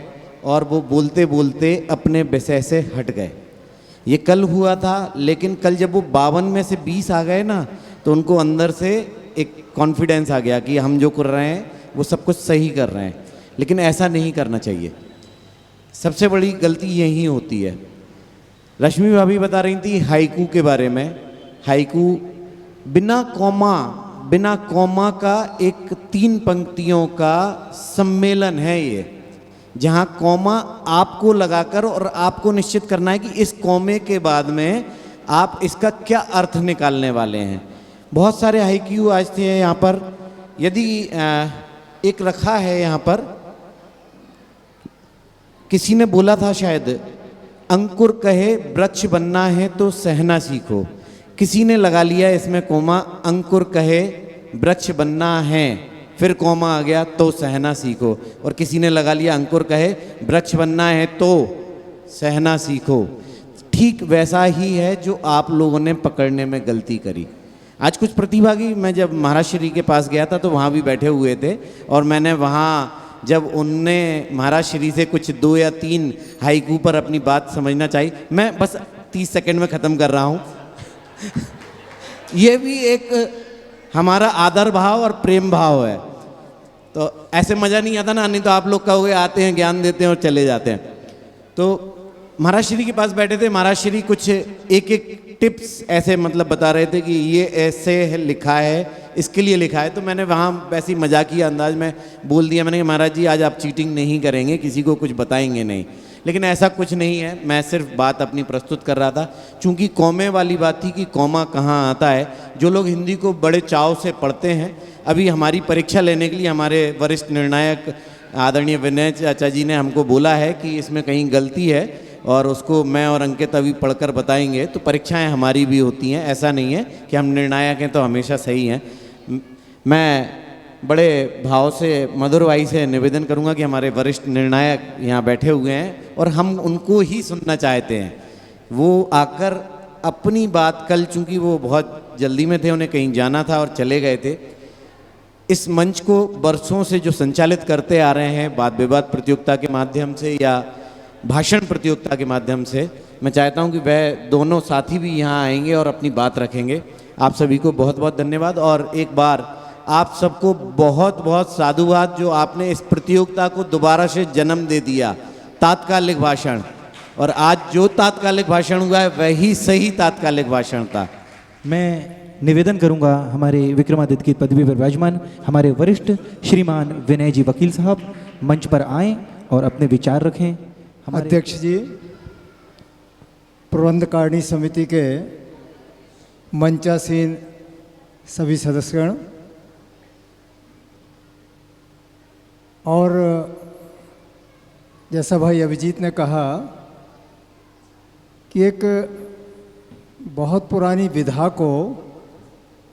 और वो बोलते बोलते अपने विषय से हट गए। ये कल हुआ था, लेकिन कल जब वो 52 में से 20 आ गए ना, तो उनको अंदर से एक कॉन्फिडेंस आ गया कि हम जो कर रहे हैं वो सब कुछ सही कर रहे हैं। लेकिन ऐसा नहीं करना चाहिए, सबसे बड़ी गलती यही होती है। रश्मि भाभी बता रही थी हाइकू के बारे में। हाइकू बिना कॉमा का एक 3 पंक्तियों का सम्मेलन है ये, जहाँ कॉमा आपको लगाकर और आपको निश्चित करना है कि इस कॉमे के बाद में आप इसका क्या अर्थ निकालने वाले हैं। बहुत सारे हाइक्यू आज थे यहाँ पर। यदि एक रखा है यहाँ पर, किसी ने बोला था शायद, अंकुर कहे वृक्ष बनना है तो सहना सीखो। किसी ने लगा लिया इसमें कोमा, अंकुर कहे वृक्ष बनना है, फिर कोमा आ गया तो सहना सीखो। और किसी ने लगा लिया अंकुर कहे वृक्ष बनना है तो सहना सीखो। ठीक वैसा ही है जो आप लोगों ने पकड़ने में गलती करी। आज कुछ प्रतिभागी, मैं जब महाराज श्री के पास गया था तो वहाँ भी बैठे हुए थे, और मैंने वहाँ जब उनने महाराज श्री से कुछ 2 या 3 हाइकू पर अपनी बात समझना चाहिए, मैं बस 30 सेकंड में ख़त्म कर रहा हूँ। ये भी एक हमारा आदर भाव और प्रेम भाव है। तो ऐसे मज़ा नहीं आता ना, नहीं तो आप लोग कहोगे आते हैं ज्ञान देते हैं और चले जाते हैं। तो महाराज श्री के पास बैठे थे, महाराज श्री कुछ एक टिप्स ऐसे मतलब बता रहे थे कि ये ऐसे लिखा है, इसके लिए लिखा है। तो मैंने वहाँ वैसी मजाकिया अंदाज में बोल दिया, मैंने कहा महाराज जी आज आप चीटिंग नहीं करेंगे, किसी को कुछ बताएंगे नहीं। लेकिन ऐसा कुछ नहीं है, मैं सिर्फ बात अपनी प्रस्तुत कर रहा था। चूँकि कॉमे वाली बात थी कि कॉमा कहाँ आता है। जो लोग हिंदी को बड़े चाव से पढ़ते हैं, अभी हमारी परीक्षा लेने के लिए हमारे वरिष्ठ निर्णायक आदरणीय विनय चाचा जी ने हमको बोला है कि इसमें कहीं गलती है, और उसको मैं और अंकित अभी पढ़कर बताएंगे। तो परीक्षाएं हमारी भी होती हैं, ऐसा नहीं है कि हम निर्णायक हैं तो हमेशा सही हैं। मैं बड़े भाव से, मधुर वाई से निवेदन करूंगा कि हमारे वरिष्ठ निर्णायक यहाँ बैठे हुए हैं और हम उनको ही सुनना चाहते हैं। वो आकर अपनी बात, कल चूँकि वो बहुत जल्दी में थे, उन्हें कहीं जाना था और चले गए थे। इस मंच को बरसों से जो संचालित करते आ रहे हैं, वाद विवाद प्रतियोगिता के माध्यम से या भाषण प्रतियोगिता के माध्यम से, मैं चाहता हूं कि वह दोनों साथी भी यहां आएंगे और अपनी बात रखेंगे। आप सभी को बहुत बहुत धन्यवाद, और एक बार आप सबको बहुत बहुत साधुवाद जो आपने इस प्रतियोगिता को दोबारा से जन्म दे दिया। तात्कालिक भाषण, और आज जो तात्कालिक भाषण हुआ है वही सही तात्कालिक भाषण था। मैं निवेदन करूंगा हमारे विक्रमादित्य की पदवी पर विराजमान हमारे वरिष्ठ श्रीमान विनय जी वकील साहब मंच पर आएं और अपने विचार रखें। अध्यक्ष जी, प्रबंधकारिणी समिति के मंचासीन सभी सदस्यगण और जैसा भाई अभिजीत ने कहा कि एक बहुत पुरानी विधा को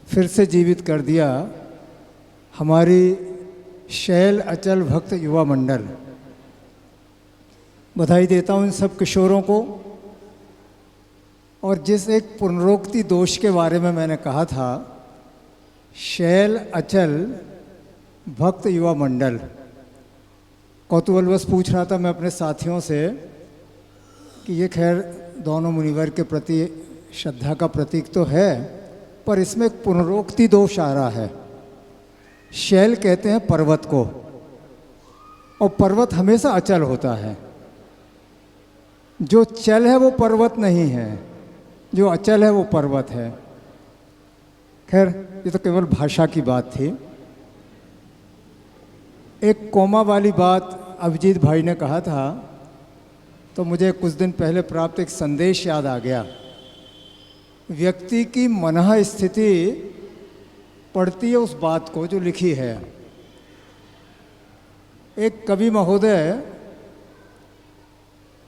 फिर से जीवित कर दिया हमारी शैल अचल भक्त युवा मंडल। बधाई देता हूँ इन सब किशोरों को। और जिस एक पुनरोक्ति दोष के बारे में मैंने कहा था, शैल अचल भक्त युवा मंडल, कौतूहलवश पूछ रहा था मैं अपने साथियों से कि ये खैर दोनों मुनिवर के प्रति श्रद्धा का प्रतीक तो है, पर इसमें एक पुनरोक्ति दोष आ रहा है। शैल कहते हैं पर्वत को, और पर्वत हमेशा अचल होता है। जो चल है वो पर्वत नहीं है, जो अचल है वो पर्वत है। खैर ये तो केवल भाषा की बात थी। एक कोमा वाली बात अभिजीत भाई ने कहा था, तो मुझे कुछ दिन पहले प्राप्त एक संदेश याद आ गया। व्यक्ति की मनः स्थिति पड़ती है उस बात को जो लिखी है। एक कवि महोदय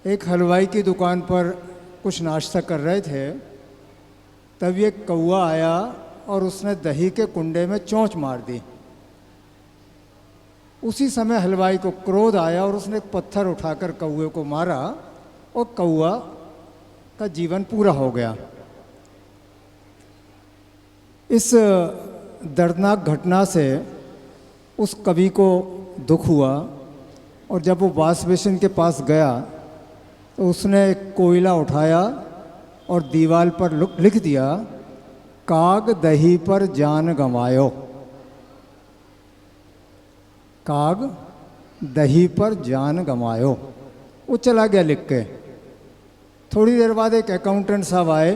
एक हलवाई की दुकान पर कुछ नाश्ता कर रहे थे, तब एक कौवा आया और उसने दही के कुंडे में चोंच मार दी। उसी समय हलवाई को क्रोध आया और उसने एक पत्थर उठाकर कौवे को मारा और कौवा का जीवन पूरा हो गया। इस दर्दनाक घटना से उस कवि को दुख हुआ और जब वो वाश बेसिन के पास गया तो उसने एक कोयला उठाया और दीवार पर लिख दिया, काग दही पर जान गंवायो। काग दही पर जान गंवायो। वो चला गया लिख के। थोड़ी देर बाद एक अकाउंटेंट साहब आए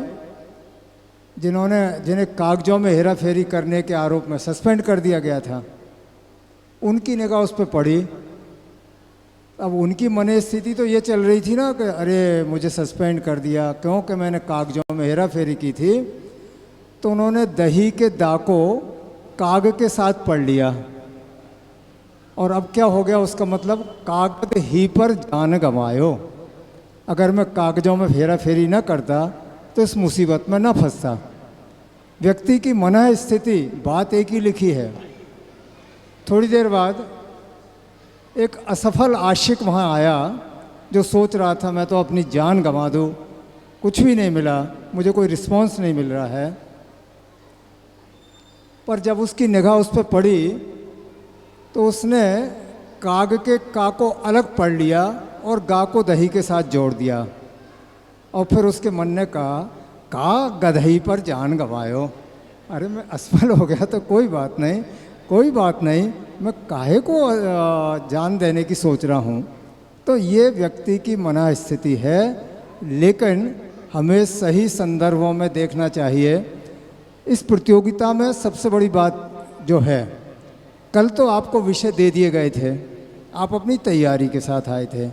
जिन्हें कागजों में हेरा फेरी करने के आरोप में सस्पेंड कर दिया गया था। उनकी निगाह उस पर पड़ी। अब उनकी मन स्थिति तो ये चल रही थी ना कि अरे मुझे सस्पेंड कर दिया क्योंकि मैंने कागजों में हेरा फेरी की थी। तो उन्होंने दही के दा को काग के साथ पढ़ लिया और अब क्या हो गया उसका मतलब, कागज ही पर जान गंवायो। अगर मैं कागजों में हेरा फेरी न करता तो इस मुसीबत में न फंसता। व्यक्ति की मनः स्थिति, बात एक ही लिखी है। थोड़ी देर बाद एक असफल आशिक वहाँ आया जो सोच रहा था मैं तो अपनी जान गंवा दूँ, कुछ भी नहीं मिला, मुझे कोई रिस्पॉन्स नहीं मिल रहा है। पर जब उसकी निगाह उस पर पड़ी तो उसने काग के का को अलग पढ़ लिया और गा को दही के साथ जोड़ दिया और फिर उसके मन ने कहा, का गदही पर जान गंवायो। अरे मैं असफल हो गया तो कोई बात नहीं, कोई बात नहीं, मैं काहे को जान देने की सोच रहा हूँ। तो ये व्यक्ति की मनः स्थिति है, लेकिन हमें सही संदर्भों में देखना चाहिए। इस प्रतियोगिता में सबसे बड़ी बात जो है, कल तो आपको विषय दे दिए गए थे, आप अपनी तैयारी के साथ आए थे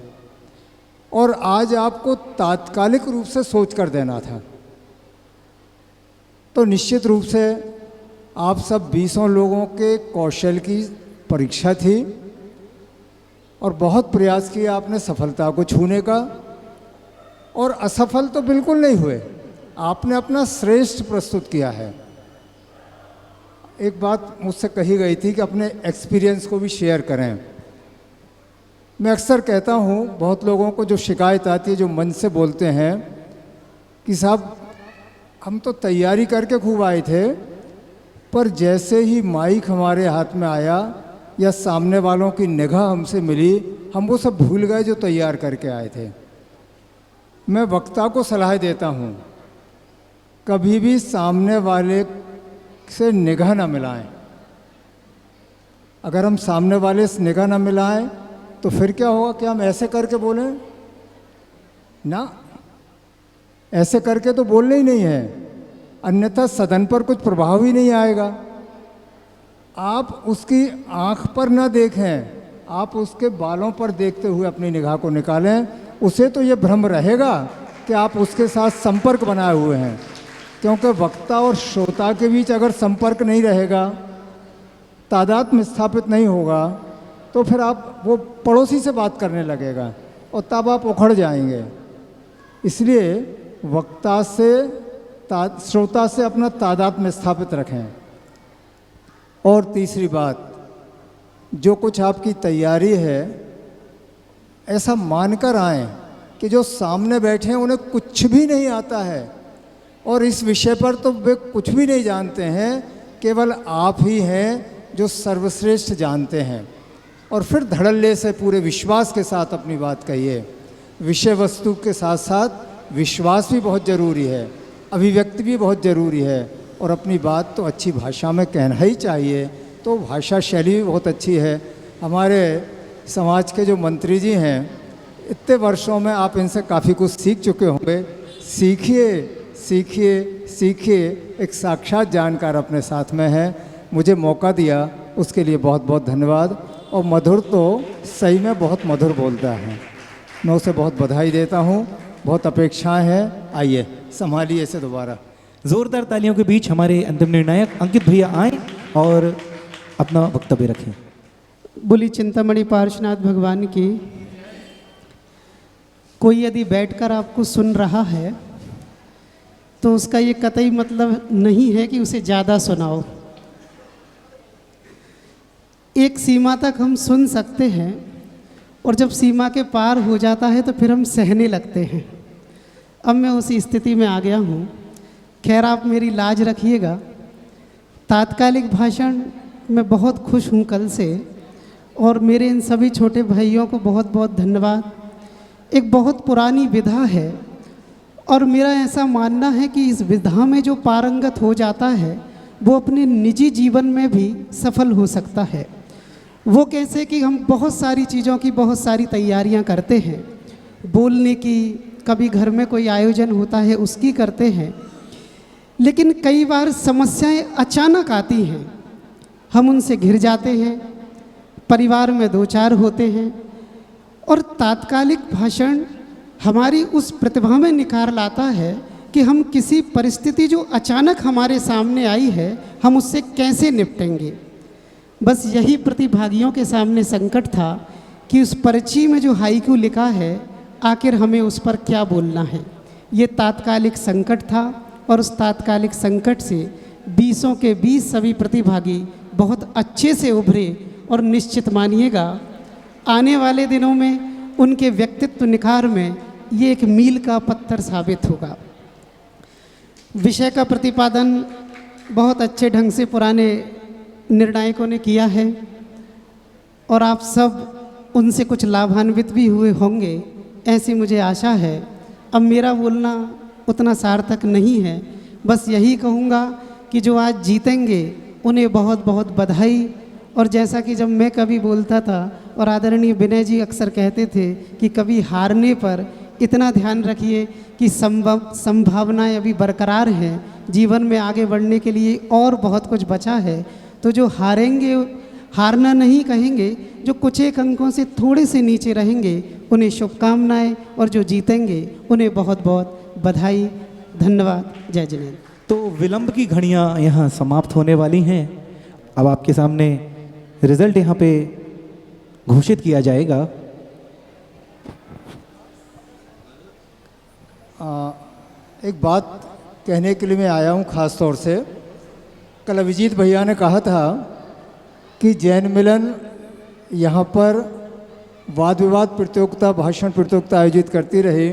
और आज आपको तात्कालिक रूप से सोच कर देना था। तो निश्चित रूप से आप सब 20 लोगों के कौशल की परीक्षा थी और बहुत प्रयास किया आपने सफलता को छूने का, और असफल तो बिल्कुल नहीं हुए, आपने अपना श्रेष्ठ प्रस्तुत किया है। एक बात मुझसे कही गई थी कि अपने एक्सपीरियंस को भी शेयर करें। मैं अक्सर कहता हूँ, बहुत लोगों को जो शिकायत आती है, जो मन से बोलते हैं कि साहब हम तो तैयारी करके खूब आए थे, पर जैसे ही माइक हमारे हाथ में आया या सामने वालों की निगाह हमसे मिली, हम वो सब भूल गए जो तैयार करके आए थे। मैं वक्ता को सलाह देता हूँ, कभी भी सामने वाले से निगाह ना मिलाएं। अगर हम सामने वाले से निगाह ना मिलाएं तो फिर क्या होगा कि हम ऐसे करके बोलें ना, ऐसे करके तो बोलना ही नहीं है, अन्यथा सदन पर कुछ प्रभाव ही नहीं आएगा। आप उसकी आंख पर ना देखें, आप उसके बालों पर देखते हुए अपनी निगाह को निकालें। उसे तो ये भ्रम रहेगा कि आप उसके साथ संपर्क बनाए हुए हैं, क्योंकि वक्ता और श्रोता के बीच अगर संपर्क नहीं रहेगा, तादात्म्य स्थापित नहीं होगा, तो फिर आप वो पड़ोसी से बात करने लगेगा और तब आप उखड़ जाएंगे। इसलिए वक्ता से श्रोता से अपना तादात्म्य स्थापित रखें। और तीसरी बात, जो कुछ आपकी तैयारी है ऐसा मानकर आएं कि जो सामने बैठे हैं उन्हें कुछ भी नहीं आता है और इस विषय पर तो वे कुछ भी नहीं जानते हैं, केवल आप ही हैं जो सर्वश्रेष्ठ जानते हैं। और फिर धड़ल्ले से पूरे विश्वास के साथ अपनी बात कहिए। विषय वस्तु के साथ साथ विश्वास भी बहुत ज़रूरी है, अभिव्यक्ति भी बहुत ज़रूरी है, और अपनी बात तो अच्छी भाषा में कहना ही चाहिए। तो भाषा शैली भी बहुत अच्छी है। हमारे समाज के जो मंत्री जी हैं, इतने वर्षों में आप इनसे काफ़ी कुछ सीख चुके होंगे। सीखिए सीखिए सीखिए, एक साक्षात जानकार अपने साथ में है। मुझे मौका दिया उसके लिए बहुत बहुत धन्यवाद। और मधुर तो सही में बहुत मधुर बोलता है, मैं उसे बहुत बधाई देता हूँ। बहुत अपेक्षाएं हैं, आइए संभालिए इसे दोबारा। जोरदार तालियों के बीच हमारे अंतिम निर्णायक अंकित भैया आए और अपना वक्तव्य रखें। बोली चिंतामणि पार्श्वनाथ भगवान की। कोई यदि बैठकर आपको सुन रहा है तो उसका ये कतई मतलब नहीं है कि उसे ज़्यादा सुनाओ। एक सीमा तक हम सुन सकते हैं और जब सीमा के पार हो जाता है तो फिर हम सहने लगते हैं। अब मैं उसी स्थिति में आ गया हूँ। खैर, आप मेरी लाज रखिएगा। तात्कालिक भाषण में बहुत खुश हूँ कल से, और मेरे इन सभी छोटे भाइयों को बहुत बहुत धन्यवाद। एक बहुत पुरानी विधा है और मेरा ऐसा मानना है कि इस विधा में जो पारंगत हो जाता है वो अपने निजी जीवन में भी सफल हो सकता है। वो कैसे कि हम बहुत सारी चीज़ों की बहुत सारी तैयारियां करते हैं, बोलने की, कभी घर में कोई आयोजन होता है उसकी करते हैं, लेकिन कई बार समस्याएं अचानक आती हैं, हम उनसे घिर जाते हैं, परिवार में दो चार होते हैं, और तात्कालिक भाषण हमारी उस प्रतिभा में निखार लाता है कि हम किसी परिस्थिति जो अचानक हमारे सामने आई है हम उससे कैसे निपटेंगे। बस यही प्रतिभागियों के सामने संकट था कि उस पर्ची में जो हाइकू लिखा है आखिर हमें उस पर क्या बोलना है। ये तात्कालिक संकट था और उस तात्कालिक संकट से 20 के 20 सभी प्रतिभागी बहुत अच्छे से उभरे, और निश्चित मानिएगा आने वाले दिनों में उनके व्यक्तित्व निखार में ये एक मील का पत्थर साबित होगा। विषय का प्रतिपादन बहुत अच्छे ढंग से पुराने निर्णायकों ने किया है और आप सब उनसे कुछ लाभान्वित भी हुए होंगे, ऐसी मुझे आशा है। अब मेरा बोलना उतना सार्थक नहीं है, बस यही कहूँगा कि जो आज जीतेंगे उन्हें बहुत बहुत बधाई। और जैसा कि जब मैं कभी बोलता था और आदरणीय विनय जी अक्सर कहते थे कि कभी हारने पर इतना ध्यान रखिए कि संभावनाएं अभी बरकरार हैं, जीवन में आगे बढ़ने के लिए और बहुत कुछ बचा है। तो जो हारेंगे हारना नहीं कहेंगे, जो कुछ एक अंकों से थोड़े से नीचे रहेंगे उन्हें शुभकामनाएं, और जो जीतेंगे उन्हें बहुत बहुत बधाई। धन्यवाद। जय जिनेन्द्र। तो विलंब की घड़ियां यहाँ समाप्त होने वाली हैं। अब आपके सामने रिजल्ट यहाँ पे घोषित किया जाएगा। एक बात कहने के लिए मैं आया हूँ खास तौर से। कल अभिजीत भैया ने कहा था कि जैन मिलन यहाँ पर वाद विवाद प्रतियोगिता, भाषण प्रतियोगिता आयोजित करती रही।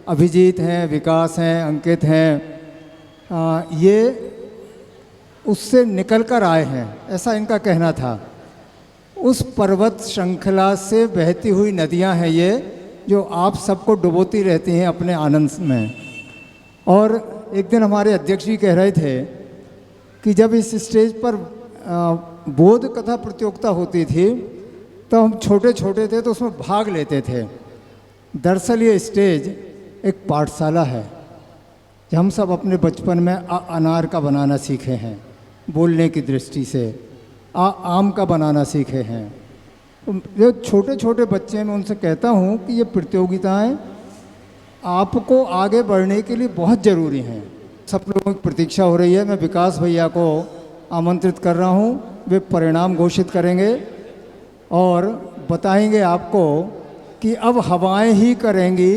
अभिजीत हैं, विकास हैं, अंकित हैं, ये उससे निकल कर आए हैं, ऐसा इनका कहना था। उस पर्वत श्रृंखला से बहती हुई नदियाँ हैं ये, जो आप सबको डुबोती रहती हैं अपने आनंद में। और एक दिन हमारे अध्यक्ष जी कह रहे थे कि जब इस स्टेज पर बोध कथा प्रतियोगिता होती थी तो हम छोटे छोटे थे तो उसमें भाग लेते थे। दरअसल ये स्टेज एक पाठशाला है, हम सब अपने बचपन में अनार का बनाना सीखे हैं, बोलने की दृष्टि से आम का बनाना सीखे हैं। जो छोटे छोटे बच्चे हैं मैं उनसे कहता हूँ कि ये प्रतियोगिताएं आपको आगे बढ़ने के लिए बहुत ज़रूरी हैं। सब लोगों की प्रतीक्षा हो रही है। मैं विकास भैया को आमंत्रित कर रहा हूँ, वे परिणाम घोषित करेंगे और बताएंगे आपको कि अब हवाएं ही करेंगी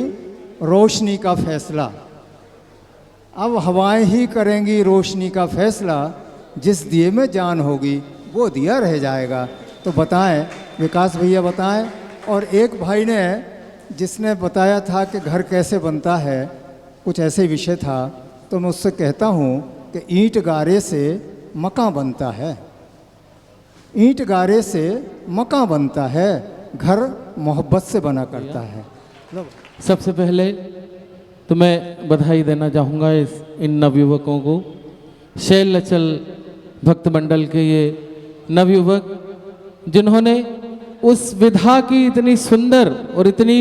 रोशनी का फैसला। अब हवाएं ही करेंगी रोशनी का फैसला, जिस दिए में जान होगी वो दिया रह जाएगा। तो बताएं, विकास भैया बताएं। और एक भाई ने जिसने बताया था कि घर कैसे बनता है, कुछ ऐसे विषय था, तो मैं उससे कहता हूँ कि ईंट गारे से मकान बनता है, ईंट गारे से मकान बनता है, घर मोहब्बत से बना करता है। सबसे पहले तो मैं बधाई देना चाहूँगा इन नवयुवकों को। शैल अचल भक्त मंडल के ये नवयुवक जिन्होंने उस विधा की इतनी सुंदर और इतनी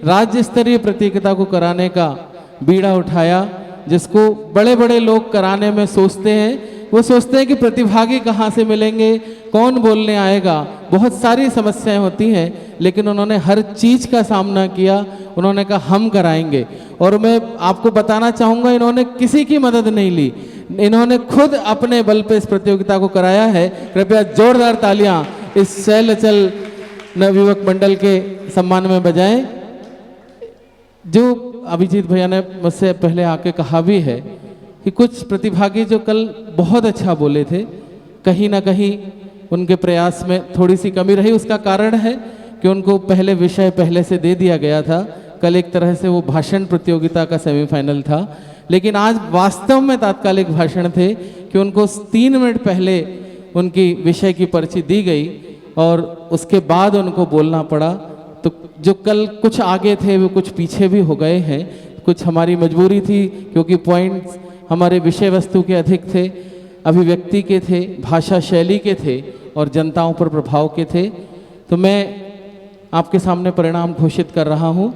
राज्य स्तरीय प्रतियोगिता को कराने का बीड़ा उठाया, जिसको बड़े बड़े लोग कराने में सोचते हैं। वो सोचते हैं कि प्रतिभागी कहाँ से मिलेंगे, कौन बोलने आएगा, बहुत सारी समस्याएं होती हैं, लेकिन उन्होंने हर चीज़ का सामना किया। उन्होंने कहा हम कराएंगे। और मैं आपको बताना चाहूँगा, इन्होंने किसी की मदद नहीं ली, इन्होंने खुद अपने बल पे इस प्रतियोगिता को कराया है। कृपया जोरदार तालियां इस शैल अचल नवयुवक मंडल के सम्मान में बजाएं। जो अभिजीत भैया ने मुझसे पहले आके कहा भी है कि कुछ प्रतिभागी जो कल बहुत अच्छा बोले थे, कहीं ना कहीं उनके प्रयास में थोड़ी सी कमी रही। उसका कारण है कि उनको पहले विषय पहले से दे दिया गया था। कल एक तरह से वो भाषण प्रतियोगिता का सेमीफाइनल था, लेकिन आज वास्तव में तात्कालिक भाषण थे कि उनको 3 मिनट पहले उनकी विषय की पर्ची दी गई और उसके बाद उनको बोलना पड़ा। तो जो कल कुछ आगे थे वो कुछ पीछे भी हो गए हैं। कुछ हमारी मजबूरी थी, क्योंकि पॉइंट्स हमारे विषय वस्तु के अधिक थे, अभिव्यक्ति के थे, भाषा शैली के थे और जनताओं पर प्रभाव के थे। तो मैं आपके सामने परिणाम घोषित कर रहा हूँ।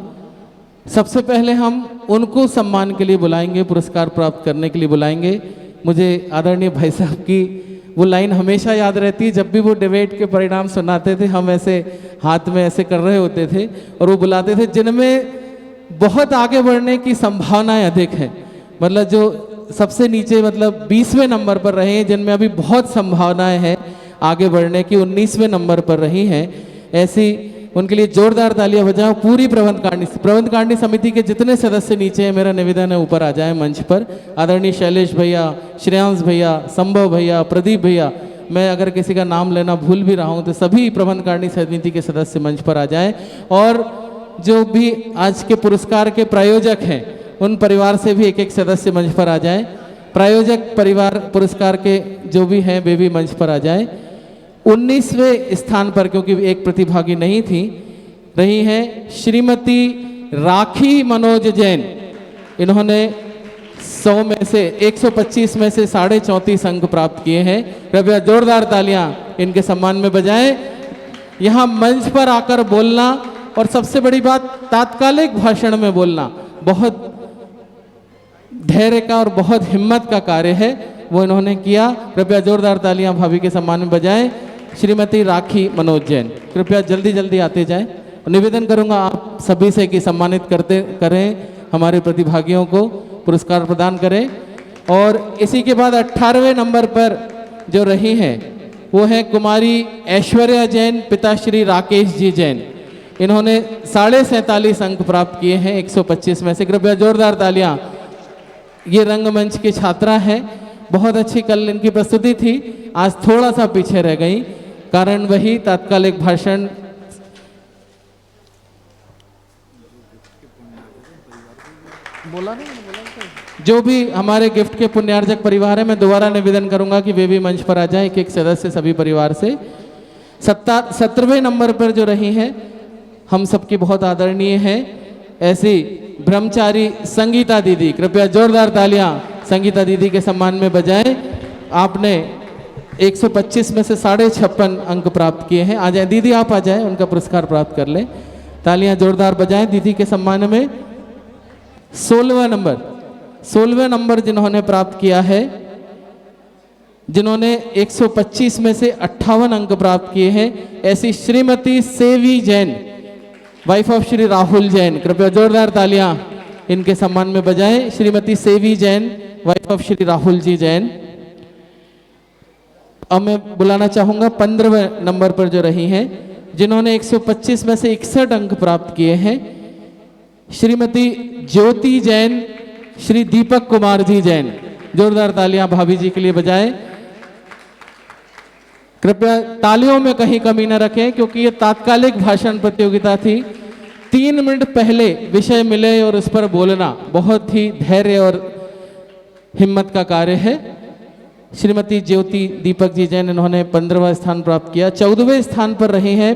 सबसे पहले हम उनको सम्मान के लिए बुलाएंगे, पुरस्कार प्राप्त करने के लिए बुलाएंगे। मुझे आदरणीय भाई साहब की वो लाइन हमेशा याद रहती है, जब भी वो डिबेट के परिणाम सुनाते थे, हम ऐसे हाथ में ऐसे कर रहे होते थे और वो बुलाते थे जिनमें बहुत आगे बढ़ने की संभावनाएं अधिक हैं। मतलब जो सबसे नीचे मतलब 20वें नंबर पर रहे हैं, जिनमें अभी बहुत संभावनाएं हैं आगे बढ़ने की, 19वें नंबर पर रही हैं। ऐसी उनके लिए जोरदार तालियां बजाओ। पूरी प्रबंधकारिणी समिति के जितने सदस्य नीचे हैं, मेरा निवेदन है ऊपर आ जाएं मंच पर। आदरणीय शैलेश भैया, श्रेयांश भैया, संभव भैया, प्रदीप भैया, मैं अगर किसी का नाम लेना भूल भी रहा हूं तो सभी प्रबंधकारिणी समिति के सदस्य मंच पर आ जाएं। और जो भी आज के पुरस्कार के प्रायोजक हैं, उन परिवार से भी एक एक सदस्य मंच पर आ जाएं। प्रायोजक परिवार पुरस्कार के जो भी हैं वे भी मंच पर आ जाएं। 19वें स्थान पर, क्योंकि एक प्रतिभागी नहीं थी, रही हैं श्रीमती राखी मनोज जैन। इन्होंने 100 में से 125 में से 34.5 अंक प्राप्त किए हैं। कृपया जोरदार तालियां इनके सम्मान में बजाएं। यहाँ मंच पर आकर बोलना और सबसे बड़ी बात तात्कालिक भाषण में बोलना बहुत धैर्य का और बहुत हिम्मत का कार्य है, वो इन्होंने किया। कृपया जोरदार तालियां भाभी के सम्मान में बजाएं। श्रीमती राखी मनोज जैन, कृपया जल्दी जल्दी आते जाएं। निवेदन करूंगा आप सभी से कि सम्मानित करें, हमारे प्रतिभागियों को पुरस्कार प्रदान करें। और इसी के बाद 18वें नंबर पर जो रही हैं वो है कुमारी ऐश्वर्या जैन, पिता श्री राकेश जी जैन। इन्होंने 47.5 अंक प्राप्त किए हैं 125 में से। कृपया जोरदार तालियां। ये रंगमंच की छात्रा हैं, बहुत अच्छी कल इनकी प्रस्तुति थी, आज थोड़ा सा पीछे रह गई। कारण वही तात्कालिक भाषण बोला नहीं। जो भी हमारे गिफ्ट के पुण्यार्जक परिवार है, मैं दोबारा निवेदन करूंगा कि वे भी मंच पर आ जाएं, एक एक सदस्य सभी परिवार से। 17वें नंबर पर जो रही हैं हम सबकी बहुत आदरणीय हैं, ऐसी ब्रह्मचारी संगीता दीदी। कृपया जोरदार तालियां संगीता दीदी के सम्मान में बजाएं। आपने 125 में से 56.5 अंक प्राप्त किए हैं। आ जाए दीदी, आप आ जाएं, उनका पुरस्कार प्राप्त कर लें। तालियां जोरदार बजाएं दीदी के सम्मान में। 16वें नंबर जिन्होंने प्राप्त किया है, जिन्होंने 125 में से 58 अंक प्राप्त किए हैं, ऐसी श्रीमती सेवी जैन, वाइफ ऑफ श्री राहुल जैन। कृपया जोरदार तालियां इनके सम्मान में बजाएं। श्रीमती सेवी जैन, वाइफ ऑफ श्री राहुल जी जैन। अब मैं बुलाना चाहूंगा 15वें नंबर पर जो रही हैं, जिन्होंने 125 में से 61 अंक प्राप्त किए हैं, श्रीमती ज्योति जैन, श्री दीपक कुमार जी जैन। जोरदार तालियां भाभी जी के लिए बजाएं। कृपया तालियों में कहीं कमी न रखें, क्योंकि ये तात्कालिक भाषण प्रतियोगिता थी। 3 मिनट पहले विषय मिले और उस पर बोलना बहुत ही धैर्य और हिम्मत का कार्य है। श्रीमती ज्योति दीपक जी जैन, इन्होंने 15वां स्थान प्राप्त किया। 14वें स्थान पर रही हैं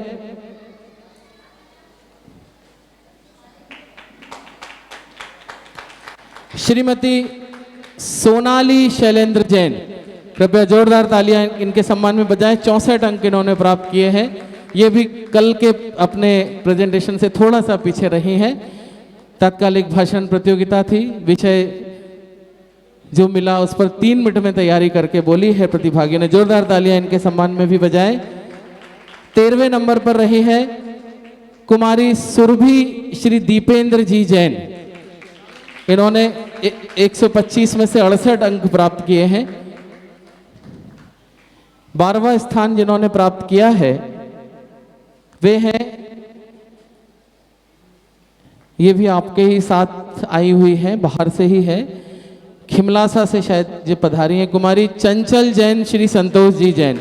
श्रीमती सोनाली शैलेंद्र जैन। कृपया जोरदार तालियां इनके सम्मान में बजाएं। 64 अंक इन्होंने प्राप्त किए हैं। ये भी कल के अपने प्रेजेंटेशन से थोड़ा सा पीछे रही हैं। तात्कालिक भाषण प्रतियोगिता थी, विषय जो मिला उस पर 3 मिनट में तैयारी करके बोली है प्रतिभागियों ने। जोरदार तालियां इनके सम्मान में भी बजाएं। 13वें नंबर पर रही है कुमारी सुरभि श्री दीपेंद्र जी जैन। इन्होंने 125 में से 68 अंक प्राप्त किए हैं। 12वां स्थान जिन्होंने प्राप्त किया है वे हैं, ये भी आपके ही साथ आई हुई हैं, बाहर से ही है, खिमलासा से शायद ये पधारी हैं, कुमारी चंचल जैन श्री संतोष जी जैन।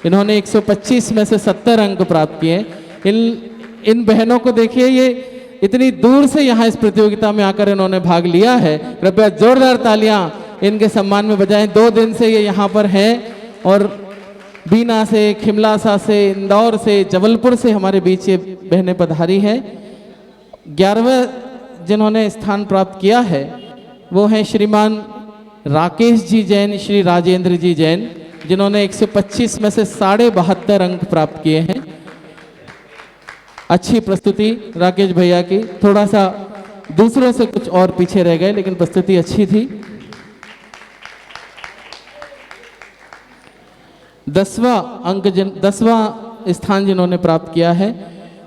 इन्होंने 125 में से 70 अंक प्राप्त किए। इन बहनों को देखिए, ये इतनी दूर से यहाँ इस प्रतियोगिता में आकर इन्होंने भाग लिया है। कृपया जोरदार तालियां इनके सम्मान में बजाएं। 2 दिन से ये यहाँ पर हैं और बीना से, खिमलासा से, इंदौर से, जबलपुर से हमारे बीच ये बहनें पधारी हैं। 11वें जिन्होंने स्थान प्राप्त किया है वो हैं श्रीमान राकेश जी जैन श्री राजेंद्र जी जैन, जिन्होंने 125 में से 72.5 अंक प्राप्त किए हैं। अच्छी प्रस्तुति राकेश भैया की, थोड़ा सा दूसरों से कुछ और पीछे रह गए लेकिन प्रस्तुति अच्छी थी। 10वां स्थान जिन्होंने प्राप्त किया है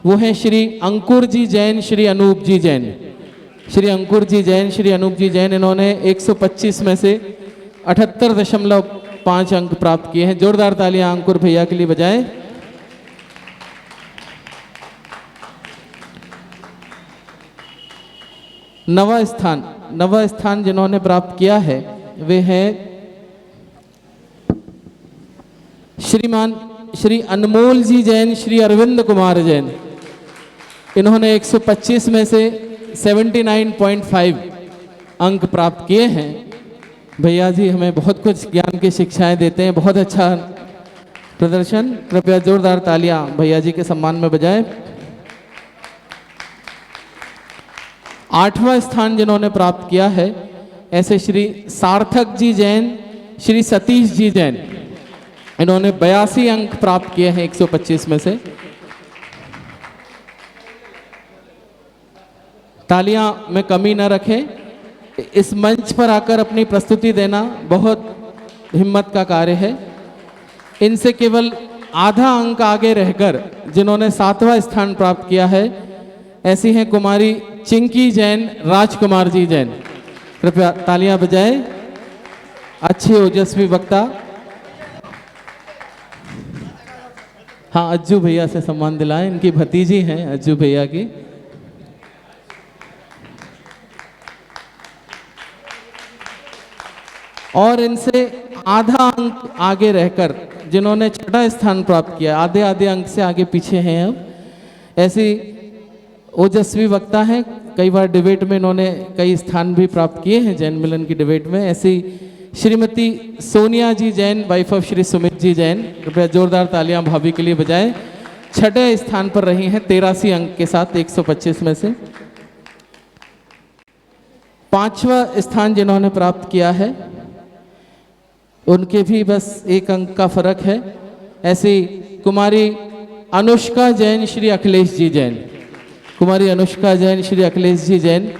वो हैं श्री अंकुर जी जैन श्री अनूप जी जैन। श्री अंकुर जी जैन श्री अनूप जी जैन, इन्होंने 125 में से 78.5 अंक प्राप्त किए हैं। जोरदार तालियां अंकुर भैया के लिए बजाएं। नवा स्थान जिन्होंने प्राप्त किया है वे हैं श्रीमान श्री अनमोल जी जैन श्री अरविंद कुमार जैन। इन्होंने 125 में से 79.5 अंक प्राप्त किए हैं। भैया जी हमें बहुत कुछ ज्ञान की शिक्षाएं देते हैं, बहुत अच्छा प्रदर्शन। कृपया जोरदार तालियां भैया जी के सम्मान में बजाएं। 8वां स्थान जिन्होंने प्राप्त किया है ऐसे श्री सार्थक जी जैन श्री सतीश जी जैन। इन्होंने 82 अंक प्राप्त किए हैं 125 में से। तालियां में कमी न रखें। इस मंच पर आकर अपनी प्रस्तुति देना बहुत हिम्मत का कार्य है। इनसे केवल आधा अंक आगे रहकर जिन्होंने 7वां स्थान प्राप्त किया है ऐसी हैं कुमारी चिंकी जैन राजकुमार जी जैन। कृपया तालियां बजाएं। अच्छे ओजस्वी वक्ता। हाँ, अज्जू भैया से सम्मान दिलाएं, इनकी भतीजी हैं अज्जू भैया की। और इनसे आधा अंक आगे रहकर जिन्होंने 6वां स्थान प्राप्त किया, आधे आधे अंक से आगे पीछे हैं अब, ऐसी ओजस्वी वक्ता हैं। कई बार डिबेट में इन्होंने कई स्थान भी प्राप्त किए हैं जैन मिलन की डिबेट में। ऐसी श्रीमती सोनिया जी जैन, वाइफ ऑफ श्री सुमित जी जैन। कृपया जोरदार तालियां भाभी के लिए बजाएं। 6ठे स्थान पर रही हैं 83 अंक के साथ 125 में से। 5वां स्थान जिन्होंने प्राप्त किया है उनके भी बस 1 अंक का फर्क है। ऐसी कुमारी अनुष्का जैन श्री अखिलेश जी जैन। कुमारी अनुष्का जैन श्री अखिलेश जी जैन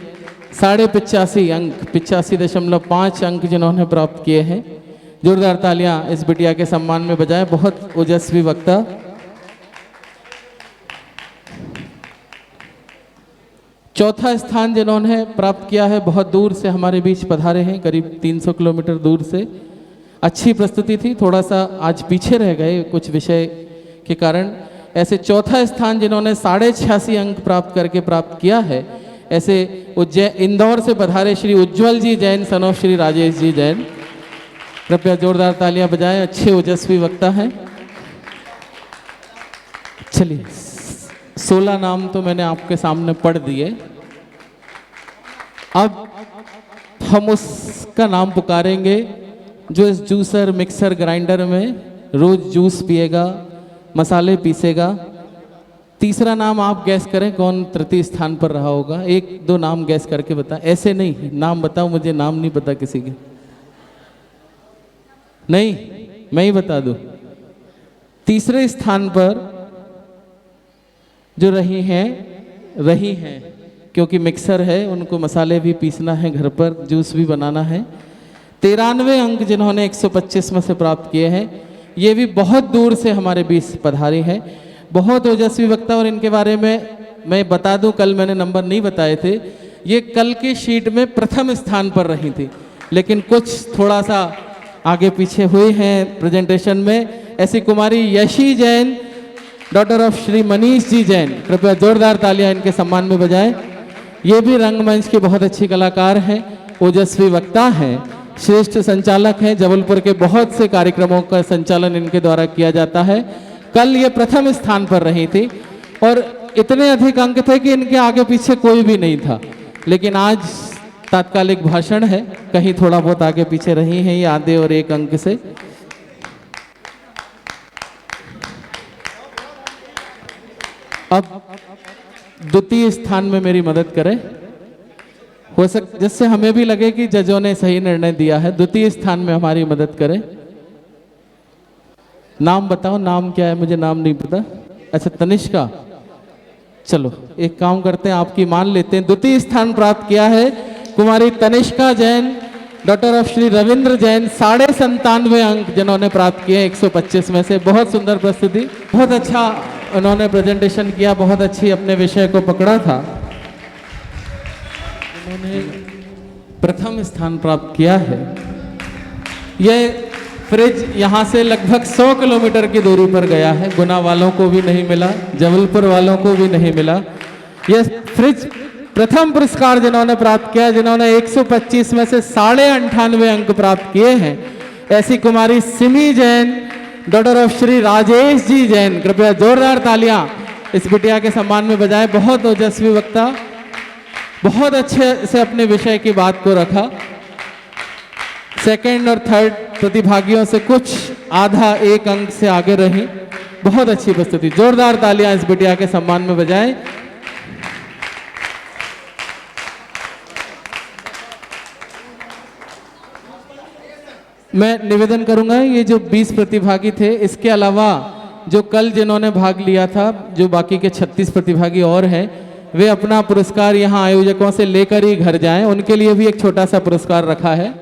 85.5 अंक, 85.5 अंक जिन्होंने प्राप्त किए हैं। जोरदार तालियां इस बिटिया के सम्मान में बजाएं। बहुत ओजस्वी वक्ता। चौथा स्थान जिन्होंने प्राप्त किया है बहुत दूर से हमारे बीच पधारे हैं, करीब 300 किलोमीटर दूर से। अच्छी प्रस्तुति थी, थोड़ा सा आज पीछे रह गए कुछ विषय के कारण। ऐसे चौथा स्थान जिन्होंने 86.5 अंक प्राप्त करके प्राप्त किया है ऐसे इंदौर से पधारे श्री उज्जवल जी जैन, सन ऑफ श्री राजेश जी जैन। कृपया जोरदार तालियां बजाएं। अच्छे ओजस्वी वक्ता हैं। चलिए, 16 नाम तो मैंने आपके सामने पढ़ दिए। अब हम उसका नाम पुकारेंगे जो इस जूसर मिक्सर ग्राइंडर में रोज जूस पिएगा, मसाले पीसेगा। तीसरा नाम आप गैस करें कौन तृतीय स्थान पर रहा होगा। 1-2 नाम गैस करके बताएं। ऐसे नहीं, नाम बताओ, मुझे नाम नहीं पता किसी के। नहीं, मैं ही बता दूं। तीसरे स्थान पर जो रही हैं क्योंकि मिक्सर है, उनको मसाले भी पीसना है, घर पर जूस भी बनाना है। 93 अंक जिन्होंने 125 में से प्राप्त किए हैं, ये भी बहुत दूर से हमारे बीच पधारी हैं, बहुत ओजस्वी वक्ता। और इनके बारे में मैं बता दूं, कल मैंने नंबर नहीं बताए थे, ये कल की शीट में प्रथम स्थान पर रही थी, लेकिन कुछ थोड़ा सा आगे पीछे हुई हैं प्रेजेंटेशन में। ऐसी कुमारी यशी जैन, डॉटर ऑफ श्री मनीष जी जैन, कृपया जोरदार तालियां इनके सम्मान में बजाएं। ये भी रंगमंच की बहुत अच्छी कलाकार हैं, ओजस्वी वक्ता हैं, श्रेष्ठ संचालक हैं। जबलपुर के बहुत से कार्यक्रमों का संचालन इनके द्वारा किया जाता है। कल ये प्रथम स्थान पर रही थी और इतने अधिक अंक थे कि इनके आगे पीछे कोई भी नहीं था, लेकिन आज तात्कालिक भाषण है, कहीं थोड़ा बहुत आगे पीछे रही हैं ये आधे और 1 अंक से। अब द्वितीय स्थान में मेरी मदद करें, हो सक जिससे हमें भी लगे कि जजों ने सही निर्णय दिया है। द्वितीय स्थान में हमारी मदद करें। नाम बताओ, नाम क्या है? मुझे नाम नहीं पता। अच्छा, तनिष्का। चलो एक काम करते हैं, आपकी मान लेते हैं। द्वितीय स्थान प्राप्त किया है कुमारी तनिष्का जैन, डॉटर ऑफ श्री रविंद्र जैन, 97.5 अंक जिन्होंने प्राप्त किए 125 में से। बहुत सुंदर प्रस्तुति, बहुत अच्छा उन्होंने प्रेजेंटेशन किया, बहुत अच्छी अपने विषय को पकड़ा था। उन्होंने प्रथम स्थान प्राप्त किया है। यह फ्रिज यहाँ से लगभग 100 किलोमीटर की दूरी पर गया है, गुना वालों को भी नहीं मिला, जबलपुर वालों को भी नहीं मिला। यह फ्रिज प्रथम पुरस्कार जिन्होंने प्राप्त किया, जिन्होंने 125 में से 98.5 अंक प्राप्त किए हैं, ऐसी कुमारी सिमी जैन, डॉटर ऑफ श्री राजेश जी जैन। कृपया जोरदार तालियां इस बिटिया के सम्मान में बजाएं। बहुत ओजस्वी वक्ता, बहुत अच्छे से अपने विषय की बात को रखा। सेकंड और थर्ड प्रतिभागियों से कुछ आधा 1 अंक से आगे रही। बहुत अच्छी प्रस्तुति, जोरदार तालियां इस बिटिया के सम्मान में बजाएं। मैं निवेदन करूंगा, ये जो 20 प्रतिभागी थे, इसके अलावा जो कल जिन्होंने भाग लिया था, जो बाकी के 36 प्रतिभागी और हैं, वे अपना पुरस्कार यहाँ आयोजकों से लेकर ही घर जाएं। उनके लिए भी एक छोटा सा पुरस्कार रखा है।